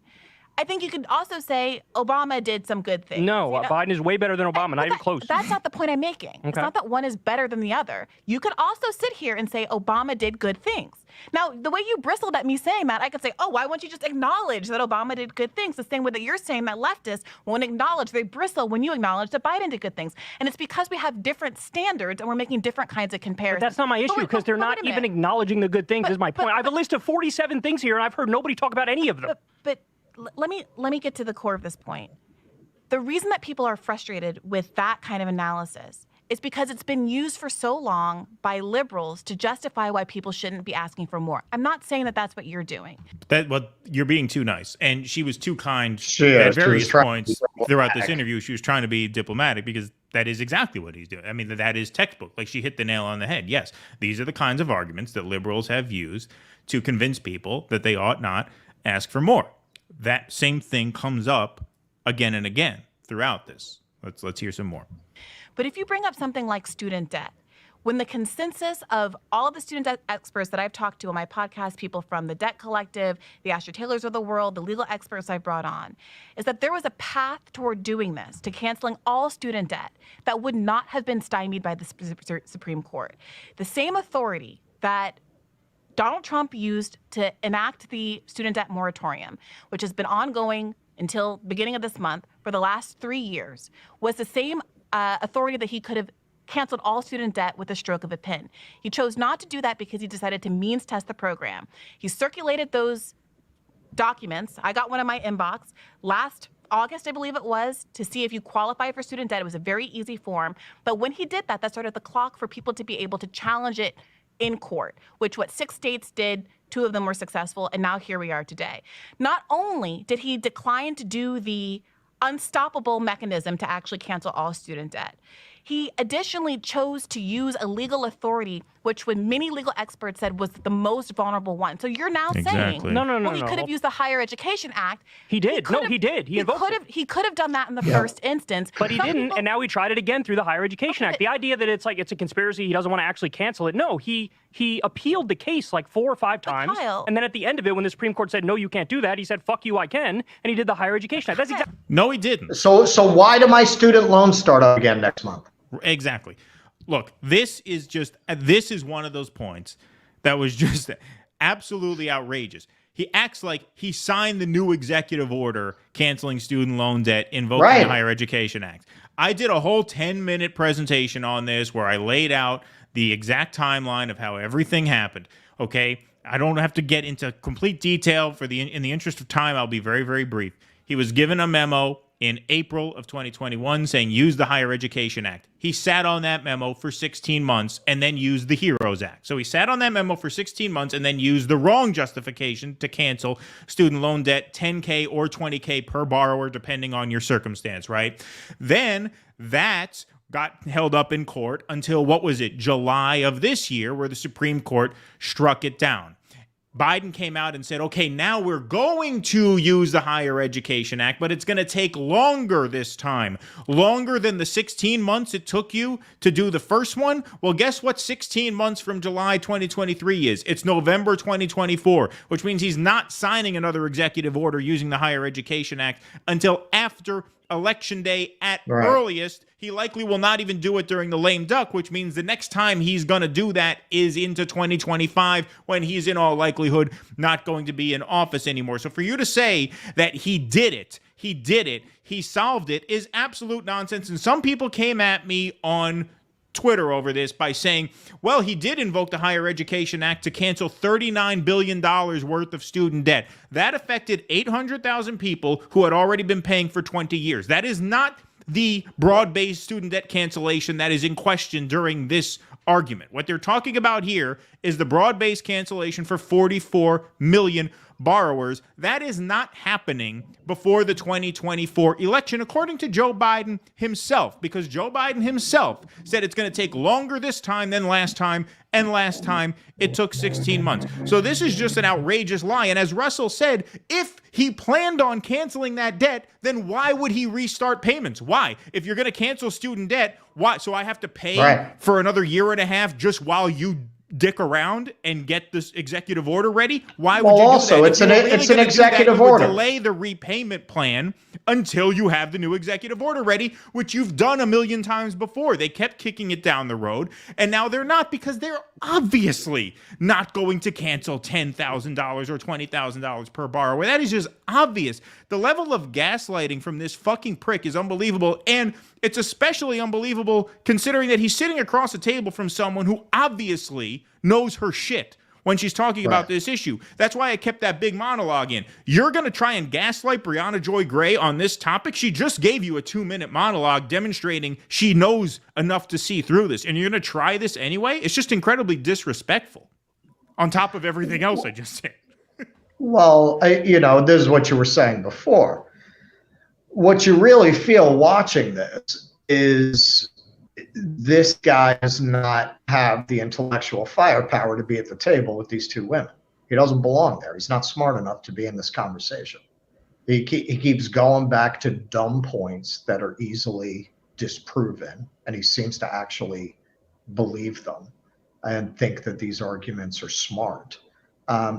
I think you could also say Obama did some good things. No, Biden is way better than Obama, not even close. That's not the point I'm making. Okay. It's not that one is better than the other. You could also sit here and say Obama did good things. Now, the way you bristled at me saying that, I could say, oh, why won't you just acknowledge that Obama did good things? The same way that you're saying that leftists won't acknowledge, they bristle when you acknowledge that Biden did good things. And it's because we have different standards and we're making different kinds of comparisons. But that's not my issue, because they're not even acknowledging the good things is my point. I have a list of 47 things here, and I've heard nobody talk about any of them. But let me get to the core of this point. The reason that people are frustrated with that kind of analysis is because it's been used for so long by liberals to justify why people shouldn't be asking for more. I'm not saying that that's what you're doing. You're being too nice, and she was too kind at various points throughout this interview. She was trying to be diplomatic, because that is exactly what he's doing. I mean, that is textbook. Like, she hit the nail on the head. Yes, these are the kinds of arguments that liberals have used to convince people that they ought not ask for more. That same thing comes up again and again throughout this. Let's hear some more. But if you bring up something like student debt, when the consensus of all of the student debt experts that I've talked to on my podcast, people from the Debt Collective, the Asher Taylors of the world, the legal experts I've brought on, is that there was a path toward doing this, to canceling all student debt, that would not have been stymied by the Supreme Court. The same authority that Donald Trump used to enact the student debt moratorium, which has been ongoing until beginning of this month for the last 3 years, was the same authority that he could have canceled all student debt with a stroke of a pen. He chose not to do that because he decided to means test the program. He circulated those documents. I got one in my inbox last August, I believe it was, to see if you qualify for student debt. It was a very easy form. But when he did that, that started the clock for people to be able to challenge it in court, which what 6 states did, 2 of them were successful, and now here we are today. Not only did he decline to do the unstoppable mechanism to actually cancel all student debt, he additionally chose to use a legal authority, which when many legal experts said was the most vulnerable one. So you're now saying, no, he could have used the Higher Education Act. He did. He did. He invoked it. He could have done that in the first instance. But he didn't, and now he tried it again through the Higher Education Act. The idea that it's a conspiracy, he doesn't want to actually cancel it. No, he appealed the case like 4 or 5 times. Kyle, and then at the end of it, when the Supreme Court said, no, you can't do that, he said, fuck you, I can. And he did the Higher Education Act. That's exactly. No, he didn't. So why do my student loans start up again next month? Exactly. Look, this is one of those points that was just absolutely outrageous. He acts like he signed the new executive order canceling student loan debt, invoking the Higher Education Act. I did a whole 10-minute presentation on this where I laid out the exact timeline of how everything happened. Okay? I don't have to get into complete detail in the interest of time. I'll be very, very brief. He was given a memo in April of 2021 saying use the Higher Education Act. He sat on that memo for 16 months and then used the HEROES Act. So he sat on that memo for 16 months and then used the wrong justification to cancel student loan debt, $10K or $20K per borrower, depending on your circumstance, right? Then that got held up in court until, what was it, July of this year, where the Supreme Court struck it down. Biden came out and said, okay, now we're going to use the Higher Education Act, but it's going to take longer this time. Longer than the 16 months it took you to do the first one? Well, guess what 16 months from July 2023 is? It's November 2024, which means he's not signing another executive order using the Higher Education Act until after Election Day at earliest. He likely will not even do it during the lame duck, which means the next time he's going to do that is into 2025, when he's in all likelihood not going to be in office anymore. So for you to say that he did it, he solved it, is absolute nonsense. And some people came at me on Twitter over this by saying, well, he did invoke the Higher Education Act to cancel $39 billion worth of student debt. That affected 800,000 people who had already been paying for 20 years. That is not the broad-based student debt cancellation that is in question during this argument. What they're talking about here is the broad-based cancellation for 44 million borrowers. That is not happening before the 2024 election, according to Joe Biden himself, because Joe Biden himself said it's going to take longer this time than last time, and last time it took 16 months. So this is just an outrageous lie. And as Russell said, if he planned on canceling that debt, then why would he restart payments? Why? If you're going to cancel student debt, why? So I have to pay for another year and a half just while you dick around and get this executive order ready? Why would you do also, that? it's an executive order. Delay the repayment plan until you have the new executive order ready, which you've done a million times before. They kept kicking it down the road, and now they're not, because they're obviously not going to cancel $10,000 or $20,000 per borrower. That is just obvious. The level of gaslighting from this fucking prick is unbelievable, and it's especially unbelievable considering that he's sitting across the table from someone who obviously knows her shit when she's talking about this issue. That's why I kept that big monologue in. You're going to try and gaslight Briahna Joy Gray on this topic? She just gave you a 2-minute monologue demonstrating she knows enough to see through this, and you're going to try this anyway? It's just incredibly disrespectful on top of everything else I just said. Well, this is what you were saying before. What you really feel watching this is this guy does not have the intellectual firepower to be at the table with these two women. He doesn't belong there. He's not smart enough to be in this conversation. He keeps going back to dumb points that are easily disproven, and he seems to actually believe them and think that these arguments are smart.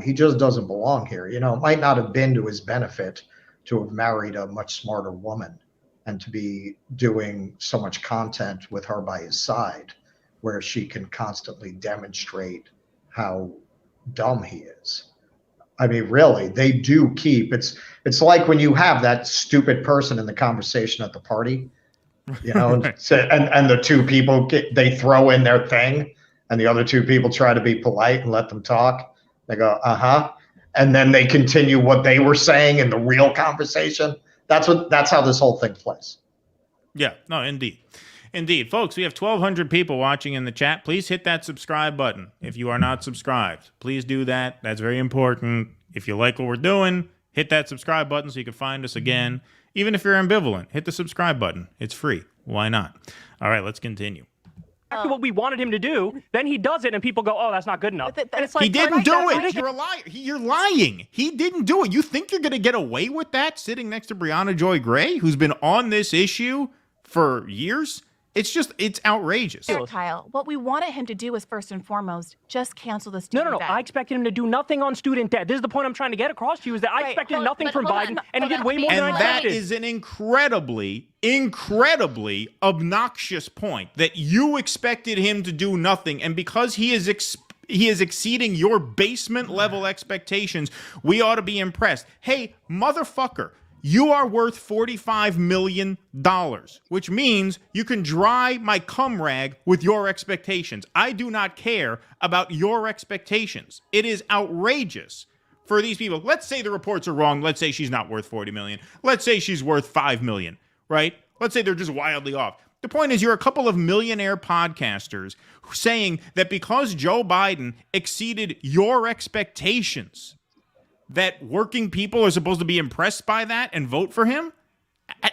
He just doesn't belong here. It might not have been to his benefit to have married a much smarter woman and to be doing so much content with her by his side, where she can constantly demonstrate how dumb he is. I mean, really, they do keep, it's like when you have that stupid person in the conversation at the party, and the two people, they throw in their thing, and the other two people try to be polite and let them talk. They go, and then they continue what they were saying in the real conversation. That's how this whole thing plays. Yeah, no, indeed. Indeed. Folks, we have 1,200 people watching in the chat. Please hit that subscribe button if you are not subscribed. Please do that. That's very important. If you like what we're doing, hit that subscribe button so you can find us again. Even if you're ambivalent, hit the subscribe button. It's free. Why not? All right, let's continue. Exactly what we wanted him to do, then he does it, and people go, "Oh, that's not good enough." And it's like, he didn't do it. You're a liar. You're lying. He didn't do it. You think you're going to get away with that sitting next to Briahna Joy Gray, who's been on this issue for years? It's outrageous. Kyle, what we wanted him to do is first and foremost just cancel the student No. debt. I expected him to do nothing on student debt. This is the point I'm trying to get across to you, is that I expected nothing from Biden, and he did way more than I expected. And that is an incredibly obnoxious point, that you expected him to do nothing, and because he is exceeding your basement level expectations, we ought to be impressed. Hey, motherfucker. You are worth $45 million, which means you can dry my cum rag with your expectations. I do not care about your expectations. It is outrageous for these people. Let's say the reports are wrong. Let's say she's not worth $40 million. Let's say she's worth $5 million, right? Let's say they're just wildly off. The point is, you're a couple of millionaire podcasters saying that because Joe Biden exceeded your expectations, that working people are supposed to be impressed by that and vote for him?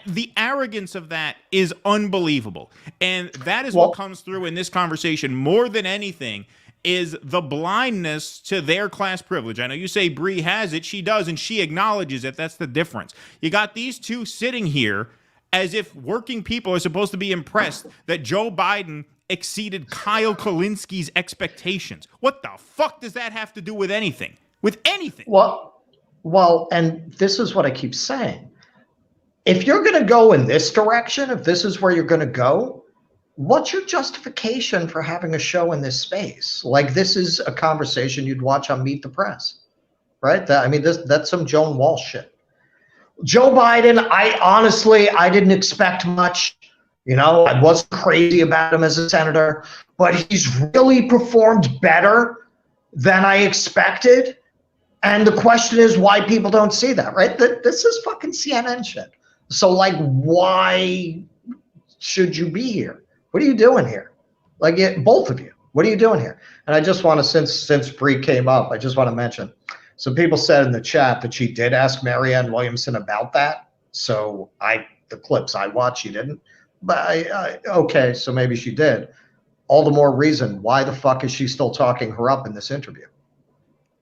The arrogance of that is unbelievable. And that is what comes through in this conversation more than anything, is the blindness to their class privilege. I know you say Brie has it. She does, and she acknowledges it. That's the difference. You got these two sitting here as if working people are supposed to be impressed that Joe Biden exceeded Kyle Kulinski's expectations. What the fuck does that have to do with anything? With anything? Well, and this is what I keep saying. If you're going to go in this direction, if this is where you're going to go, what's your justification for having a show in this space? Like, this is a conversation you'd watch on Meet the Press, right? That's some Joan Walsh shit. Joe Biden, I didn't expect much. I wasn't crazy about him as a senator, but he's really performed better than I expected. And the question is why people don't see that, right? This is fucking CNN shit. So, like, why should you be here? What are you doing here? Like, both of you, what are you doing here? And I just want to, since Brie came up, I just want to mention, some people said in the chat that she did ask Marianne Williamson about that. So the clips I watched, she didn't. But okay, so maybe she did. All the more reason. Why the fuck is she still talking her up in this interview?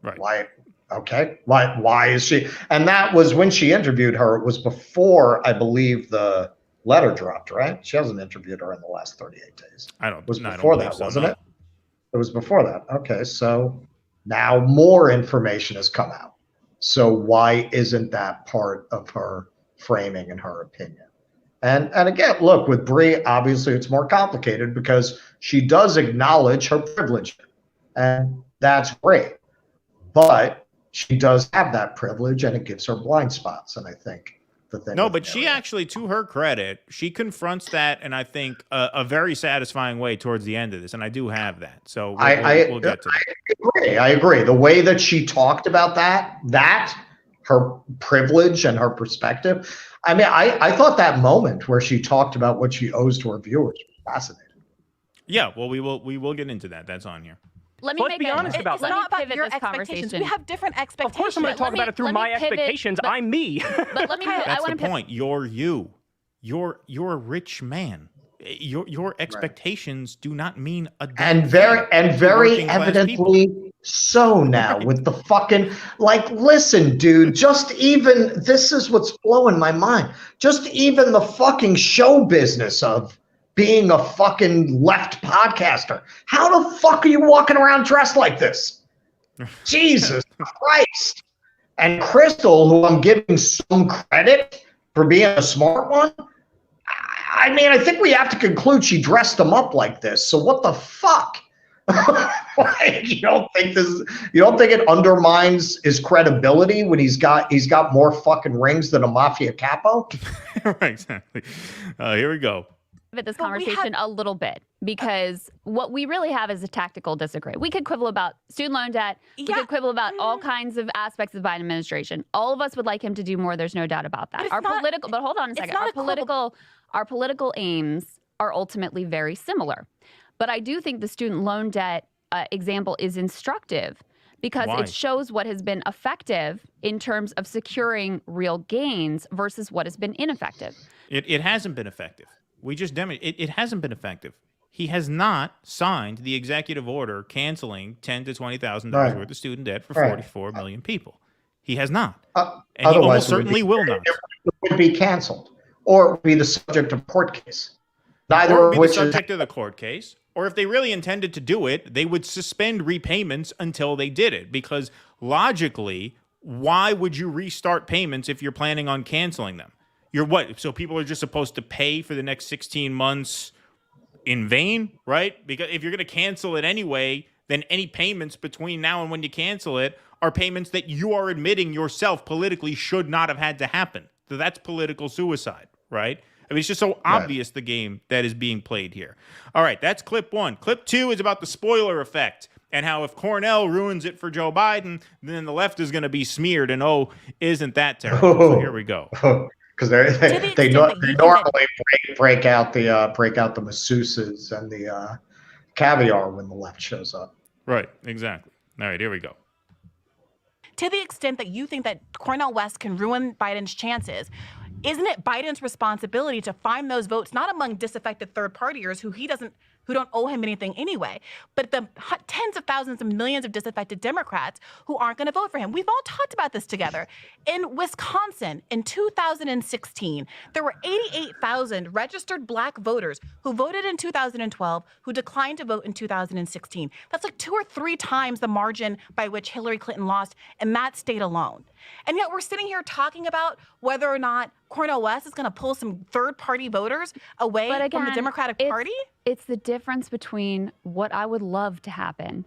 Right. Why? Okay. Why is she? And that was when she interviewed her. It was before, I believe, the letter dropped, right? She hasn't interviewed her in the last 38 days. It was before that, wasn't it? It was before that. Okay, so now more information has come out. So why isn't that part of her framing and her opinion? And again, look, with Brie, obviously it's more complicated because she does acknowledge her privilege. And that's great. But she does have that privilege and it gives her blind spots. And I think the thing. No, but she actually, to her credit, she confronts that in, I think, a very satisfying way towards the end of this. And I do have that. So we'll get to that. I agree. The way that she talked about that, her privilege and her perspective. I mean, I thought that moment where she talked about what she owes to her viewers was fascinating. Yeah, well, we will get into that. That's on here. Let me be honest about that. It's not about your expectations. We have different expectations. Of course, I'm going to talk about it through my expectations. I'm me. But let me. That's the point. You're you. You're a rich man. Your expectations do not mean a and very evidently so now with the fucking, like, listen, dude, just even, this is what's blowing my mind. Just even the fucking show business of being a fucking left podcaster. How the fuck are you walking around dressed like this? Jesus Christ. And Krystal, who I'm giving some credit for being a smart one, I mean, I think we have to conclude she dressed him up like this. So what the fuck? Like, you don't think it undermines his credibility when he's got more fucking rings than a mafia capo? Right, exactly. Here we go. This conversation a little bit, because what we really have is a tactical disagreement. We could quibble about student loan debt. We could quibble about all kinds of aspects of the Biden administration. All of us would like him to do more. There's no doubt about that. But hold on a second. Our political aims are ultimately very similar. But I do think the student loan debt example is instructive because it shows what has been effective in terms of securing real gains versus what has been ineffective. It hasn't been effective. We just demonstrated it hasn't been effective. He has not signed the executive order canceling $10,000 to $20,000 worth of student debt for 44 million people. He has not. And he almost certainly will not. It would be canceled or be the subject of a court case. Neither of which is the subject of the court case. Or if they really intended to do it, they would suspend repayments until they did it. Because logically, why would you restart payments if you're planning on canceling them? You're what? So people are just supposed to pay for the next 16 months in vain, right? Because if you're going to cancel it anyway, then any payments between now and when you cancel it are payments that you are admitting yourself politically should not have had to happen. So that's political suicide, right? I mean, it's just so obvious the game that is being played here. All right, that's clip one. Clip two is about the spoiler effect and how if Cornell ruins it for Joe Biden, then the left is going to be smeared. And isn't that terrible? So here we go. Because they normally break out the masseuses and the caviar when the left shows up. Right, exactly. All right, here we go. To the extent that you think that Cornel West can ruin Biden's chances, isn't it Biden's responsibility to find those votes, not among disaffected third partiers who don't owe him anything anyway, but the tens of thousands and millions of disaffected Democrats who aren't going to vote for him? We've all talked about this together. In Wisconsin, in 2016, there were 88,000 registered black voters who voted in 2012 who declined to vote in 2016. That's like 2 or 3 times the margin by which Hillary Clinton lost in that state alone. And yet we're sitting here talking about whether or not Cornel West is going to pull some third-party voters away from the Democratic Party? It's the difference between what I would love to happen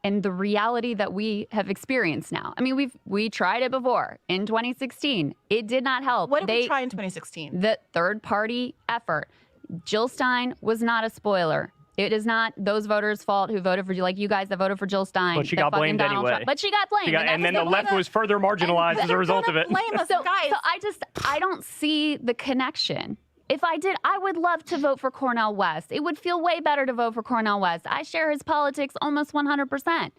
and the reality that we have experienced now. I mean, we tried it before in 2016. It did not help. What did we try in 2016? The third-party effort. Jill Stein was not a spoiler. It is not those voters' fault who voted for you, like you guys that voted for Jill Stein. But she got blamed anyway. But she got blamed. And then the left was further marginalized as a result of it. So I don't see the connection. If I did, I would love to vote for Cornel West. It would feel way better to vote for Cornel West. I share his politics almost 100%.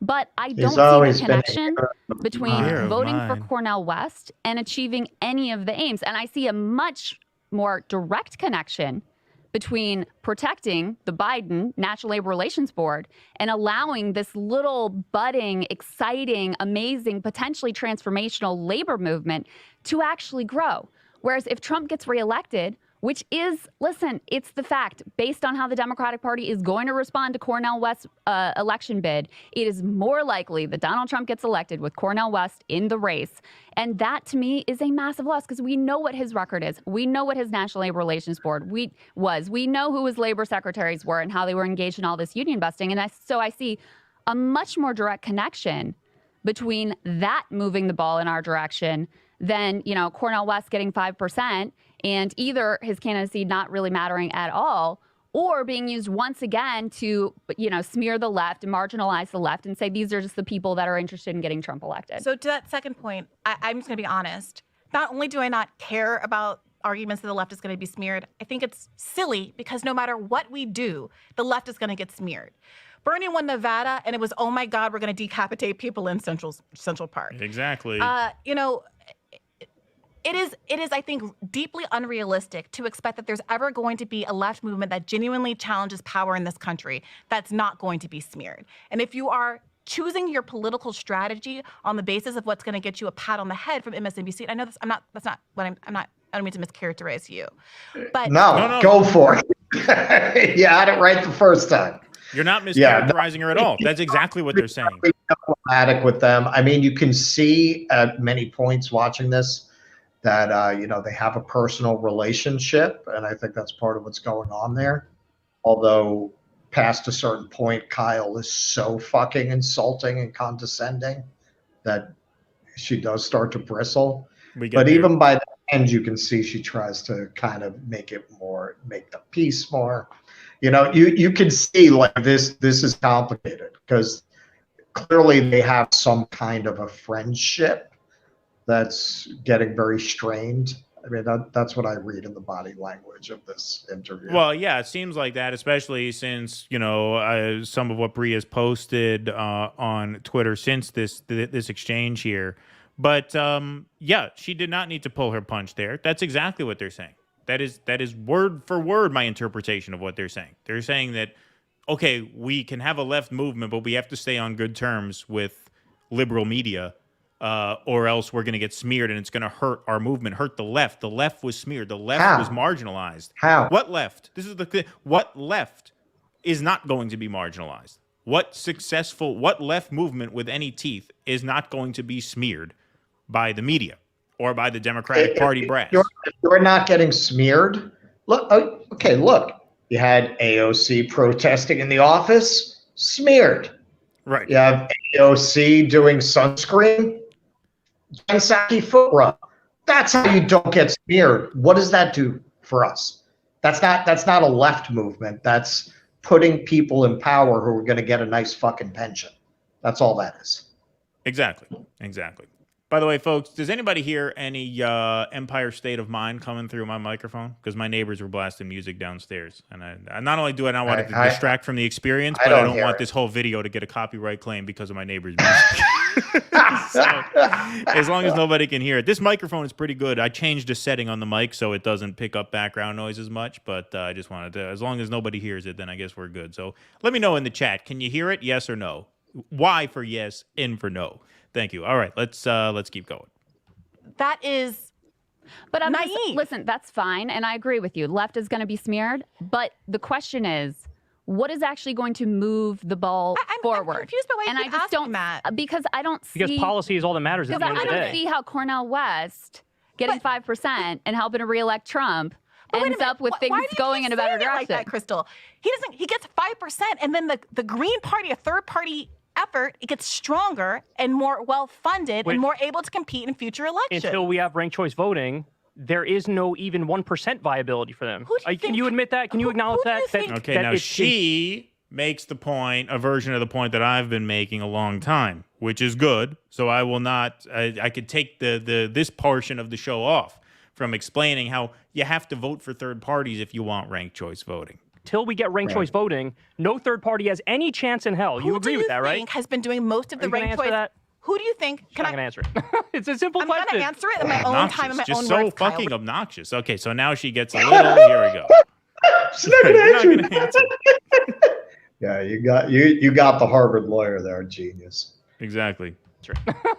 But I don't see the connection between voting for Cornel West and achieving any of the aims. And I see a much more direct connection between protecting the Biden National Labor Relations Board and allowing this little budding, exciting, amazing, potentially transformational labor movement to actually grow. Whereas if Trump gets reelected, which is, listen, it's the fact, based on how the Democratic Party is going to respond to Cornel West's election bid, it is more likely that Donald Trump gets elected with Cornel West in the race. And that, to me, is a massive loss because we know what his record is. We know what his National Labor Relations Board was. We know who his labor secretaries were and how they were engaged in all this union busting. And so I see a much more direct connection between that moving the ball in our direction than, Cornel West getting 5% and either his candidacy not really mattering at all or being used once again to, smear the left and marginalize the left and say these are just the people that are interested in getting Trump elected. So to that second point, I'm just going to be honest. Not only do I not care about arguments that the left is going to be smeared, I think it's silly because no matter what we do, the left is going to get smeared. Bernie won Nevada, and it was, oh my God, we're going to decapitate people in Central Park. Exactly. It is, I think, deeply unrealistic to expect that there's ever going to be a left movement that genuinely challenges power in this country that's not going to be smeared. And if you are choosing your political strategy on the basis of what's going to get you a pat on the head from MSNBC, I know I don't mean to mischaracterize you, but no, go for it. You had it right the first time. You're not mischaracterizing her at all. That's exactly what they're saying. Diplomatic with them. I mean, you can see at many points watching this that, they have a personal relationship. And I think that's part of what's going on there. Although past a certain point, Kyle is so fucking insulting and condescending that she does start to bristle. But even by the end, you can see she tries to kind of make the piece more. You can see like this is complicated because clearly they have some kind of a friendship that's getting very strained. I mean, that's what I read in the body language of this interview. Well, yeah, it seems like that, especially since, some of what Brie has posted on Twitter since this exchange here. But, she did not need to pull her punch there. That's exactly what they're saying. That is word for word my interpretation of what they're saying. They're saying that, okay, we can have a left movement, but we have to stay on good terms with liberal media, or else we're going to get smeared and it's going to hurt our movement, hurt the left. The left was smeared. The left was marginalized. How? What left? This is the thing. What left is not going to be marginalized? What left movement with any teeth is not going to be smeared by the media or by the Democratic Party brass? You're not getting smeared. Look, you had AOC protesting in the office, smeared. Right. You have AOC doing sunscreen, Jen Psaki foot rub. That's how you don't get smeared. What does that do for us? That's not a left movement. That's putting people in power who are going to get a nice fucking pension. That's all that is. Exactly. By the way, folks, does anybody hear any Empire State of Mind coming through my microphone? Because my neighbors were blasting music downstairs. And I not only do I not want it to distract from the experience, but I don't want this whole video to get a copyright claim because of my neighbor's music. So, as long as nobody can hear it. This microphone is pretty good. I changed a setting on the mic so it doesn't pick up background noise as much, but I just wanted to, as long as nobody hears it, then I guess we're good. So let me know in the chat. Can you hear it? Yes or no? Y for yes, N for no. Thank you. All right, let's keep going. That is But I'm naive. Listen, that's fine, and I agree with you. Left is going to be smeared, but the question is, what is actually going to move the ball forward? I'm confused by why you keep asking that. Because I don't see... Because policy is all that matters at the end of the day. I don't see how Cornel West getting 5% and helping to reelect Trump ends up with things going in a better direction. Like that, Krystal? He gets 5%, and then the Green Party, a third party effort, it gets stronger and more well-funded and more able to compete in future elections. Until we have ranked choice voting, there is no even 1% viability for them. Can you admit that? Can you acknowledge that? Okay, now she makes the point, a version of the point that I've been making a long time, which is good. So I will not, I could take this portion of the show off from explaining how you have to vote for third parties if you want ranked choice voting. Till we get ranked choice voting, no third party has any chance in hell. You agree with that, right? Who do you think has been doing most of the ranked choice? Who do you think? I'm not going to answer it. It's a simple question. I'm going to answer it in my own time, in my own words, Just so Kyle. fucking obnoxious. Okay, so now she gets a little, here we go. She's not going to answer. Yeah, you got the Harvard lawyer there, genius. Exactly.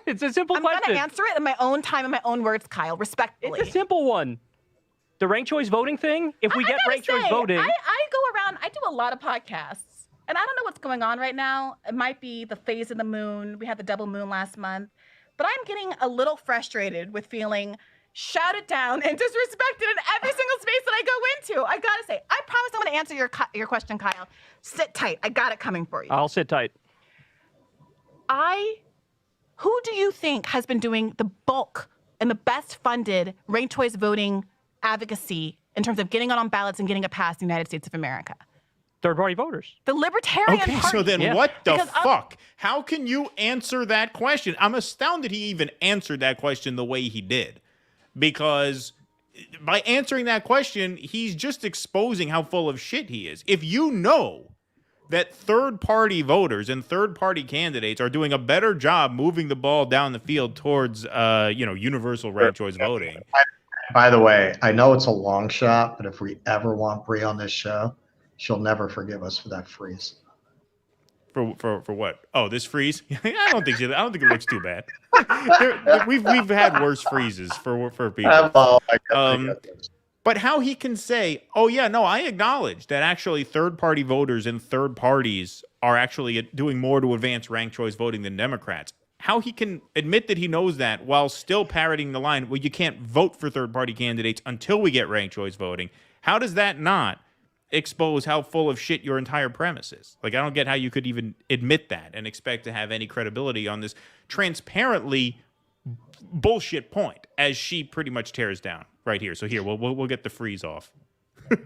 It's a simple question. I'm going to answer it in my own time, in my own words, Kyle, respectfully. It's a simple one. The ranked choice voting thing, if we get ranked choice voting... I go around, I do a lot of podcasts, and I don't know what's going on right now. It might be the phase of the moon. We had the double moon last month. But I'm getting a little frustrated with feeling shouted down and disrespected in every single space that I go into. I got to say, I promise I'm going to answer your question, Kyle. Sit tight. I got it coming for you. I'll sit tight. Who do you think has been doing the bulk and the best funded ranked choice voting advocacy in terms of getting on ballots and getting it passed in the United States of America? Third-party voters. The Libertarian Party. Okay, so then what the fuck? How can you answer that question? I'm astounded he even answered that question the way he did. Because by answering that question, he's just exposing how full of shit he is. If you know that third-party voters and third-party candidates are doing a better job moving the ball down the field towards, universal ranked choice voting... By the way, I know it's a long shot, but if we ever want Brie on this show, she'll never forgive us for that freeze. For what? Oh, this freeze? I don't think it looks too bad. We've had worse freezes for people. But how he can say, "Oh yeah, no, I acknowledge that actually third-party voters and third parties are actually doing more to advance ranked choice voting than Democrats." How he can admit that he knows that while still parroting the line, well, you can't vote for third-party candidates until we get ranked choice voting. How does that not expose how full of shit your entire premise is? Like, I don't get how you could even admit that and expect to have any credibility on this transparently bullshit point, as she pretty much tears down right here. So here, we'll get the freeze off. I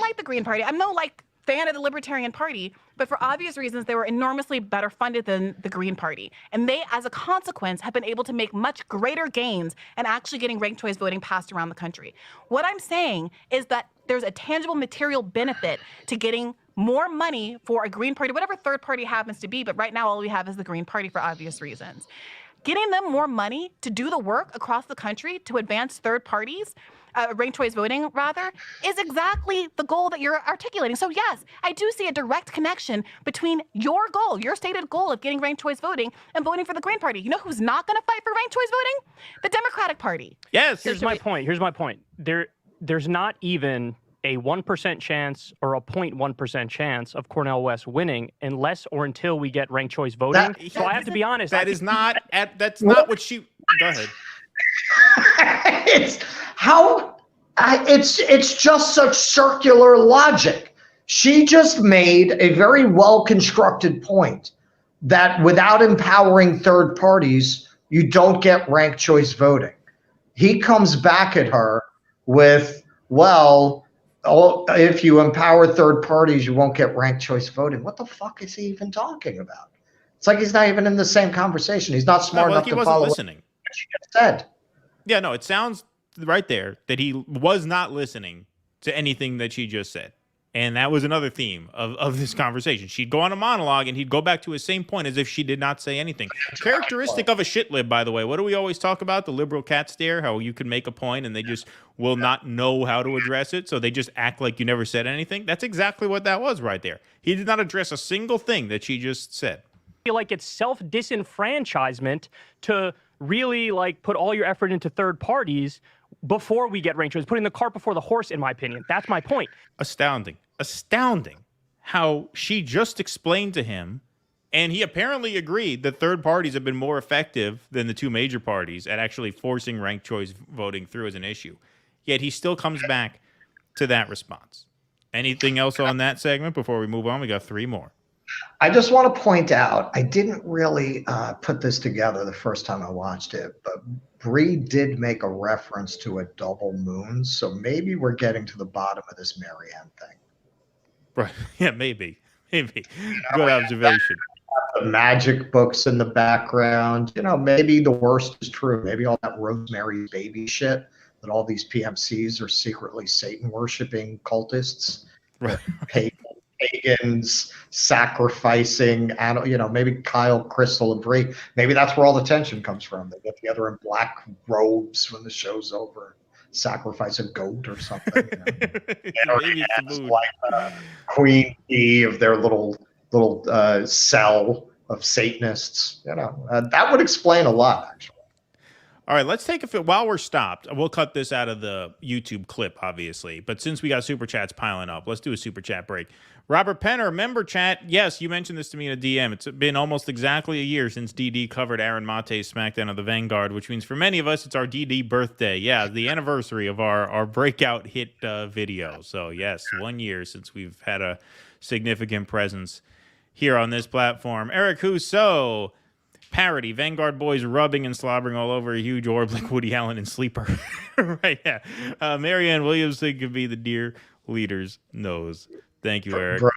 like the Green Party. I'm no fan of the Libertarian Party, but for obvious reasons, they were enormously better funded than the Green Party. And they, as a consequence, have been able to make much greater gains and actually getting ranked choice voting passed around the country. What I'm saying is that there's a tangible material benefit to getting more money for a Green Party, whatever third party happens to be, but right now all we have is the Green Party for obvious reasons. Getting them more money to do the work across the country to advance third parties, ranked choice voting, rather, is exactly the goal that you're articulating. So yes, I do see a direct connection between your goal, your stated goal of getting ranked choice voting and voting for the Green Party. You know who's not going to fight for ranked choice voting? The Democratic Party. Yes. Here's my point. There's not even a 1% chance or a 0.1% chance of Cornel West winning unless or until we get ranked choice voting. So I have to be honest. That's not what she... Go ahead. It's just such circular logic. She just made a very well-constructed point that without empowering third parties, you don't get ranked choice voting. He comes back at her with, well, if you empower third parties, you won't get ranked choice voting. What the fuck is he even talking about? It's like he's not even in the same conversation. He's not smart enough to follow listening. what she just said. Yeah, no, it sounds right there that he was not listening to anything that she just said. And that was another theme of this conversation. She'd go on a monologue and he'd go back to his same point as if she did not say anything. Characteristic of a shit lib, by the way. What do we always talk about? The liberal cat stare, how you can make a point and they just will not know how to address it. So they just act like you never said anything. That's exactly what that was right there. He did not address a single thing that she just said. I feel like it's self-disenfranchisement to really like put all your effort into third parties before we get ranked choice, putting the cart before the horse, in my opinion. That's my point. Astounding how she just explained to him, and he apparently agreed that third parties have been more effective than the two major parties at actually forcing ranked choice voting through as an issue. Yet he still comes back to that response. Anything else on that segment before we move on? We got 3 more. I just want to point out, I didn't really put this together the first time I watched it, but Brie did make a reference to a double moon, so maybe we're getting to the bottom of this Marianne thing. Right. Yeah, maybe. Good observation. The magic books in the background. Maybe the worst is true. Maybe all that Rosemary's Baby shit, that all these PMCs are secretly Satan-worshipping cultists. Right. Pagans sacrificing, maybe Kyle, Krystal, and Brie. Maybe that's where all the tension comes from. They get together in black robes when the show's over, sacrifice a goat or something. Maybe it's like Queen Bee of their little cell of Satanists. That would explain a lot, actually. All right, let's take a fit. While we're stopped, we'll cut this out of the YouTube clip, obviously. But since we got super chats piling up, let's do a super chat break. Robert Penner, member chat. Yes, you mentioned this to me in a DM. It's been almost exactly a year since DD covered Aaron Mate's SmackDown of the Vanguard, which means for many of us, it's our DD birthday. Yeah, the anniversary of our breakout hit video. So, yes, 1 year since we've had a significant presence here on this platform. Eric Husso. Parody, Vanguard boys rubbing and slobbering all over a huge orb like Woody Allen in Sleeper. Right, yeah. Marianne Williamson could be the dear leader's nose. Thank you, Eric. Bro,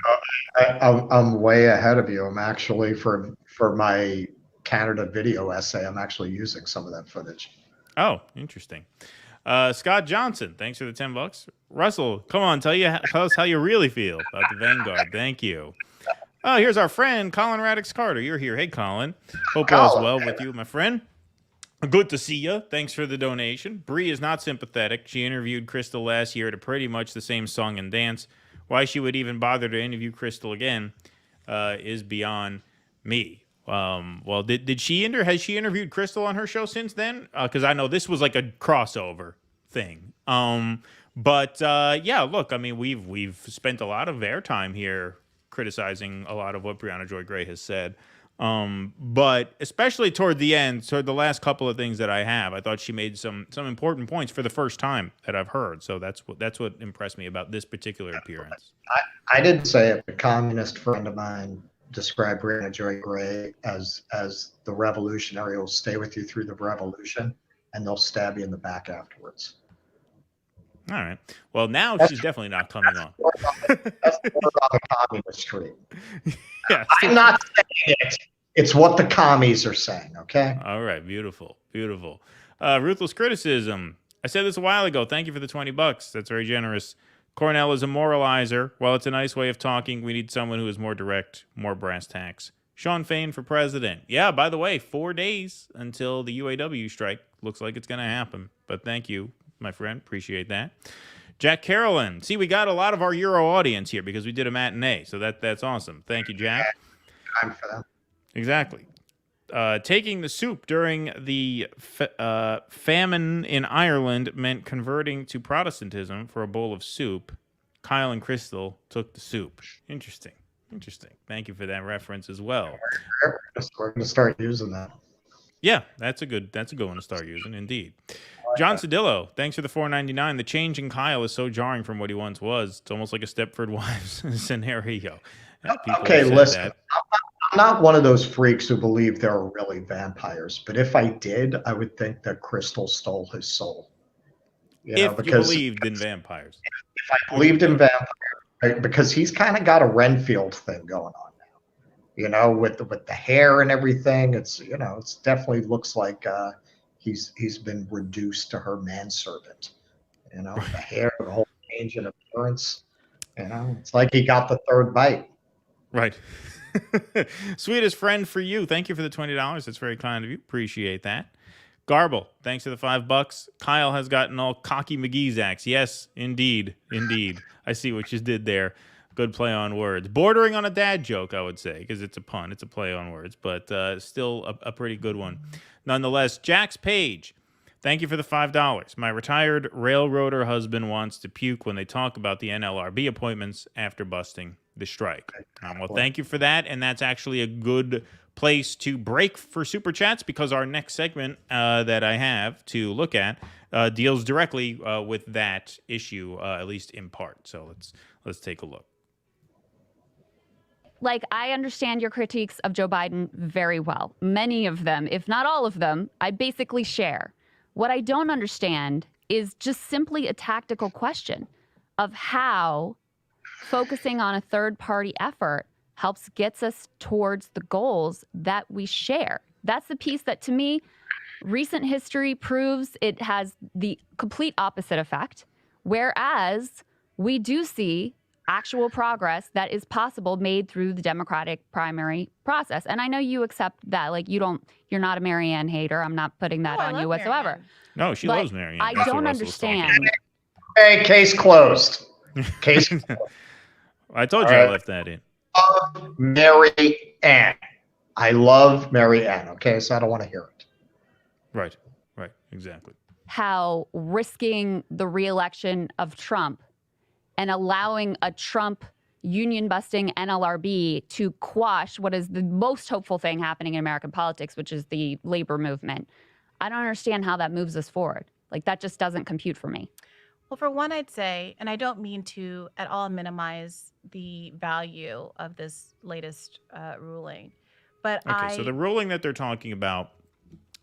I'm way ahead of you. I'm actually, for my Canada video essay, I'm actually using some of that footage. Oh, interesting. Scott Johnson, thanks for the $10. Russell, come on, tell us how you really feel about the Vanguard. Thank you. Oh, here's our friend, Colin Radix Carter. You're here. Hey, Colin. Hope all's well with you, my friend. Good to see you. Thanks for the donation. Brie is not sympathetic. She interviewed Krystal last year to pretty much the same song and dance. Why she would even bother to interview Krystal again is beyond me. Well, has she interviewed Krystal on her show since then? Because I know this was like a crossover thing. But yeah, look, I mean, we've spent a lot of airtime here criticizing a lot of what Briahna Joy Gray has said. But especially toward the end, toward the last couple of things that I thought she made some important points for the first time that I've heard. So that's what impressed me about this particular appearance. I didn't say it. A communist friend of mine described Briahna Joy Gray as the revolutionary who will stay with you through the revolution, and they'll stab you in the back afterwards. All right. Well, now she's definitely not coming on. That's the word on the communist street. Yeah, I'm not saying it. It's what the commies are saying, okay? All right. Beautiful. Beautiful. Ruthless criticism. I said this a while ago. Thank you for the $20. That's very generous. Cornell is a moralizer. While it's a nice way of talking, we need someone who is more direct, more brass tacks. Sean Fain for president. Yeah, by the way, 4 days until the UAW strike. Looks like it's going to happen. But thank you, my friend. Appreciate that. Jack Carolyn. See, we got a lot of our Euro audience here because we did a matinee. So that's awesome. Thank you, Jack. Time for them. Exactly. Taking the soup during the famine in Ireland meant converting to Protestantism for a bowl of soup. Kyle and Krystal took the soup. Interesting. Thank you for that reference as well. We're going to start using that. Yeah, that's a good one to start using, indeed. John Cedillo, thanks for the $4.99. The change in Kyle is so jarring from what he once was. It's almost like a Stepford Wives scenario. Okay, listen. I'm not one of those freaks who believe there are really vampires, but if I did, I would think that Krystal stole his soul. You if you believed in vampires. If I believed in vampires, because he's kind of got a Renfield thing going on now, with the hair and everything. It's it's definitely looks like he's been reduced to her manservant. The hair, the whole change in appearance. It's like he got the third bite. Right. Sweetest friend for you. Thank you for the $20. That's very kind of you. Appreciate that. Garble, thanks for the $5. Kyle has gotten all cocky McGee's acts. Yes, indeed. I see what you did there. Good play on words. Bordering on a dad joke, I would say, because it's a pun. It's a play on words, but still a pretty good one. Nonetheless, Jax Page, thank you for the $5. My retired railroader husband wants to puke when they talk about the NLRB appointments after busting the strike. Well, thank you for that, and that's actually a good place to break for Super Chats, because our next segment that I have to look at deals directly with that issue, at least in part. So let's take a look. Like, I understand your critiques of Joe Biden very well. Many of them, if not all of them, I basically share. What I don't understand is just simply a tactical question of how focusing on a third-party effort gets us towards the goals that we share. That's the piece that, to me, recent history proves it has the complete opposite effect, whereas we do see actual progress that is possible made through the Democratic primary process. And I know you accept that. Like, you're not a Marianne hater. I'm not putting that on you whatsoever. Marianne. No, she loves Marianne. I don't understand. Hey, case closed. Case closed. I told you I left that in. Mary Ann. I love Mary Ann. Okay, so I don't want to hear it. Right, exactly. How risking the reelection of Trump and allowing a Trump union-busting NLRB to quash what is the most hopeful thing happening in American politics, which is the labor movement. I don't understand how that moves us forward. Like, that just doesn't compute for me. Well, for one, I'd say, and I don't mean to at all minimize the value of this latest ruling, but so the ruling that they're talking about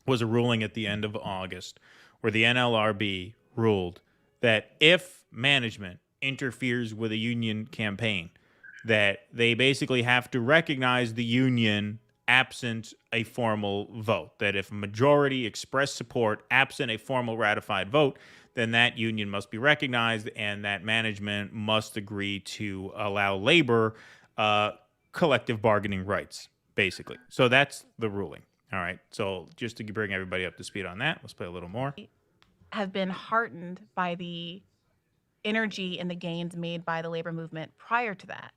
was a ruling at the end of August where the NLRB ruled that if management interferes with a union campaign, that they basically have to recognize the union absent a formal vote, that if a majority express support absent a formal ratified vote, then that union must be recognized and that management must agree to allow labor collective bargaining rights, basically. So that's the ruling. All right. So just to bring everybody up to speed on that, let's play a little more. Have been heartened by the energy and the gains made by the labor movement prior to that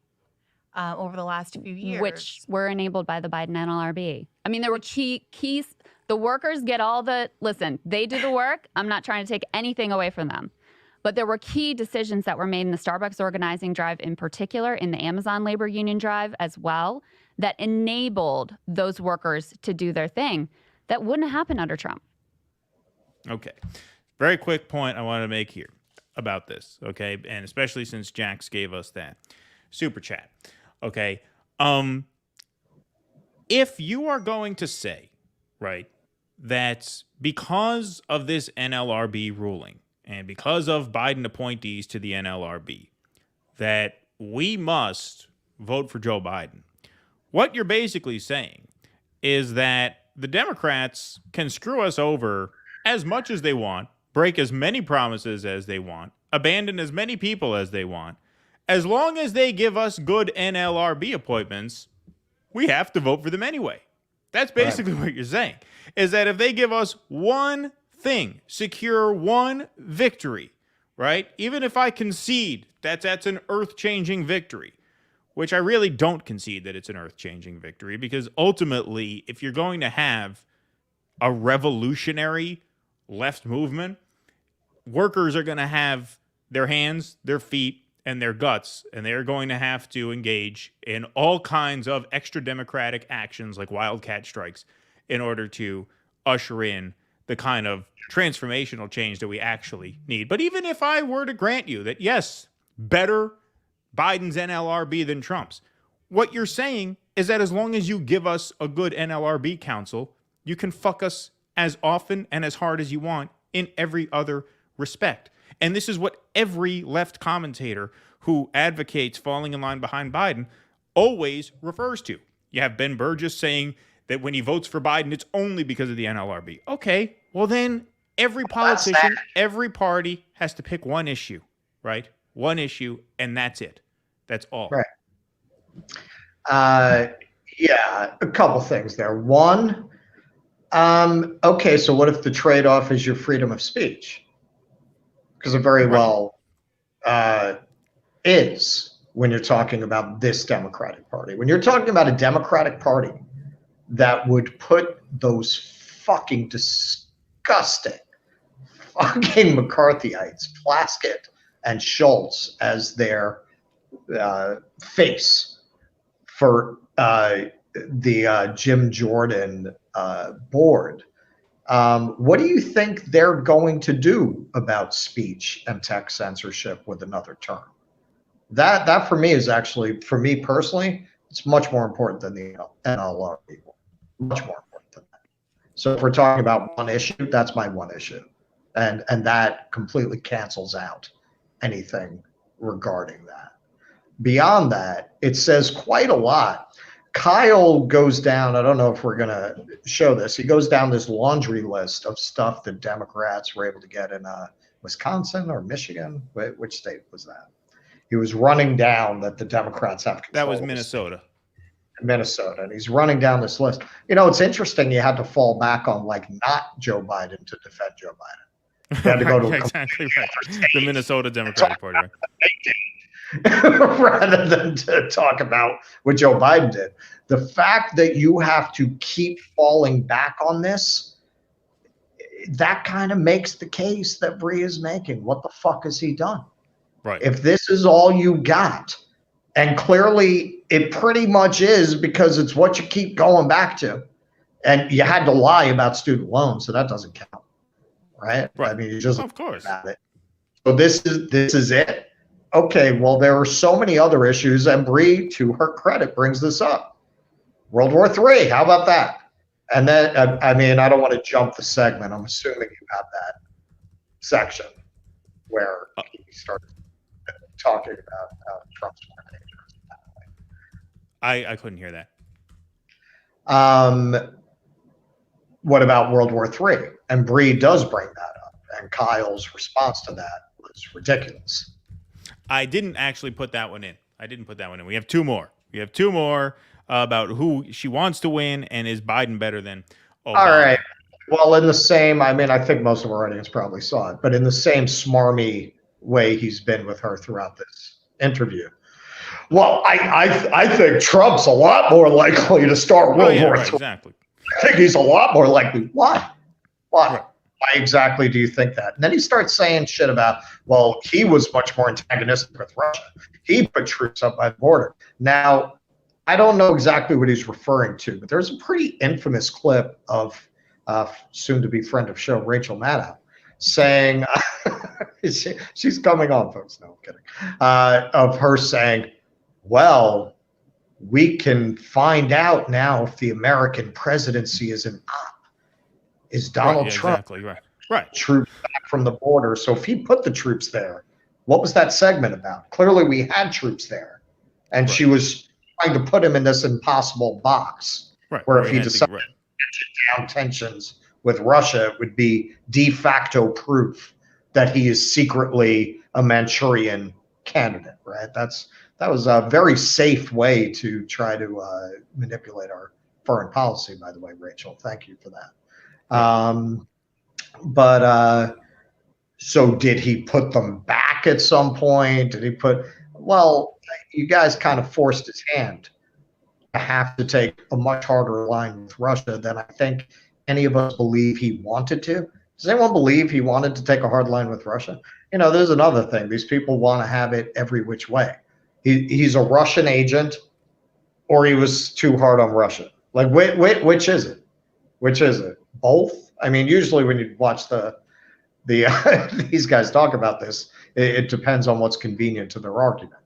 over the last few years. Which were enabled by the Biden NLRB. I mean, there were keys. The workers get all the, listen, they do the work. I'm not trying to take anything away from them. But there were key decisions that were made in the Starbucks organizing drive in particular, in the Amazon labor union drive as well, that enabled those workers to do their thing that wouldn't happen under Trump. Okay. Very quick point I want to make here about this, okay? And especially since Jax gave us that super chat, okay? If you are going to say, right, that because of this NLRB ruling and because of Biden appointees to the NLRB, that we must vote for Joe Biden, what you're basically saying is that the Democrats can screw us over as much as they want, break as many promises as they want, abandon as many people as they want. As long as they give us good NLRB appointments, we have to vote for them anyway. That's basically what you're saying, is that if they give us one thing, secure one victory, right? Even if I concede that that's an earth-changing victory, which I really don't concede that it's an earth-changing victory, because ultimately, if you're going to have a revolutionary left movement, workers are going to have their hands, their feet, and their guts, and they're going to have to engage in all kinds of extra democratic actions like wildcat strikes in order to usher in the kind of transformational change that we actually need. But even if I were to grant you that, yes, better Biden's NLRB than Trump's, what you're saying is that as long as you give us a good NLRB council, you can fuck us as often and as hard as you want in every other respect. And this is what every left commentator who advocates falling in line behind Biden always refers to. You have Ben Burgess saying that when he votes for Biden, it's only because of the NLRB. Okay, well then every politician, every party has to pick one issue, right? One issue, and that's it. That's all. Right. Yeah, a couple things there. One, okay, so what if the trade-off is your freedom of speech? Because it very well is when you're talking about this Democratic Party. When you're talking about a Democratic Party that would put those fucking disgusting fucking McCarthyites, Plaskett and Schultz, as their face for the Jim Jordan board. What do you think they're going to do about speech and tech censorship with another term? That for me is actually, for me personally, it's much more important than the NLRB. Much more important than that. So if we're talking about one issue, that's my one issue. And that completely cancels out anything regarding that. Beyond that, it says quite a lot. Kyle goes down, I don't know if we're going to show this, he goes down this laundry list of stuff that Democrats were able to get in Wisconsin or Michigan. Which state was that? He was running down that the Democrats have control. That was Minnesota. Minnesota, and he's running down this list. You know, it's interesting you had to fall back on like not Joe Biden to defend Joe Biden. You had to go to exactly right. The Minnesota Democratic Party. Rather than to talk about what Joe Biden did. The fact that you have to keep falling back on this, that kind of makes the case that Brie is making. What the fuck has he done? Right. If this is all you got, and clearly it pretty much is because it's what you keep going back to, and you had to lie about student loans, so that doesn't count, right? I mean, you just of course. about it. So this is it. Okay, well, there are so many other issues, and Brie, to her credit, brings this up. World War III, how about that? And then, I mean, I don't want to jump the segment. I'm assuming you have that section where he starts talking about Trump's dangerous. I couldn't hear that. What about World War III? And Brie does bring that up, and Kyle's response to that was ridiculous. I didn't actually put that one in. We have two more. About who she wants to win, and is Biden better than Obama? All right. Well, in the same, I mean, I think most of our audience probably saw it, but in the same smarmy way he's been with her throughout this interview. Well, I think Trump's a lot more likely to start World War III. Exactly. I think he's a lot more likely. Why? Why exactly do you think that? And then he starts saying shit about, well, he was much more antagonistic with Russia. He put troops up by the border. Now, I don't know exactly what he's referring to, but there's a pretty infamous clip of soon-to-be friend of show, Rachel Maddow, saying, she's coming on, folks, no, I'm kidding, of her saying, well, we can find out now if the American presidency is an op. Is Donald Trump troops back from the border? So if he put the troops there, what was that segment about? Clearly we had troops there. And she was trying to put him in this impossible box where if he decided to down tensions with Russia, it would be de facto proof that he is secretly a Manchurian candidate, right? That was a very safe way to try to manipulate our foreign policy, by the way, Rachel. Thank you for that. So did he put them back at some point? Did he put, well, you guys kind of forced his hand to have to take a much harder line with Russia than I think any of us believe he wanted to. Does anyone believe he wanted to take a hard line with Russia? You know, there's another thing. These people want to have it every which way. He's a Russian agent, or he was too hard on Russia. Like, which is it? Which is it? Both? I mean, usually when you watch these guys talk about this, it depends on what's convenient to their argument.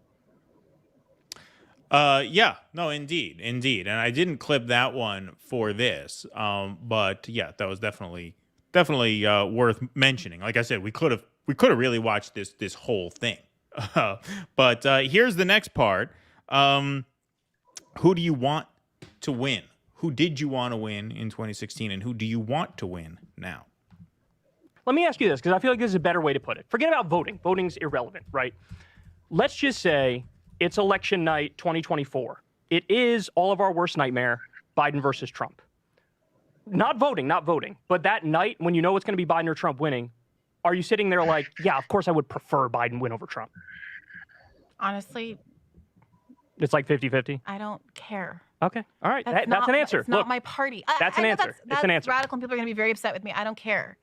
Yeah, no, indeed. And I didn't clip that one for this. But yeah, that was definitely worth mentioning. Like I said, we could we could have really watched this whole thing. But here's the next part. Who do you want to win? Who did you want to win in 2016, and who do you want to win now? Let me ask you this, because I feel like this is a better way to put it. Forget about voting. Voting's irrelevant, right? Let's just say it's election night 2024. It is all of our worst nightmare, Biden versus Trump. Not voting, but that night when you know it's going to be Biden or Trump winning, are you sitting there like, yeah, of course I would prefer Biden win over Trump? Honestly, it's like 50-50? I don't care. Okay. All right. That's an answer. It's not my party. That's an answer. That's an answer. radical, and people are going to be very upset with me. I don't care.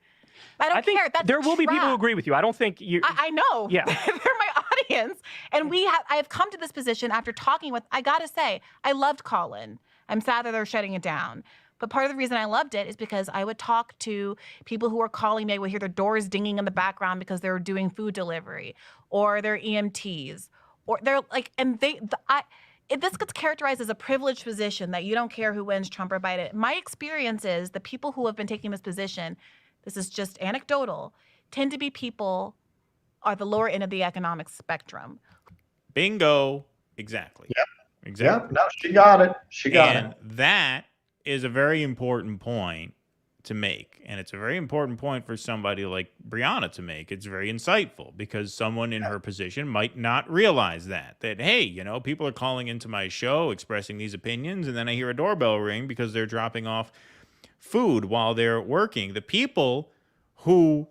I think care. That's there will be people who agree with you. I don't think you. I know. Yeah. They're my audience, and I have come to this position after talking with. I gotta say, I loved Colin. I'm sad that they're shutting it down. But part of the reason I loved it is because I would talk to people who were calling me. I would hear their doors dinging in the background because they were doing food delivery, or they're EMTs, or they're like, and this gets characterized as a privileged position that you don't care who wins, Trump or Biden. My experience is the people who have been taking this position, this is just anecdotal, tend to be people are the lower end of the economic spectrum. Bingo. Exactly. Yep. Exactly. Yep. No, she got it. She got it. And that is a very important point to make. And it's a very important point for somebody like Briahna to make. It's very insightful because someone in her position might not realize that, hey, you know, people are calling into my show expressing these opinions, and then I hear a doorbell ring because they're dropping off food while they're working. The people who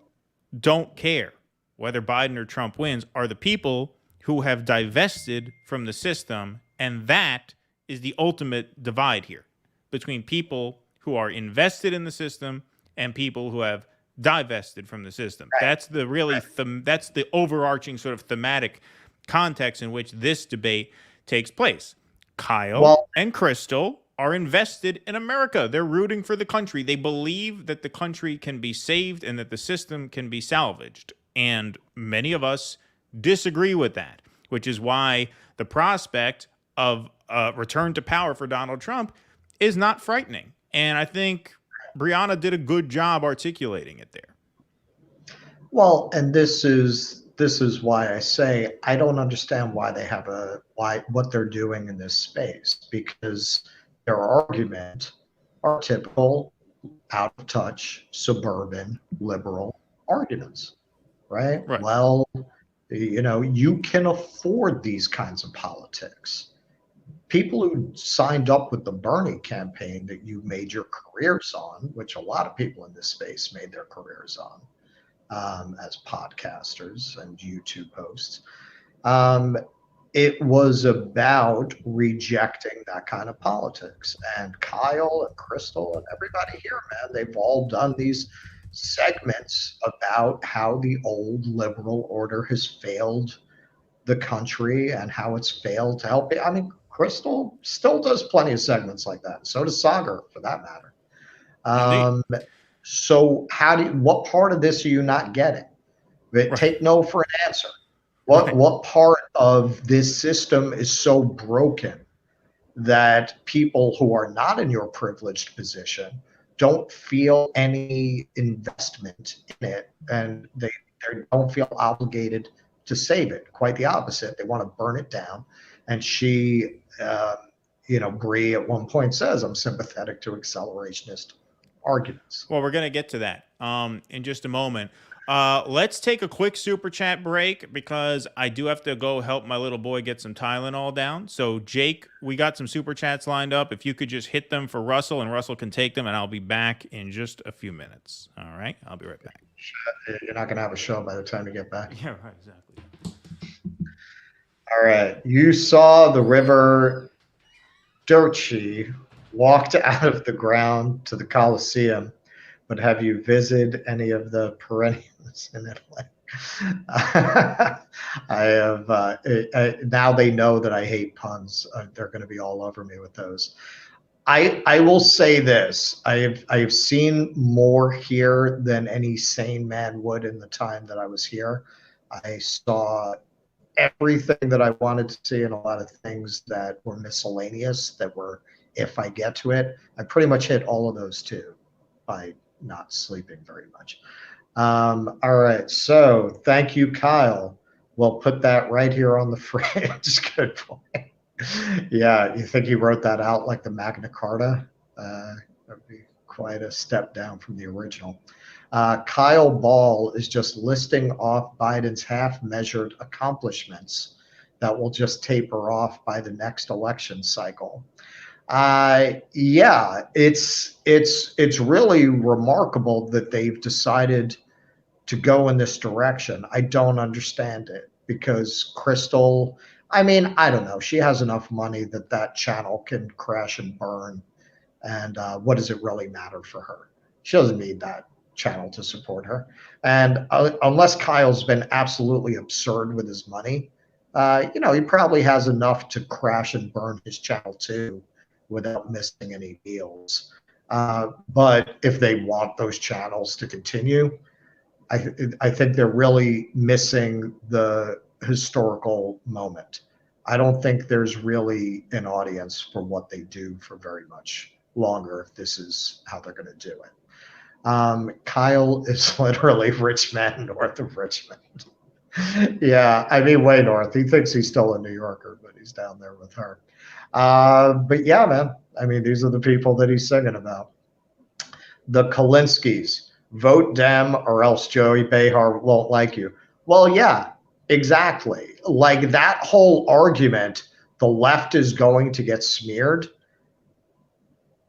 don't care whether Biden or Trump wins are the people who have divested from the system, and that is the ultimate divide here between people who are invested in the system and people who have divested from the system. That's the really that's the overarching sort of thematic context in which this debate takes place. Kyle and Krystal are invested in America. They're rooting for the country. They believe that the country can be saved and that the system can be salvaged. And many of us disagree with that, which is why the prospect of a return to power for Donald Trump is not frightening. And I think Briahna did a good job articulating it there. Well, and this is why I say I don't understand why they have what they're doing in this space, because their argument are typical out of touch suburban liberal arguments, right? Well, you know, you can afford these kinds of politics. People who signed up with the Bernie campaign that you made your careers on, which a lot of people in this space made their careers on as podcasters and YouTube hosts, it was about rejecting that kind of politics. And Kyle and Krystal and everybody here, man, they've all done these segments about how the old liberal order has failed the country and how it's failed to help. I mean, Krystal still does plenty of segments like that. So does Sagar, for that matter. So what part of this are you not getting? Take no for an answer. What part of this system is so broken that people who are not in your privileged position don't feel any investment in it, and they don't feel obligated to save it? Quite the opposite. They want to burn it down. And she, Brie at one point says, I'm sympathetic to accelerationist arguments. Well, we're going to get to that in just a moment. Let's take a quick super chat break because I do have to go help my little boy get some Tylenol down. So, Jake, we got some super chats lined up. If you could just hit them for Russell, and Russell can take them, and I'll be back in just a few minutes. All right? I'll be right back. You're not going to have a show by the time you get back. Yeah, right, exactly. All right. You saw the river Dirty walked out of the ground to the Colosseum, but have you visited any of the perennials in Italy? I have. Now they know that I hate puns. They're going to be all over me with those. I will say this: I have seen more here than any sane man would in the time that I was here. I saw everything that I wanted to see and a lot of things that were miscellaneous that were, if I get to it, I pretty much hit all of those too by not sleeping very much. All right. So thank you, Kyle. We'll put that right here on the fridge. Good point. Yeah, you think he wrote that out like the Magna Carta? That'd be quite a step down from the original. Kyle Ball is just listing off Biden's half-measured accomplishments that will just taper off by the next election cycle. Yeah, it's really remarkable that they've decided to go in this direction. I don't understand it because Krystal, I mean, I don't know. She has enough money that that channel can crash and burn. And what does it really matter for her? She doesn't need that channel to support her. And unless Kyle's been absolutely absurd with his money, you know, he probably has enough to crash and burn his channel too without missing any deals. But if they want those channels to continue, I think they're really missing the historical moment. I don't think there's really an audience for what they do for very much longer if this is how they're going to do it. Kyle is literally rich man north of Richmond. Yeah, I mean, way north. He thinks he's still a New Yorker, but he's down there with her. But yeah, man, I mean, these are the people that he's singing about. The Kalinskis. Vote Dem or else Joey Behar won't like you. Well, yeah, exactly. Like that whole argument, the left is going to get smeared.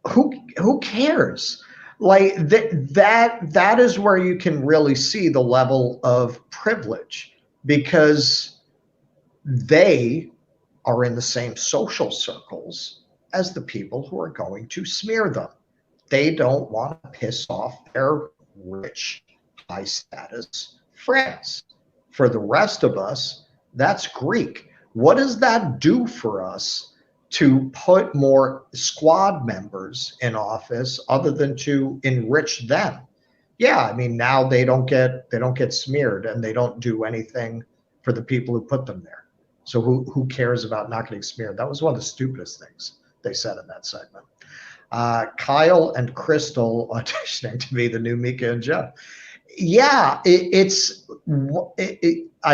Who cares? Like that is where you can really see the level of privilege because they are in the same social circles as the people who are going to smear them. They don't want to piss off their rich, high status friends. For the rest of us, that's Greek. What does that do for us to put more squad members in office other than to enrich them? Yeah, I mean, now they don't get smeared and they don't do anything for the people who put them there. So who cares about not getting smeared? That was one of the stupidest things they said in that segment. Kyle and Krystal auditioning to be the new Mika and Joe. Yeah, I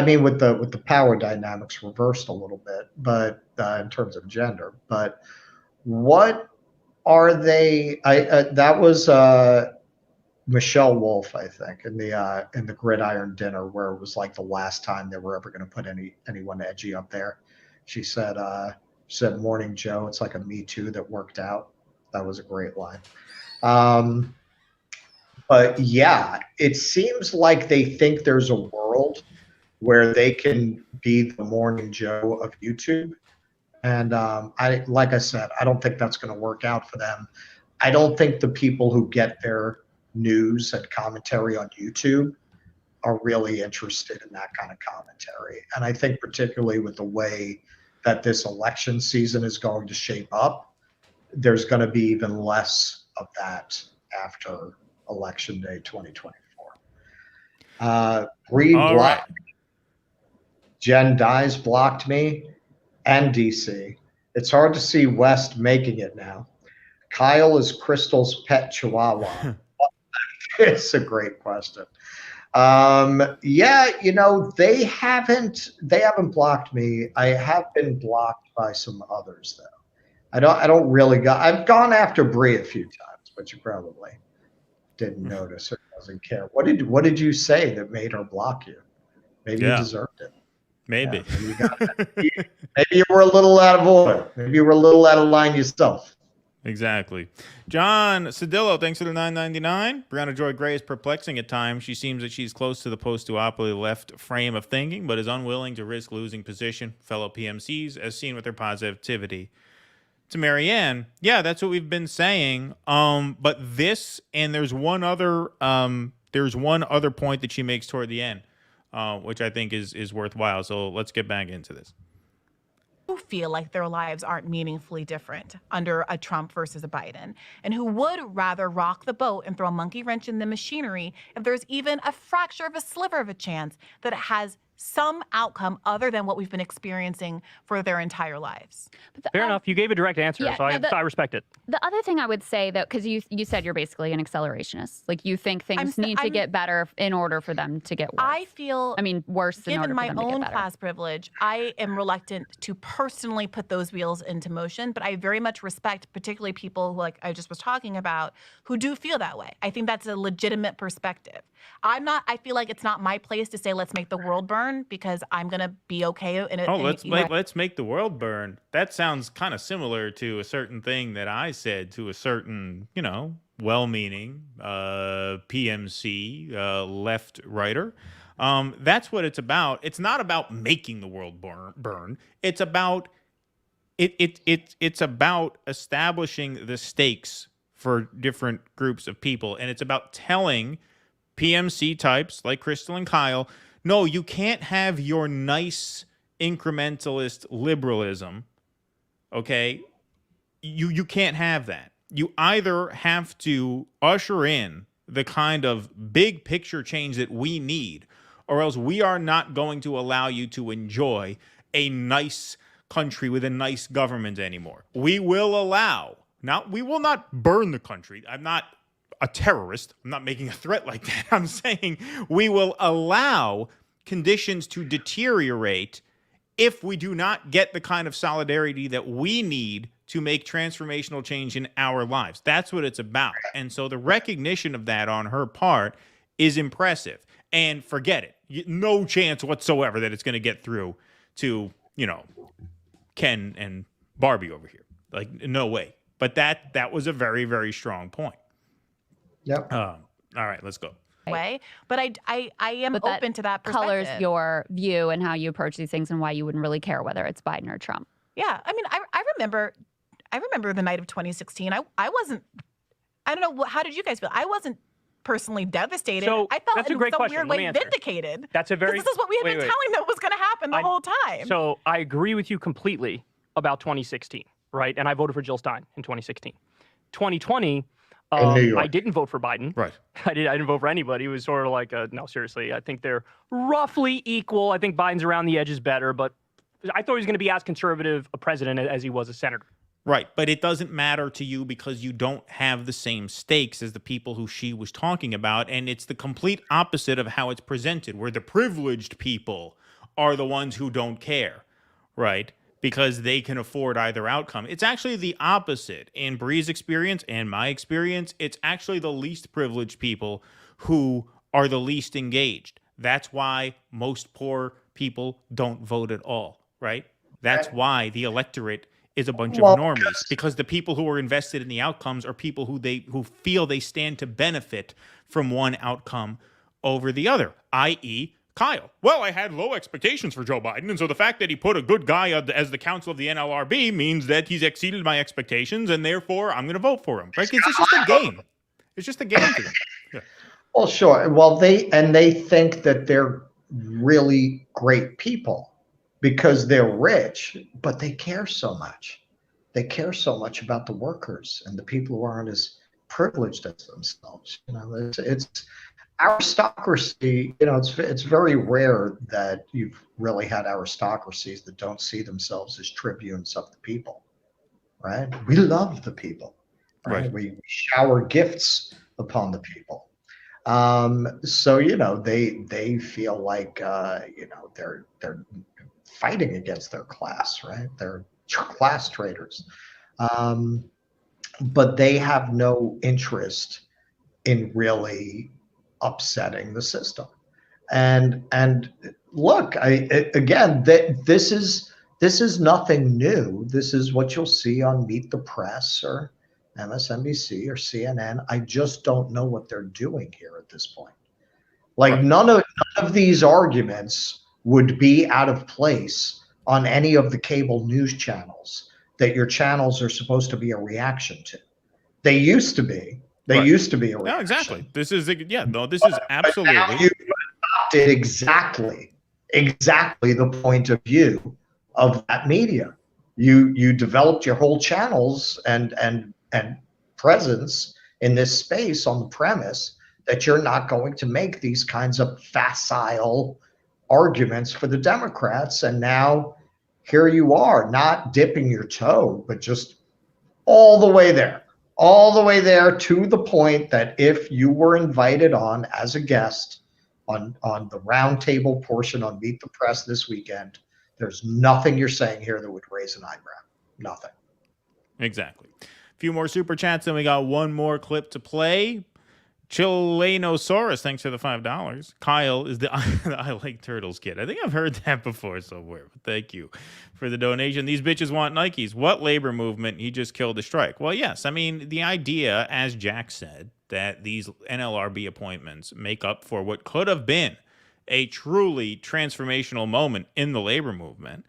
mean, with the power dynamics reversed a little bit, but in terms of gender. But what are they? That was Michelle Wolf, I think, in the Gridiron Dinner, where it was like the last time they were ever going to put anyone edgy up there. She said, "Morning, Joe. It's like a Me Too that worked out." That was a great line. But yeah, it seems like they think there's a world where they can be the Morning Joe of YouTube. And like I said, I don't think that's going to work out for them. I don't think the people who get their news and commentary on YouTube are really interested in that kind of commentary. And I think particularly with the way that this election season is going to shape up, there's going to be even less of that after Election Day 2024. Brie blocked me. Jenn Dize blocked me, and DC. It's hard to see West making it now. Kyle is Krystal's pet chihuahua. It's a great question. Yeah, you know, they haven't blocked me. I have been blocked by some others though. I don't really go. I've gone after Brie a few times, but you probably didn't notice or doesn't care. What did you say that made her block you? Maybe you deserved it. Maybe. Yeah, maybe you were a little out of order. Maybe you were a little out of line yourself. Exactly. John Cedillo, thanks for the $9.99. Briahna Joy Gray is perplexing at times. She seems that she's close to the post-duopoly left frame of thinking, but is unwilling to risk losing position. Fellow PMCs, as seen with her positivity. To Marianne, yeah, that's what we've been saying. But this, and there's one other point that she makes toward the end, which I think is worthwhile. So let's get back into this. Who feel like their lives aren't meaningfully different under a Trump versus a Biden, and who would rather rock the boat and throw a monkey wrench in the machinery if there's even a fracture of a sliver of a chance that it has some outcome other than what we've been experiencing for their entire lives. Fair enough. You gave a direct answer, Yeah, so no, I respect it. The other thing I would say, though, because you said you're basically an accelerationist. Like, you think things need to get better in order for them to get worse. I feel, worse in order given for my them to get own better. class privilege, I am reluctant to personally put those wheels into motion, but I very much respect particularly people who, like I just was talking about, who do feel that way. I think that's a legitimate perspective. I feel like it's not my place to say, let's make the world burn, because I'm going to be okay in it. Let's make the world burn. That sounds kind of similar to a certain thing that I said to a certain, well-meaning PMC left writer. That's what it's about. It's not about making the world burn. It's about it's about establishing the stakes for different groups of people, and it's about telling PMC types like Krystal and Kyle, no, you can't have your nice incrementalist liberalism, okay? You can't have that. You either have to usher in the kind of big picture change that we need, or else we are not going to allow you to enjoy a nice country with a nice government anymore. We will allow, we will not burn the country. I'm not a terrorist. I'm not making a threat like that. I'm saying we will allow conditions to deteriorate if we do not get the kind of solidarity that we need to make transformational change in our lives. That's what it's about. And so the recognition of that on her part is impressive. And forget it. No chance whatsoever that it's going to get through to, Ken and Barbie over here. Like, no way. But that was a very, very strong point. Yep. All right, let's go. Way, but I am open to that perspective. Colors your view and how you approach these things and why you wouldn't really care whether it's Biden or Trump. Yeah, I mean, I remember the night of 2016. I wasn't. I don't know. How did you guys feel? I wasn't personally devastated. So, I felt that's a in great some question. weird Let me way answer. vindicated. That's a very. This is what we had been telling them was going to happen the whole time. So I agree with you completely about 2016, right? And I voted for Jill Stein in 2016. 2020. I didn't vote for Biden. Right. I didn't vote for anybody. It was sort of like no, seriously. I think they're roughly equal. I think Biden's around the edges better, but I thought he was going to be as conservative a president as he was a senator. Right, but it doesn't matter to you because you don't have the same stakes as the people who she was talking about, and it's the complete opposite of how it's presented, where the privileged people are the ones who don't care, right? Because they can afford either outcome. It's actually the opposite. In Brie's experience and my experience, it's actually the least privileged people who are the least engaged. That's why most poor people don't vote at all, right? That's why the electorate is a bunch of normies, because the people who are invested in the outcomes are people who feel they stand to benefit from one outcome over the other, i.e., Kyle. Well, I had low expectations for Joe Biden, and so the fact that he put a good guy as the counsel of the NLRB means that he's exceeded my expectations, and therefore I'm going to vote for him. Right? It's just a game. It's just a game to them. Yeah. Well, sure. Well, they think that they're really great people because they're rich, but they care so much. They care so much about the workers and the people who aren't as privileged as themselves. It's aristocracy. It's very rare that you've really had aristocracies that don't see themselves as tribunes of the people, right? We love the people, right? We shower gifts upon the people. So they feel like they're fighting against their class, right? They're class traitors, but they have no interest in really upsetting the system. And look, this is nothing new. This is what you'll see on Meet the Press or MSNBC or CNN. I just don't know what they're doing here at this point. Like none of these arguments would be out of place on any of the cable news channels that your channels are supposed to be a reaction to. They used to be. They used to be a reaction. No, exactly. This is absolutely. Now you adopted exactly the point of view of that media. You developed your whole channels and presence in this space on the premise that you're not going to make these kinds of facile arguments for the Democrats. And now here you are, not dipping your toe, but just all the way there to the point that if you were invited on as a guest on the roundtable portion on Meet the Press this weekend, there's nothing you're saying here that would raise an eyebrow. Nothing. Exactly. A few more super chats, then we got one more clip to play. Chilenosaurus, thanks for the $5. Kyle is the I like turtles kid. I think I've heard that before somewhere, but thank you for the donation. These bitches want Nikes. What labor movement? He just killed the strike. Well, yes. I mean, the idea, as Jack said, that these NLRB appointments make up for what could have been a truly transformational moment in the labor movement.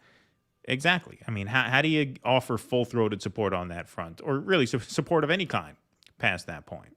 Exactly. I mean, how do you offer full-throated support on that front, or really support of any kind past that point?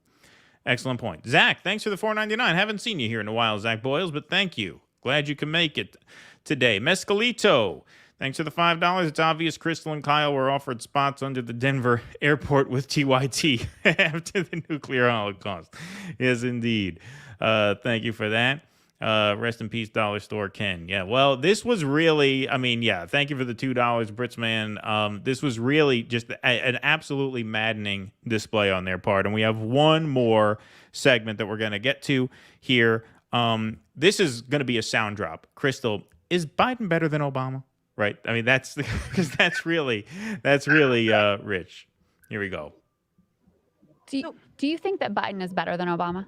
Excellent point. Zach, thanks for the $4.99. Haven't seen you here in a while, Zach Boyles, but thank you. Glad you can make it today. Mescalito, thanks for the $5. It's obvious Krystal and Kyle were offered spots under the Denver airport with TYT after the nuclear holocaust. Yes, indeed. Thank you for that. Rest in peace, Dollar Store Ken. Yeah, well, this was really, I mean, yeah, thank you for the $2, Britzman. This was really just an absolutely maddening display on their part. And we have one more segment that we're going to get to here. This is going to be a sound drop. Krystal, is Biden better than Obama? Right? I mean, that's because that's really rich. Here we go. Do you think that Biden is better than Obama?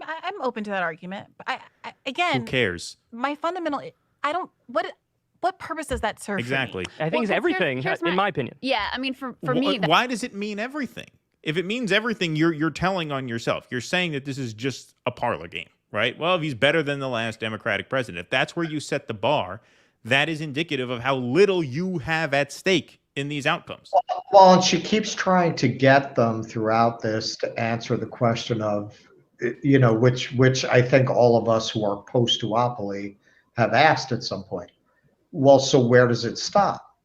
I'm open to that argument. But again, who cares? My fundamental, I don't. What purpose does that serve? Exactly. I think it's everything, in my opinion. Yeah, I mean, for me, why does it mean everything? If it means everything, you're telling on yourself. You're saying that this is just a parlor game, right? Well, if he's better than the last Democratic president, if that's where you set the bar, that is indicative of how little you have at stake in these outcomes. Well, and she keeps trying to get them throughout this to answer the question of, you know, which I think all of us who are post-duopoly have asked at some point. Well, so where does it stop?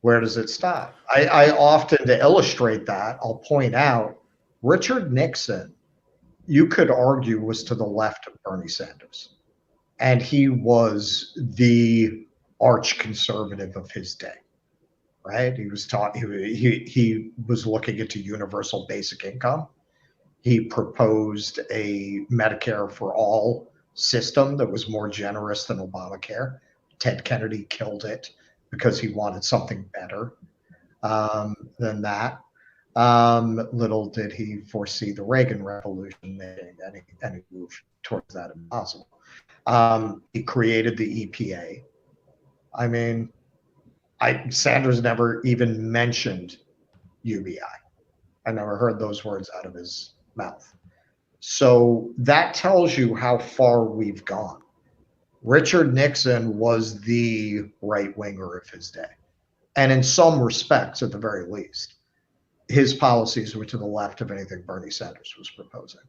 Where does it stop? I often, to illustrate that, I'll point out Richard Nixon, you could argue, was to the left of Bernie Sanders. And he was the arch conservative of his day, right? He was he was looking into universal basic income. He proposed a Medicare for all system that was more generous than Obamacare. Ted Kennedy killed it because he wanted something better than that. Little did he foresee the Reagan Revolution making any move towards that impossible. He created the EPA. I mean, Sanders never even mentioned UBI. I never heard those words out of his mouth. So that tells you how far we've gone. Richard Nixon was the right winger of his day. And in some respects, at the very least, his policies were to the left of anything Bernie Sanders was proposing.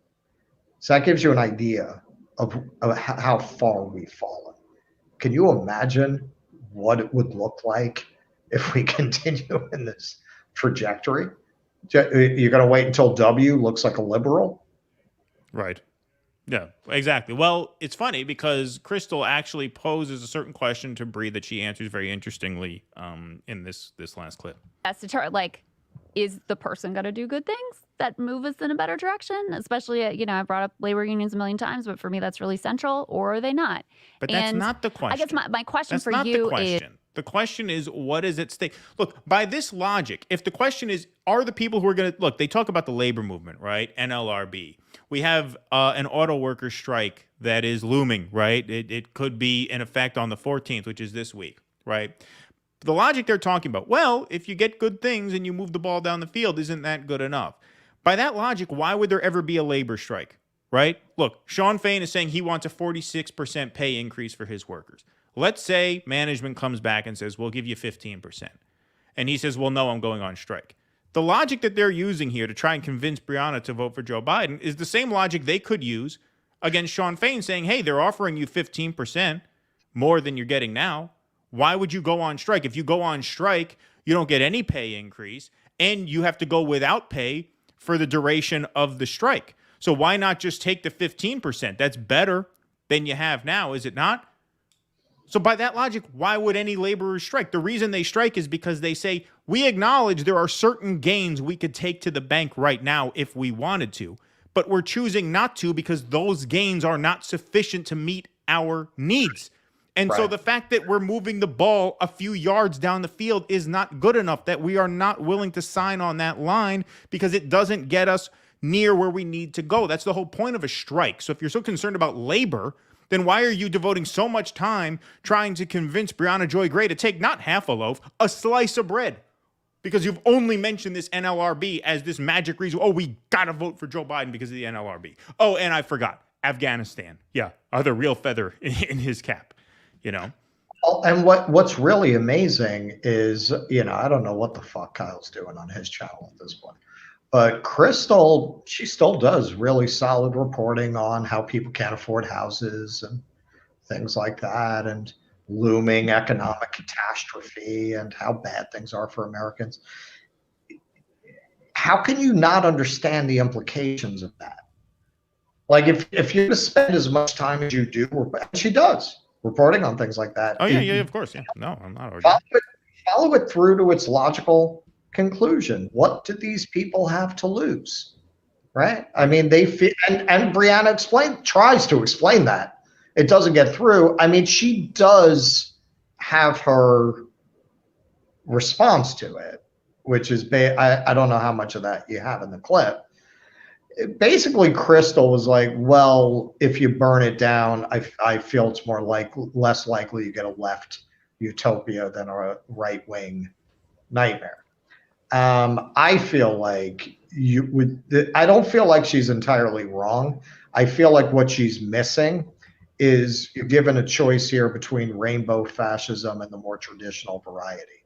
So that gives you an idea of how far we've fallen. Can you imagine what it would look like if we continue in this trajectory? You're going to wait until W looks like a liberal? Right. Yeah, exactly. Well, it's funny because Krystal actually poses a certain question to Brie that she answers very interestingly in this last clip. That's like, is the person going to do good things that move us in a better direction? Especially, I brought up labor unions a million times, but for me, that's really central. Or are they not? But that's not the question. I guess my question that's for not you the question. is... The question is, what is at stake? Look, by this logic, if the question is, are the people who are going to... Look, they talk about the labor movement, right? NLRB. We have an auto worker strike that is looming, right? It could be in effect on the 14th, which is this week, right? The logic they're talking about, well, if you get good things and you move the ball down the field, isn't that good enough? By that logic, why would there ever be a labor strike, right? Look, Sean Fain is saying he wants a 46% pay increase for his workers. Let's say management comes back and says, we'll give you 15%. And he says, well, no, I'm going on strike. The logic that they're using here to try and convince Briahna to vote for Joe Biden is the same logic they could use against Sean Fain, saying, hey, they're offering you 15% more than you're getting now. Why would you go on strike? If you go on strike, you don't get any pay increase, and you have to go without pay for the duration of the strike. So why not just take the 15%? That's better than you have now, is it not? So by that logic, why would any laborers strike? The reason they strike is because they say, we acknowledge there are certain gains we could take to the bank right now if we wanted to, but we're choosing not to because those gains are not sufficient to meet our needs. And so the fact that we're moving the ball a few yards down the field is not good enough, that we are not willing to sign on that line because it doesn't get us near where we need to go. That's the whole point of a strike. So if you're so concerned about labor, then why are you devoting so much time trying to convince Briahna Joy Gray to take not half a loaf, a slice of bread? Because you've only mentioned this NLRB as this magic reason. Oh, we got to vote for Joe Biden because of the NLRB. Oh, and I forgot, Afghanistan. Yeah, other real feather in his cap, you know? Oh, and what's really amazing is, you know, I don't know what the fuck Kyle's doing on his channel at this point. But Krystal, she still does really solid reporting on how people can't afford houses and things like that, and looming economic catastrophe and how bad things are for Americans. How can you not understand the implications of that? Like if you spend as much time as you do, and she does, reporting on things like that. Oh, yeah, of course. Yeah. No, I'm not arguing. Follow it through to its logical conclusion. What do these people have to lose, right? I mean, they feel, and Briahna tries to explain that. It doesn't get through. I mean, she does have her response to it, which is I don't know how much of that you have in the clip. Basically, Krystal was like, well, if you burn it down, I feel it's less likely you get a left utopia than a right wing nightmare. I feel like I don't feel like she's entirely wrong. I feel like what she's missing is you're given a choice here between rainbow fascism and the more traditional variety.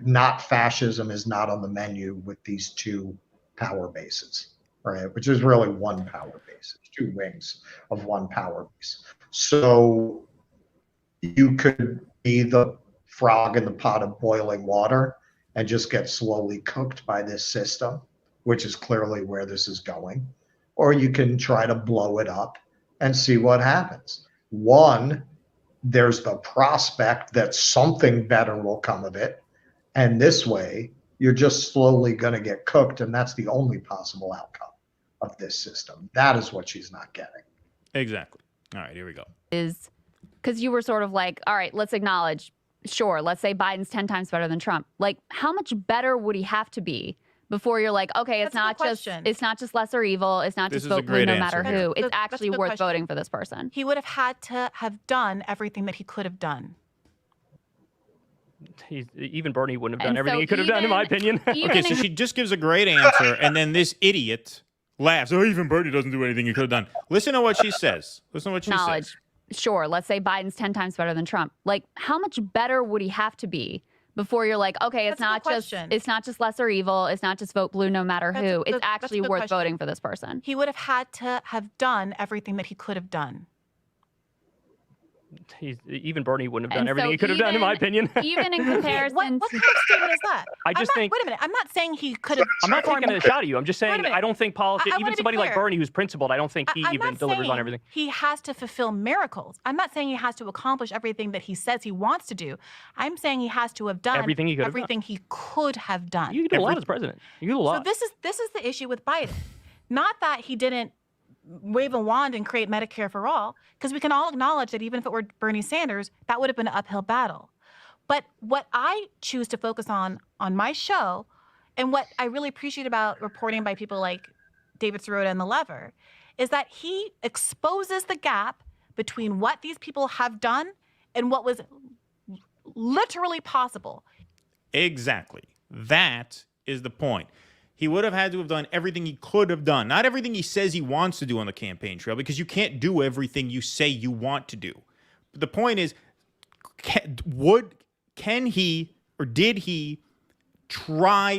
Not fascism is not on the menu with these two power bases, right? Which is really one power base. It's two wings of one power base. So you could be the frog in the pot of boiling water and just get slowly cooked by this system, which is clearly where this is going. Or you can try to blow it up and see what happens. One, there's the prospect that something better will come of it. And this way, you're just slowly going to get cooked. And that's the only possible outcome of this system. That is what she's not getting. Exactly. All right, here we go. Is because you were sort of like, all right, let's acknowledge, sure, let's say Biden's 10 times better than Trump. Like, how much better would he have to be before you're like, okay, it's not just lesser evil, it's not just vote blue no matter who. It's actually worth voting for this person. He would have had to have done everything that he could have done. Even Bernie wouldn't have done everything he could have done, in my opinion. Okay, so she just gives a great answer, and then this idiot laughs. Oh, even Bernie doesn't do anything he could have done. Listen to what she says. Listen to what she says. Sure, let's say Biden's 10 times better than Trump. Like, how much better would he have to be before you're like, okay, it's not just lesser evil, it's not just vote blue no matter who. It's actually worth voting for this person. He would have had to have done everything that he could have done. Even Bernie wouldn't have done everything he could have done, in my opinion. Even in comparison, what kind of statement is that? I just think. Wait a minute. I'm not saying he could have. I'm not taking a shot at you. I'm just saying I don't think politics. Even somebody like Bernie, who's principled, I don't think he even delivers on everything. He has to fulfill miracles. I'm not saying he has to accomplish everything that he says he wants to do. I'm saying he has to have done everything he could have done. You can do a lot as president. You can do a lot. So this is the issue with Biden. Not that he didn't wave a wand and create Medicare for all, because we can all acknowledge that even if it were Bernie Sanders, that would have been an uphill battle. But what I choose to focus on my show, and what I really appreciate about reporting by people like David Sirota and The Lever, is that he exposes the gap between what these people have done and what was literally possible. Exactly. That is the point. He would have had to have done everything he could have done. Not everything he says he wants to do on the campaign trail, because you can't do everything you say you want to do. But the point is, can he or did he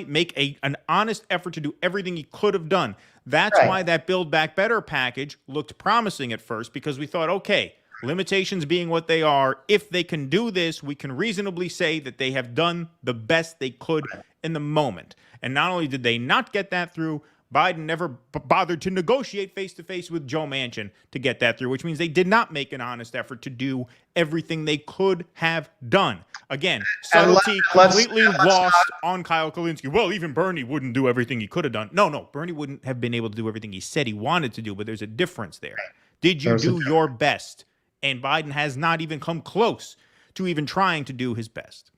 make an honest effort to do everything he could have done? That's why that Build Back Better package looked promising at first, because we thought, okay, limitations being what they are, if they can do this, we can reasonably say that they have done the best they could in the moment. And not only did they not get that through, Biden never bothered to negotiate face-to-face with Joe Manchin to get that through, which means they did not make an honest effort to do everything they could have done. Again, subtlety completely lost on Kyle Kulinski. Well, even Bernie wouldn't do everything he could have done. No, Bernie wouldn't have been able to do everything he said he wanted to do, but there's a difference there. Did you do your best? And Biden has not even come close to even trying to do his best.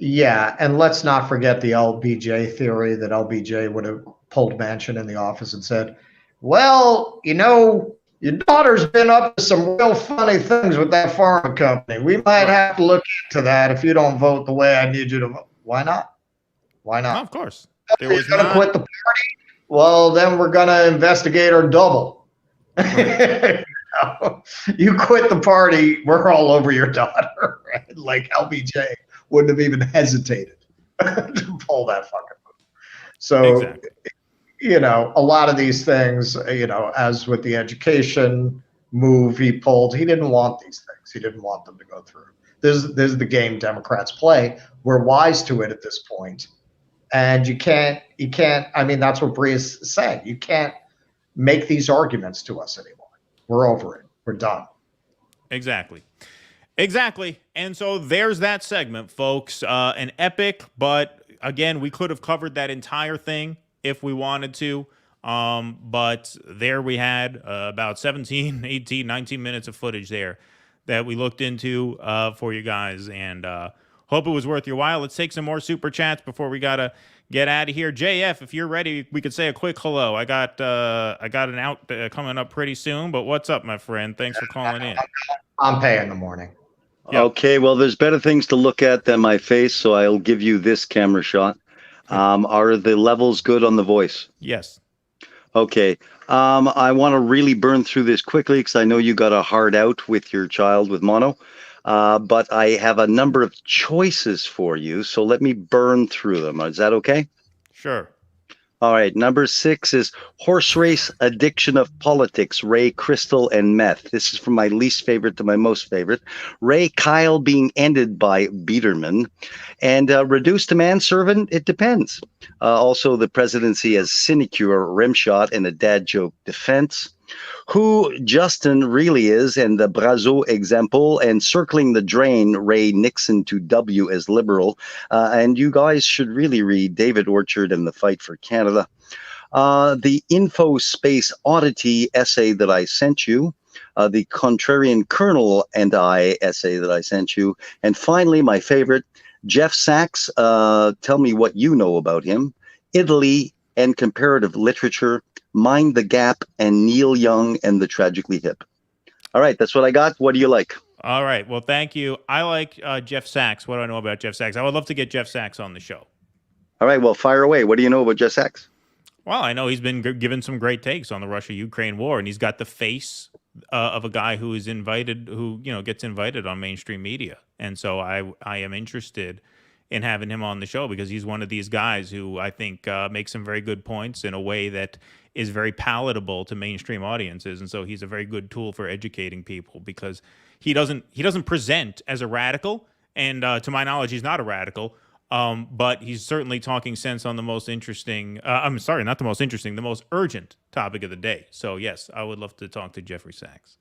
Yeah, and let's not forget the LBJ theory that LBJ would have pulled Manchin in the office and said, well, you know, your daughter's been up to some real funny things with that pharma company. We might have to look into that if you don't vote the way I need you to vote. Why not? Why not? No, of course. There was going to quit the party? Well, then we're going to investigate her double. You quit the party, we're all over your daughter. Right? Like LBJ wouldn't have even hesitated to pull that fucking move. So, you know, a lot of these things, you know, as with the education move he pulled, he didn't want these things. He didn't want them to go through. This is the game Democrats play. We're wise to it at this point. And you can't, I mean, that's what Brie is saying. You can't make these arguments to us anymore. We're over it. We're done. Exactly. And so there's that segment, folks. An epic, but again, we could have covered that entire thing if we wanted to. But there we had about 17, 18, 19 minutes of footage there that we looked into for you guys, and hope it was worth your while. Let's take some more super chats before we gotta get out of here. JF, if you're ready, we could say a quick hello. I got an out coming up pretty soon, but what's up, my friend? Thanks for calling in. I'm paying in the morning. Yep. Okay, well, there's better things to look at than my face, so I'll give you this camera shot. Are the levels good on the voice? Yes. Okay. I want to really burn through this quickly because I know you got a hard out with your child with mono. But I have a number of choices for you, so let me burn through them. Is that okay? Sure. All right. Number 6 is Horse Race Addiction of Politics, Ray, Krystal, and Meth. This is from my least favorite to my most favorite. Ray, Kyle being ended by Biederman. And Reduced to Manservant, it depends. Also, the presidency as sinecure, rimshot, and a dad joke defense. Who Justin really is, and the Brazo example, and circling the drain, Ray Nixon to W as liberal. And you guys should really read David Orchard and the Fight for Canada. The Info Space Oddity essay that I sent you. The Contrarian Colonel and I essay that I sent you. And finally, my favorite, Jeff Sachs, tell me what you know about him. Italy and comparative literature. Mind the Gap, and Neil Young and the Tragically Hip. All right, that's what I got. What do you like? All right, well, thank you. I like Jeff Sachs. What do I know about Jeff Sachs? I would love to get Jeff Sachs on the show. All right, well, fire away. What do you know about Jeff Sachs? Well, I know he's been given some great takes on the Russia-Ukraine war, and he's got the face of a guy who is invited, who, you know, gets invited on mainstream media. And so I am interested in having him on the show because he's one of these guys who I think makes some very good points in a way that is very palatable to mainstream audiences. And so he's a very good tool for educating people because he doesn't present as a radical. And to my knowledge, he's not a radical. But he's certainly talking sense on the most interesting, I'm sorry, not the most interesting, the most urgent topic of the day. So yes, I would love to talk to Jeffrey Sachs.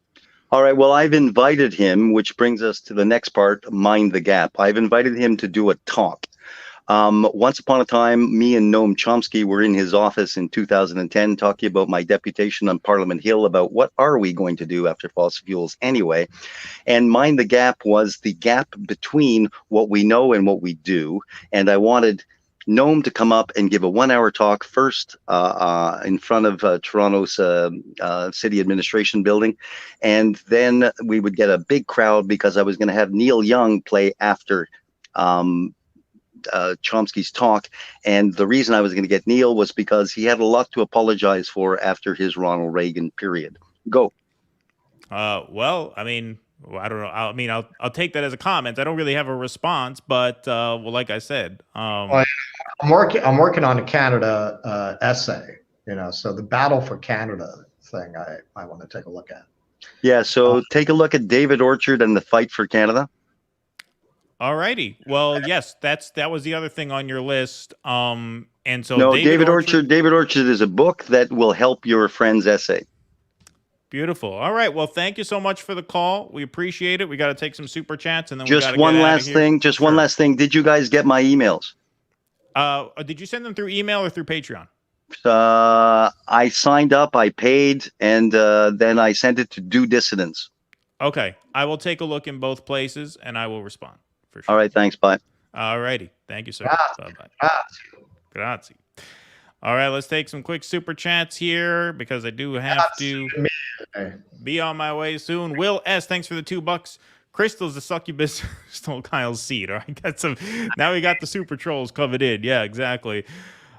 All right, well, I've invited him, which brings us to the next part, Mind the Gap. I've invited him to do a talk. Once upon a time, me and Noam Chomsky were in his office in 2010 talking about my deputation on Parliament Hill about what are we going to do after fossil fuels anyway. And Mind the Gap was the gap between what we know and what we do. And I wanted Noam to come up and give a 1-hour talk first in front of Toronto's city administration building. And then we would get a big crowd because I was going to have Neil Young play after Chomsky's talk. And the reason I was going to get Neil was because he had a lot to apologize for after his Ronald Reagan period. Go. Well, I mean, I don't know. I'll take that as a comment. I don't really have a response, but well, like I said, I'm working on a Canada essay, you know, so the Battle for Canada thing I want to take a look at. Yeah, so take a look at David Orchard and the Fight for Canada. All righty. Well, yes, that was the other thing on your list. And And so no, David Orchard is a book that will help your friend's essay. Beautiful. All right. Well, thank you so much for the call. We appreciate it. We got to take some super chats, and then Just one last thing. Just one last thing. Did you guys get my emails? Did you send them through email or through Patreon? I signed up, I paid, and then I sent it to Do Dissidents. Okay. I will take a look in both places, and I will respond for sure. All right. Thanks. Bye. All righty. Thank you, sir. Grazie. Bye-bye. Grazie. All right. Let's take some quick super chats here because I do have to be on my way soon. Will S., thanks for the $2. Krystal's the succubus stole Kyle's seed. All right. Now we got the super trolls covered in. Yeah, exactly.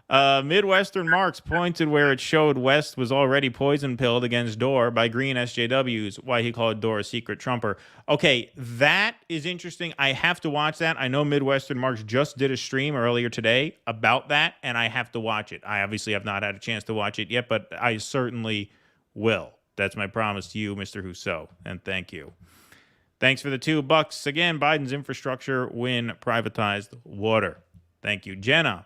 Midwestern Marks pointed where it showed West was already poison pilled against Dorr by Green SJWs, why he called Dorr a secret Trumper. Okay, that is interesting. I have to watch that. I know Midwestern Marks just did a stream earlier today about that, and I have to watch it. I obviously have not had a chance to watch it yet, but I certainly will. That's my promise to you, Mr. Rousseau, and thank you. Thanks for the $2. Again, Biden's infrastructure win privatized water. Thank you. Jenna,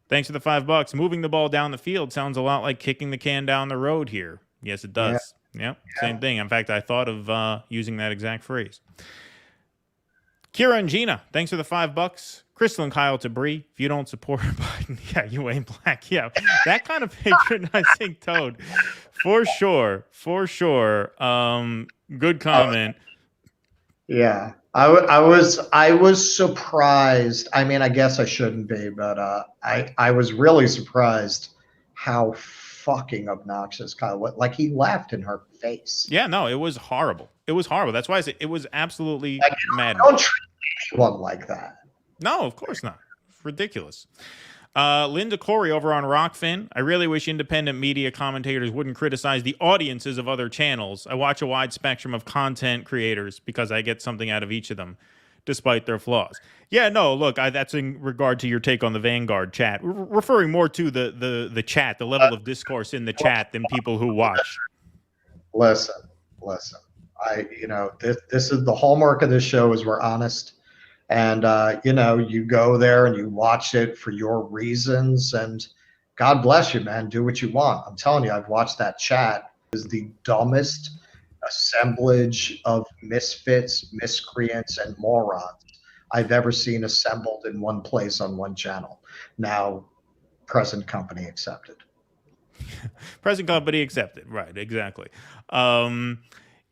thanks for the $5. Moving the ball down the field sounds a lot like kicking the can down the road here. Yes, it does. Yeah. Same thing. In fact, I thought of using that exact phrase. Kira and Gina, thanks for the $5. Krystal-Kyle to Brie. If you don't support Biden, yeah, you ain't black. Yeah, that kind of patronizing tone. For sure. For sure. Good comment. Yeah. I was surprised. I mean, I guess I shouldn't be, but I was really surprised how fucking obnoxious Kyle was. Like, he laughed in her face. Yeah, no, it was horrible. It was horrible. That's why I said it was absolutely mad. Don't treat anyone like that. No, of course not. It's ridiculous. Linda Corey over on Rockfin. I really wish independent media commentators wouldn't criticize the audiences of other channels. I watch a wide spectrum of content creators because I get something out of each of them, despite their flaws. Yeah, no, look, that's in regard to your take on the Vanguard chat, referring more to the chat, the level of discourse in the chat than people who watch. Listen. This is the hallmark of this show is we're honest. And, you go there and you watch it for your reasons, and God bless you, man. Do what you want. I'm telling you, I've watched that chat. It is the dumbest assemblage of misfits, miscreants, and morons I've ever seen assembled in one place on one channel. Now, present company accepted. Present company accepted. Right, exactly.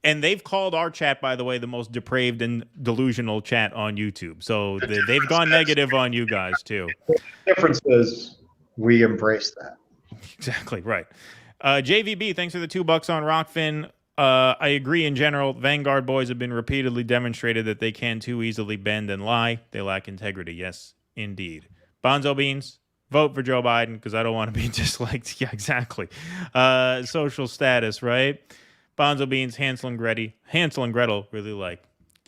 And they've called our chat, by the way, the most depraved and delusional chat on YouTube. So they've gone negative on you guys, too. The difference is we embrace that. Exactly, right. JVB, thanks for the $2 on Rockfin. I agree in general. Vanguard boys have been repeatedly demonstrated that they can too easily bend and lie. They lack integrity. Yes, indeed. Bonzo Beans, vote for Joe Biden because I don't want to be disliked. Yeah, exactly. Social status, right? Bonzo Beans, Hansel and Gretel really like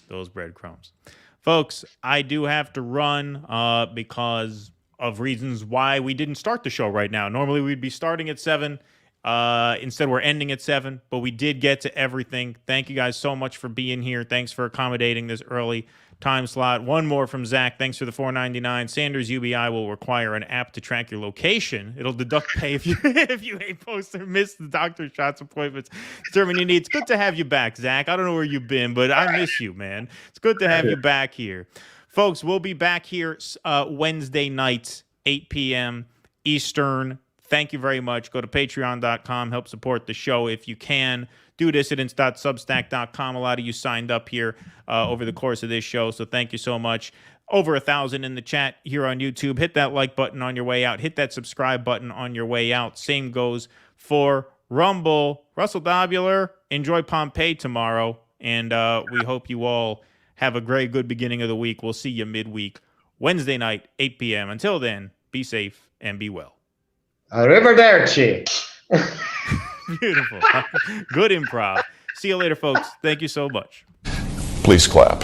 those breadcrumbs. Folks, I do have to run because of reasons why we didn't start the show right now. Normally we'd be starting at 7. Instead, we're ending at 7, but we did get to everything. Thank you guys so much for being here. Thanks for accommodating this early time slot. One more from Zach. Thanks for the $4.99. Sanders UBI will require an app to track your location. It'll deduct pay if you ain't post or miss the doctor shots appointments. Determine your needs. Good to have you back, Zach. I don't know where you've been, but I miss you, man. It's good to have you back here. Folks, we'll be back here Wednesday night, 8 p.m. Eastern. Thank you very much. Go to patreon.com. Help support the show if you can. DoDissidents.substack.com. A lot of you signed up here over the course of this show, so thank you so much. Over 1,000 in the chat here on YouTube. Hit that like button on your way out. Hit that subscribe button on your way out. Same goes for Rumble. Russell Dobular, enjoy Pompeii tomorrow, and we hope you all have a very good beginning of the week. We'll see you midweek, Wednesday night, 8 p.m. Until then, be safe and be well. Arrivederci. Beautiful. Good improv. See you later, folks. Thank you so much. Please clap.